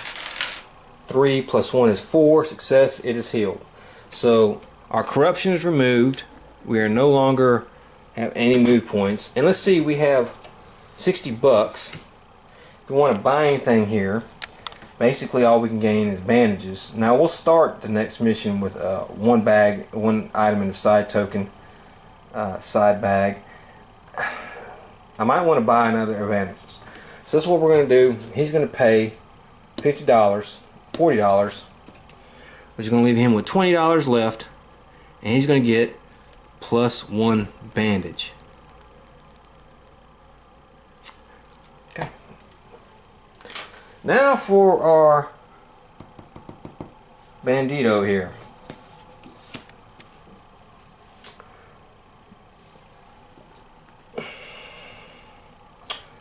3 plus 1 is 4. Success, it is healed. So our corruption is removed. We are no longer have any move points. And let's see, we have 60 bucks. If we want to buy anything here, basically all we can gain is bandages. Now we'll start the next mission with one item in the side token, side bag. I might want to buy another bandages. So that's what we're going to do. He's going to pay $50, $40, which is going to leave him with $20 left, and he's going to get plus 1 bandage. Okay. Now for our bandito here.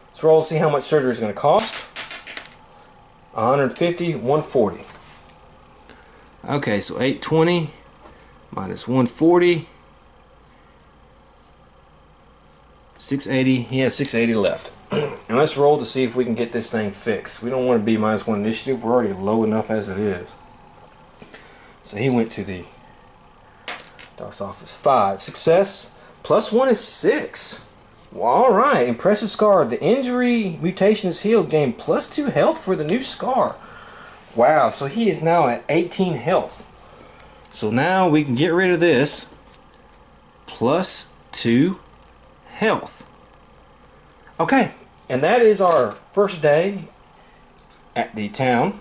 Let's roll to see how much surgery is going to cost. 150, 140. Okay, so 820 minus 140. 680. He has 680 left. And let's roll to see if we can get this thing fixed. We don't want to be -1 initiative. We're already low enough as it is. So he went to the doc's office. 5. Success. Plus 1 is 6. Well, alright. Impressive scar. The injury mutation is healed. Gain plus 2 health for the new scar. Wow. So he is now at 18 health. So now we can get rid of this. Plus 2 health. Okay. And that is our first day at the town.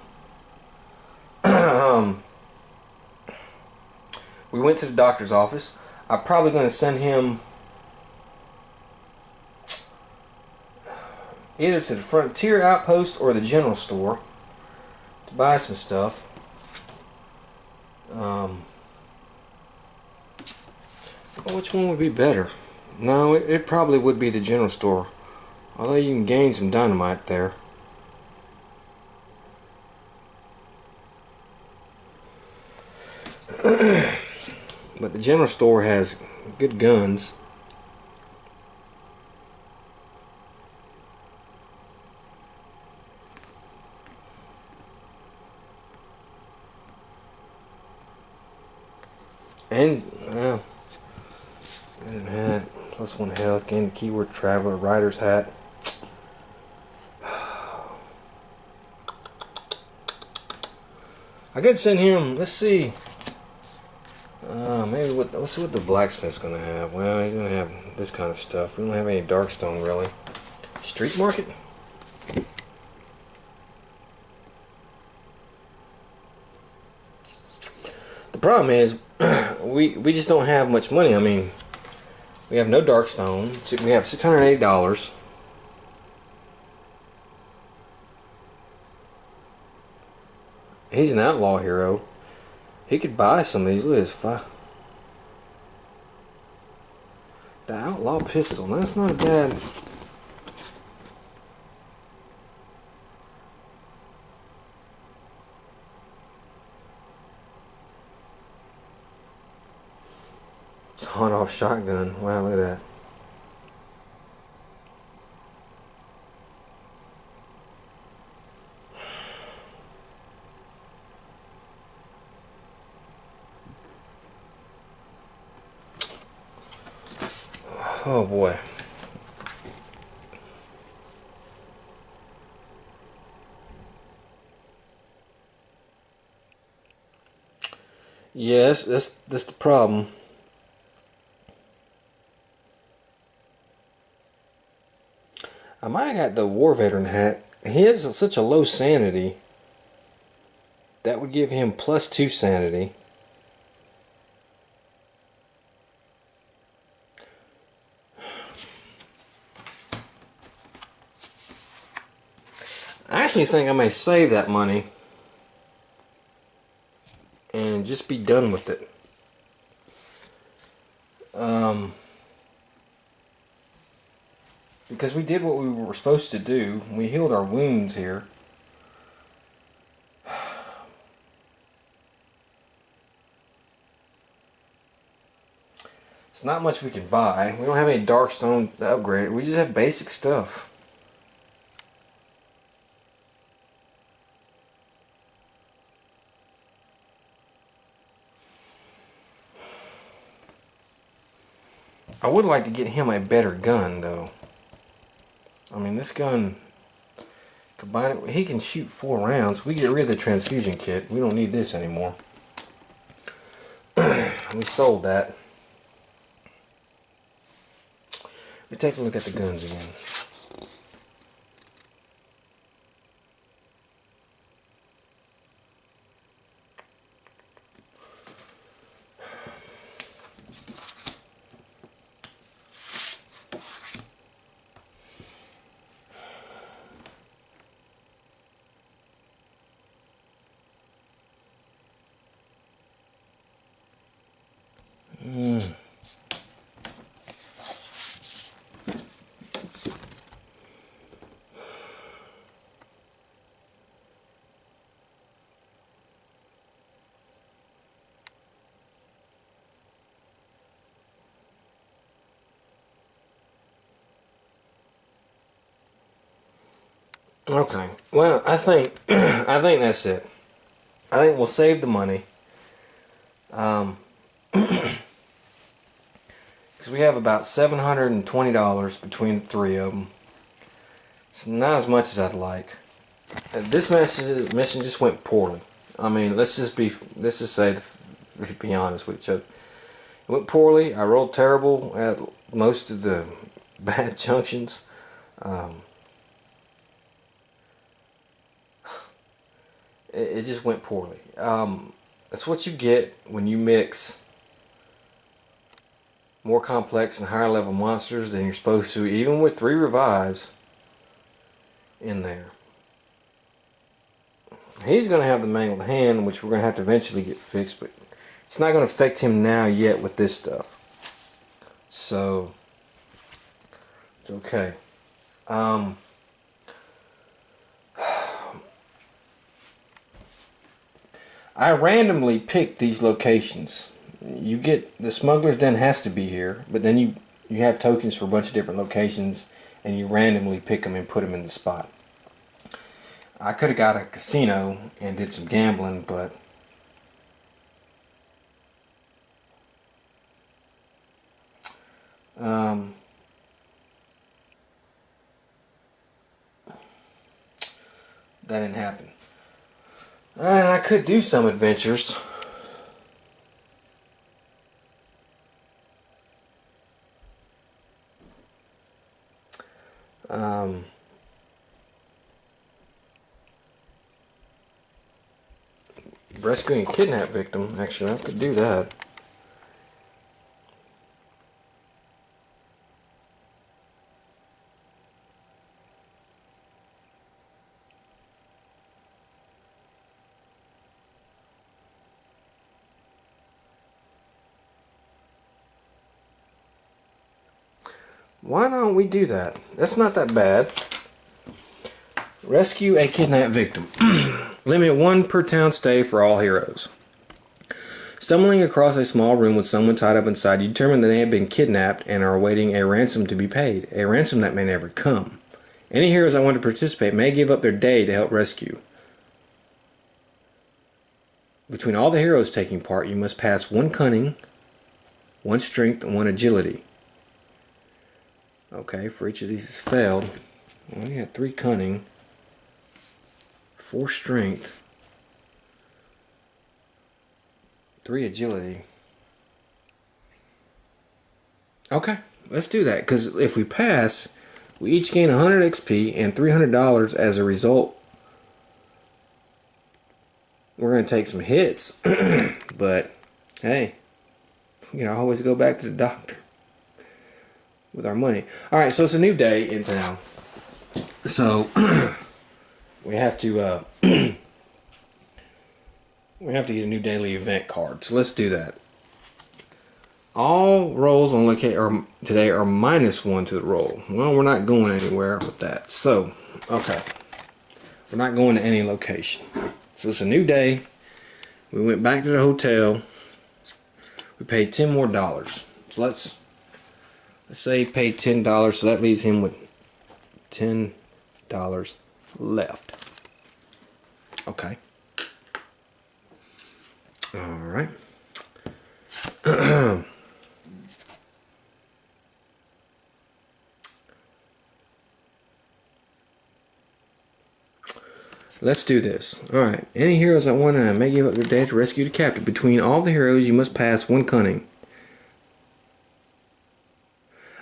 We went to the doctor's office. I'm probably going to send him either to the Frontier Outpost or the general store to buy some stuff. Which one would be better? No, it probably would be the general store. Although you can gain some dynamite there. But the general store has good guns. And hat, plus 1 health, gain the keyword traveler, rider's hat. I could send him, let's see. Maybe let's see what the blacksmith's gonna have. Well, he's gonna have this kind of stuff. We don't have any darkstone really. Street market? The problem is we just don't have much money. I mean, we have no darkstone. We have $680. He's an outlaw hero. He could buy some of these. Look at this. The outlaw pistol. That's not a bad. Sawed-off shotgun. Wow, look at that. Oh boy. Yes, that's the problem. I might have got the war veteran hat. He has such a low sanity. That would give him plus 2 sanity. I actually think I may save that money and just be done with it. Because we did what we were supposed to do. We healed our wounds here. It's not much we can buy. We don't have any darkstone to upgrade it. We just have basic stuff. I would like to get him a better gun, though. I mean, this gun, combine it, he can shoot 4 rounds. We get rid of the transfusion kit. We don't need this anymore. We sold that. We take a look at the guns again. Okay. Well, I think I think that's it. I think we'll save the money. Because we have about $720 between the 3 of them. It's not as much as I'd like. This mission just went poorly. I mean, let's just say, to be honest with each other, it went poorly. I rolled terrible at most of the bad junctions. It just went poorly. That's what you get when you mix more complex and higher level monsters than you're supposed to, even with 3 revives in there. He's going to have the mangled hand, which we're going to have to eventually get fixed, but it's not going to affect him now yet with this stuff. So, it's okay. I randomly picked these locations. You get the smuggler's den has to be here, but then you have tokens for a bunch of different locations, and you randomly pick them and put them in the spot. I could have got a casino and did some gambling, but that didn't happen. And I could do some adventures. Rescuing a kidnapped victim. Actually, I could do that. Why don't we do that? That's not that bad. Rescue a kidnapped victim. Limit 1 per town stay for all heroes. Stumbling across a small room with someone tied up inside, you determine that they have been kidnapped and are awaiting a ransom to be paid. A ransom that may never come. Any heroes that want to participate may give up their day to help rescue. Between all the heroes taking part, you must pass 1 cunning, 1 strength, and 1 agility. Okay, for each of these has failed. Well, we got 3 cunning, 4 strength, 3 agility. Okay, let's do that, because if we pass, we each gain 100 XP and $300 as a result. We're going to take some hits, but hey, you can always go back to the doctor with our money. Alright, so it's a new day in town. So we have to we have to get a new daily event card. So let's do that. All rolls on today are -1 to the roll. Well, we're not going anywhere with that. So, okay. We're not going to any location. So it's a new day. We went back to the hotel. We paid $10 more. So let's say he paid $10, so that leaves him with $10 left. Okay. Alright. Let's do this. Alright. Any heroes that want to may give up their day to rescue the captive. Between all the heroes, you must pass one cunning.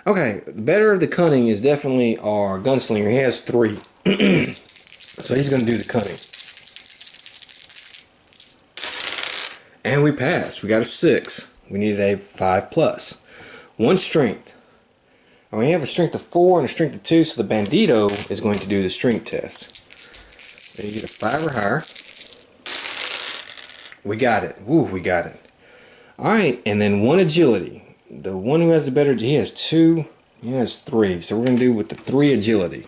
Okay, the better of the cunning is definitely our gunslinger. He has 3. So he's going to do the cunning. And we passed. We got a 6. We needed a 5+. 1 strength. And we have a strength of 4 and a strength of 2, so the bandito is going to do the strength test. And you get a 5 or higher. We got it. Woo, we got it. Alright, and then 1 agility. The one who has the better, he has 2, he has 3. So we're going to do with the 3 agility.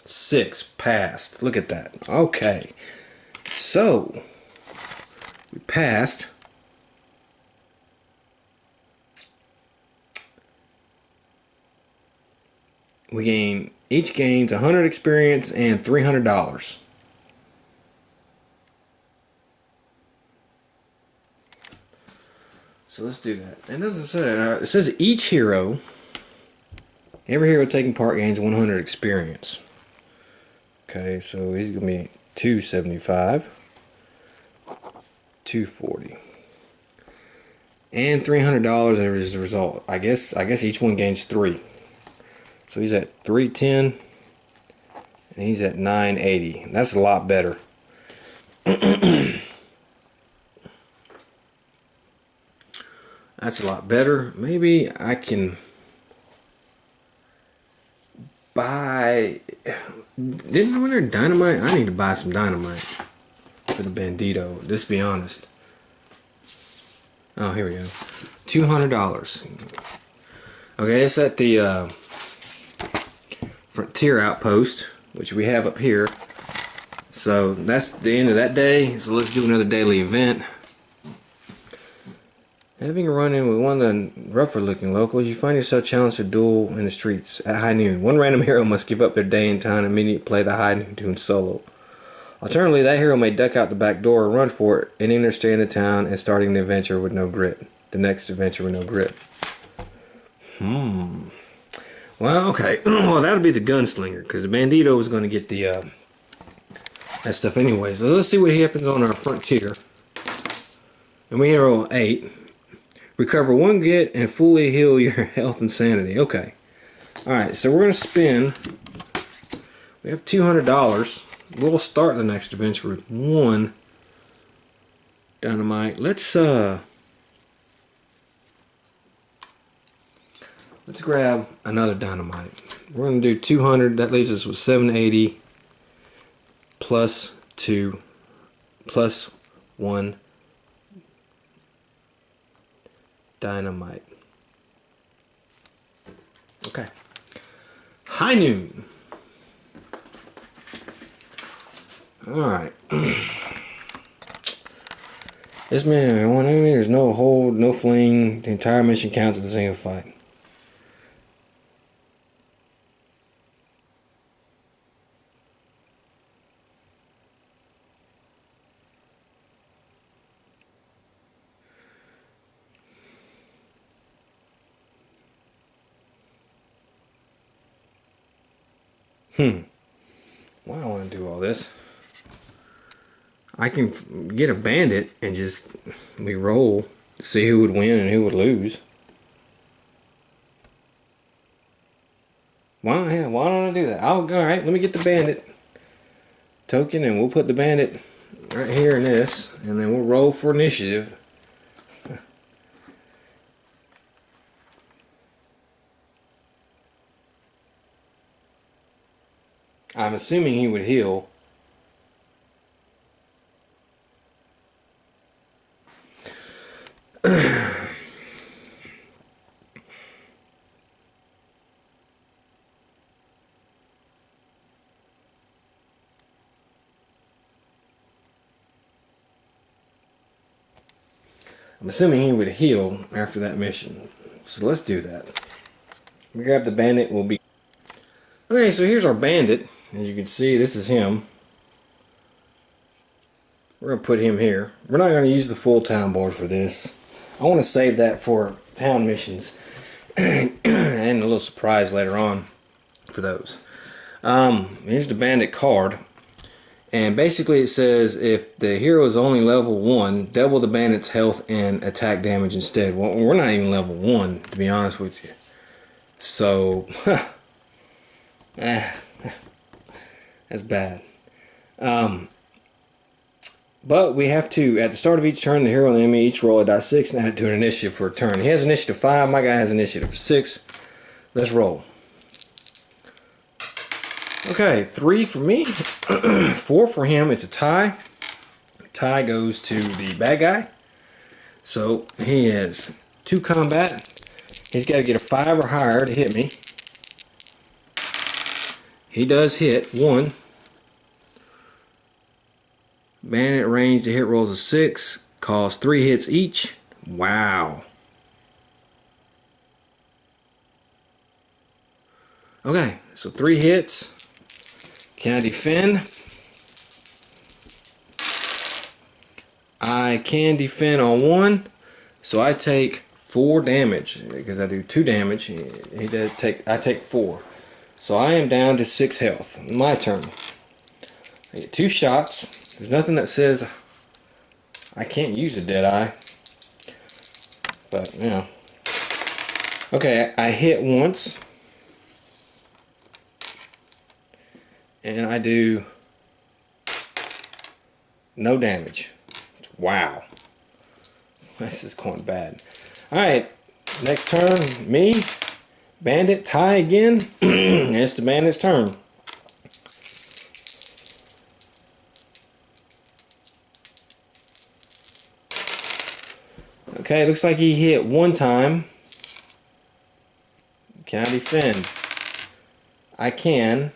Six passed. Look at that. Okay. So we passed. Each gains 100 experience and $300. So let's do that. And as I said, it says each hero, every hero taking part gains 100 experience. Okay, so he's gonna be 275, 240, and $300 as a result. I guess each one gains 3. So he's at 310, and he's at 980. That's a lot better. That's a lot better. Maybe I can buy. Didn't I order dynamite? I need to buy some dynamite for the bandito. Just be honest. Oh, here we go. $200. Okay, it's at the Frontier Outpost, which we have up here. So that's the end of that day. So let's do another daily event. Having a run-in with one of the rougher-looking locals, you find yourself challenged to duel in the streets at high noon. One random hero must give up their day and time and immediately play the high noon tune solo. Alternatively, that hero may duck out the back door or run for it, ending their stay in the town and starting the adventure with no grit. The next adventure with no grit. Well, okay. Well, that'll be the gunslinger, because the bandito is going to get the that stuff anyway. So let's see what happens on our frontier. And we roll 8. Recover 1 grit and fully heal your health and sanity. Okay. Alright, so we're going to spend. We have $200. We'll start the next adventure with 1 dynamite. Let's grab another dynamite. We're going to do 200. That leaves us with 780 plus 2 plus 1 dynamite. Okay. High noon. Alright. This man, one enemy, there's no hold, no fling. The entire mission counts as a single fight. Well, I don't want to do all this. I can get a bandit and just we roll to see who would win and who would lose. Why don't I do that? Alright, let me get the bandit token and we'll put the bandit right here in this, and then we'll roll for initiative. I'm assuming he would heal. I'm assuming he would heal after that mission. So let's do that. We grab the bandit, we'll be... Okay, so here's our bandit. As you can see, this is him. We're going to put him here. We're not going to use the full town board for this. I want to save that for town missions. And a little surprise later on for those. Here's the bandit card. And basically it says if the hero is only level 1, double the bandit's health and attack damage instead. Well, we're not even level 1, to be honest with you. So, that's bad. But we have to, at the start of each turn, the hero and the enemy each roll a die 6 and add it to an initiative for a turn. He has initiative 5, my guy has initiative 6. Let's roll. Okay, 3 for me, 4 for him. It's a tie. Tie goes to the bad guy. So he has 2 combat. He's got to get a 5 or higher to hit me. He does hit 1. Bandit range to hit rolls a 6. Costs 3 hits each. Wow. Okay, so 3 hits. Can I defend? I can defend on 1. So I take 4 damage because I do 2 damage. He does take. I take 4. So I am down to 6 health. My turn. I get 2 shots. There's nothing that says I can't use a dead eye. But, you know. Okay, I hit once. And I do no damage. Wow. This is going bad. Alright, next turn, me. Bandit, tie again. It's the bandit's turn. Okay, looks like he hit 1 time. Can I defend? I can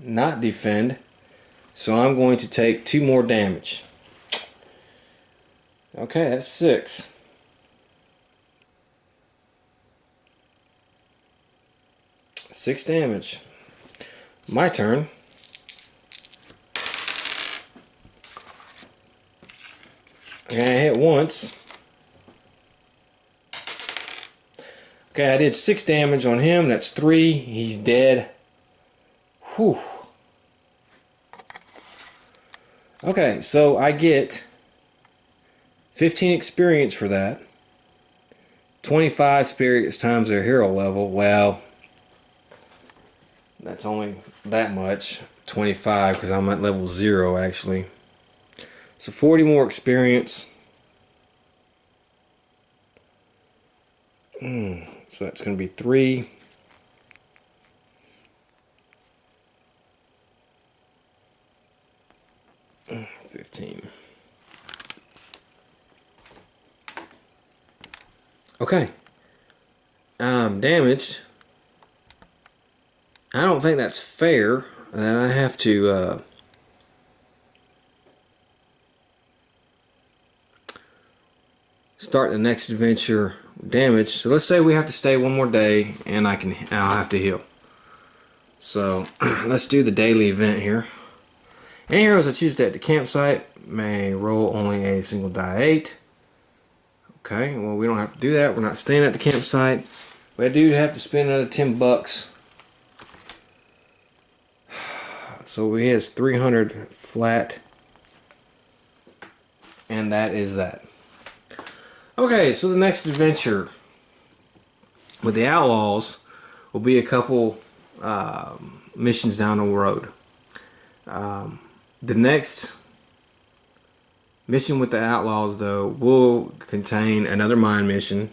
not defend. So I'm going to take 2 more damage. Okay, that's 6. Six damage. My turn. Okay, I hit once. Okay, I did 6 damage on him. That's 3. He's dead. Whew. Okay, so I get 15 experience for that. 25 spirits times their hero level. Well, that's only that much. 25 because I'm at level 0 actually. So 40 more experience. So that's going to be 3. Mm, 15. Okay. Damaged. I don't think that's fair that I have to start the next adventure damage. So let's say we have to stay 1 more day and I'll have to heal. So let's do the daily event here. Any heroes that choose to at the campsite may roll only a single die 8. Okay, well we don't have to do that. We're not staying at the campsite. We do have to spend another 10 bucks. So he has 300 flat. And that is that. Okay, so the next adventure with the Outlaws will be a couple missions down the road. The next mission with the Outlaws, though, will contain another mine mission.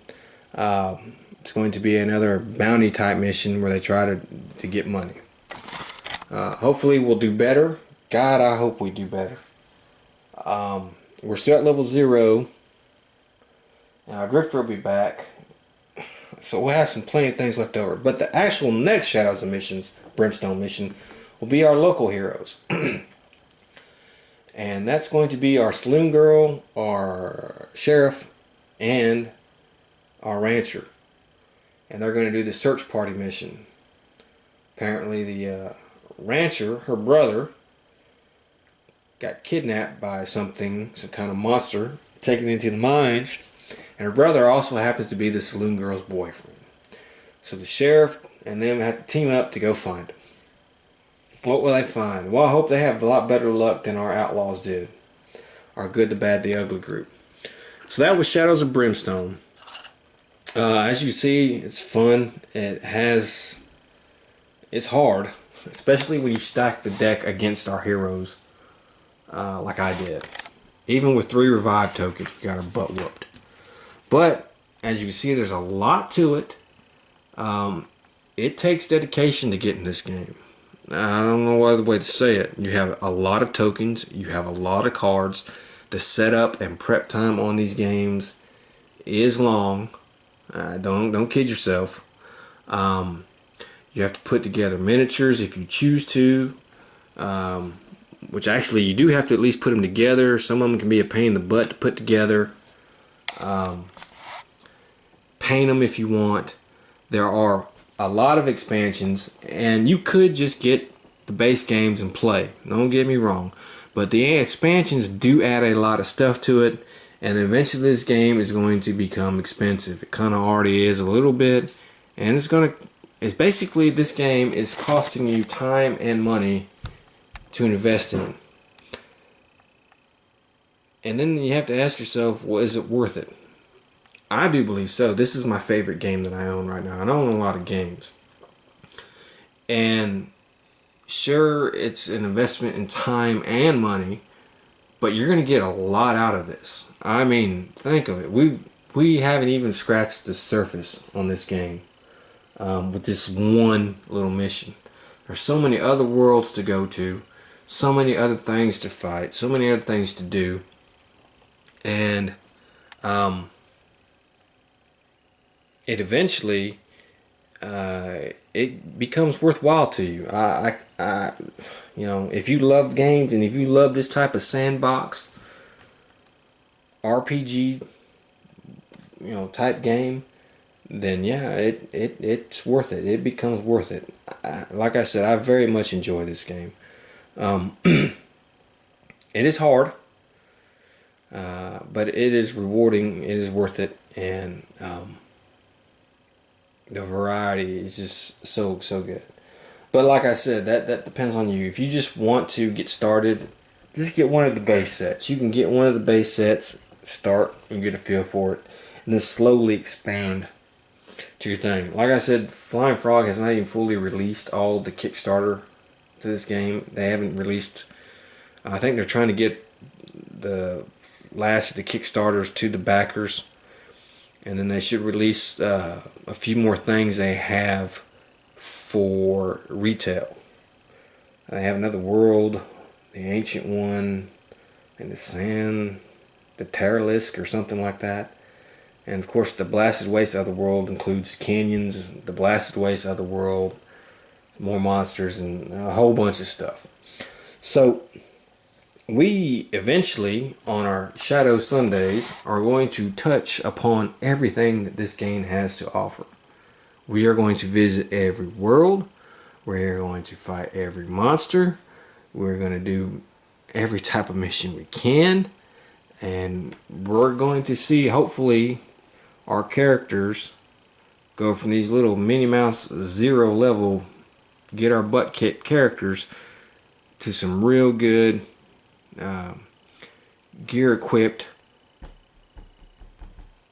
It's going to be another bounty type mission where they try to get money. Hopefully we'll do better. God, I hope we do better. We're still at level 0. And our drifter will be back. So we'll have plenty of things left over. But the actual next Shadows of Missions, Brimstone mission, will be our local heroes. And that's going to be our Saloon Girl, our Sheriff, and our rancher. And they're going to do the search party mission. Apparently the rancher, her brother, got kidnapped by something, some kind of monster, taken into the mines. And her brother also happens to be the saloon girl's boyfriend. So the sheriff and them have to team up to go find him. What will they find? Well, I hope they have a lot better luck than our outlaws did. Our good, the bad, the ugly group. So that was Shadows of Brimstone. As you see, it's fun. It's hard, especially when you stack the deck against our heroes, like I did. Even with 3 revive tokens, we got our butt whooped. But as you can see, there's a lot to it. It takes dedication to get in this game. I don't know what other way to say it. You have a lot of tokens. You have a lot of cards. The setup and prep time on these games is long. Don't kid yourself. You have to put together miniatures if you choose to. Which actually you do have to at least put them together. Some of them can be a pain in the butt to put together. Paint them if you want. There are a lot of expansions, and you could just get the base games and play. Don't get me wrong, but the expansions do add a lot of stuff to it, and eventually this game is going to become expensive. It kind of already is a little bit, and it's basically, this game is costing you time and money to invest in. And then you have to ask yourself, well, is it worth it? I do believe so. This is my favorite game that I own right now. And I own a lot of games. And sure, it's an investment in time and money, but you're going to get a lot out of this. I mean, think of it. We haven't even scratched the surface on this game with this one little mission. There's so many other worlds to go to, so many other things to fight, so many other things to do. And it eventually it becomes worthwhile to you. You know, if you love games and if you love this type of sandbox RPG, you know, type game, then yeah, it's worth it. It becomes worth it. Like I said, I very much enjoy this game. It is hard, but it is rewarding. It is worth it, and the variety is just so good. But like I said, that depends on you. If you just want to get started, just get one of the base sets. You can get one of the base sets, start, and get a feel for it, and then slowly expand to your thing. Like I said, Flying Frog has not even fully released all the Kickstarter to this game. They haven't released. I think they're trying to get the last of the Kickstarters to the backers. And then they should release a few more things they have for retail. They have another world, the ancient one, and the Terralisk or something like that. And of course the Blasted Waste Otherworld includes canyons, the Blasted Waste Otherworld, more monsters, and a whole bunch of stuff. So we eventually, on our Shadow Sundays, are going to touch upon everything that this game has to offer. We are going to visit every world. We're going to fight every monster. We're going to do every type of mission we can. And we're going to see, hopefully, our characters go from these little Minnie Mouse 0 level, get our butt kicked characters, to some real good gear equipped,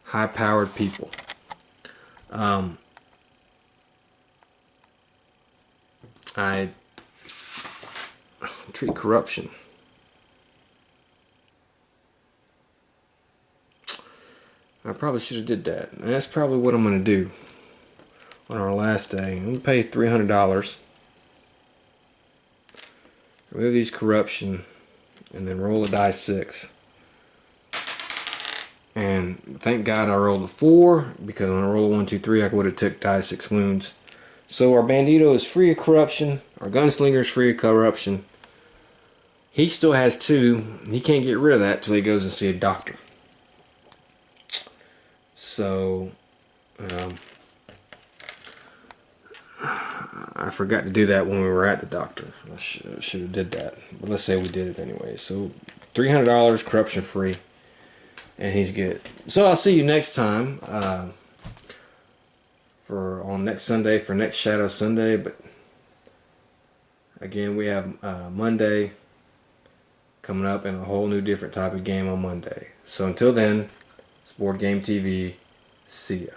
high powered people. I treat corruption. I probably should have did that. And that's probably what I'm going to do on our last day. I'm going to pay $300. Remove these corruption, and then roll a die 6. And thank God I rolled a 4, because when I rolled a 1, 2, 3, I would have took die 6 wounds. So our bandito is free of corruption. Our gunslinger is free of corruption. He still has 2. He can't get rid of that till he goes and see a doctor. So I forgot to do that when we were at the doctor. I should have did that. But let's say we did it anyway. So $300 corruption free. And he's good. So I'll see you next time. On next Sunday for next Shadow Sunday. But again, we have Monday coming up and a whole new different type of game on Monday. So until then, it's Board Game TV. See ya.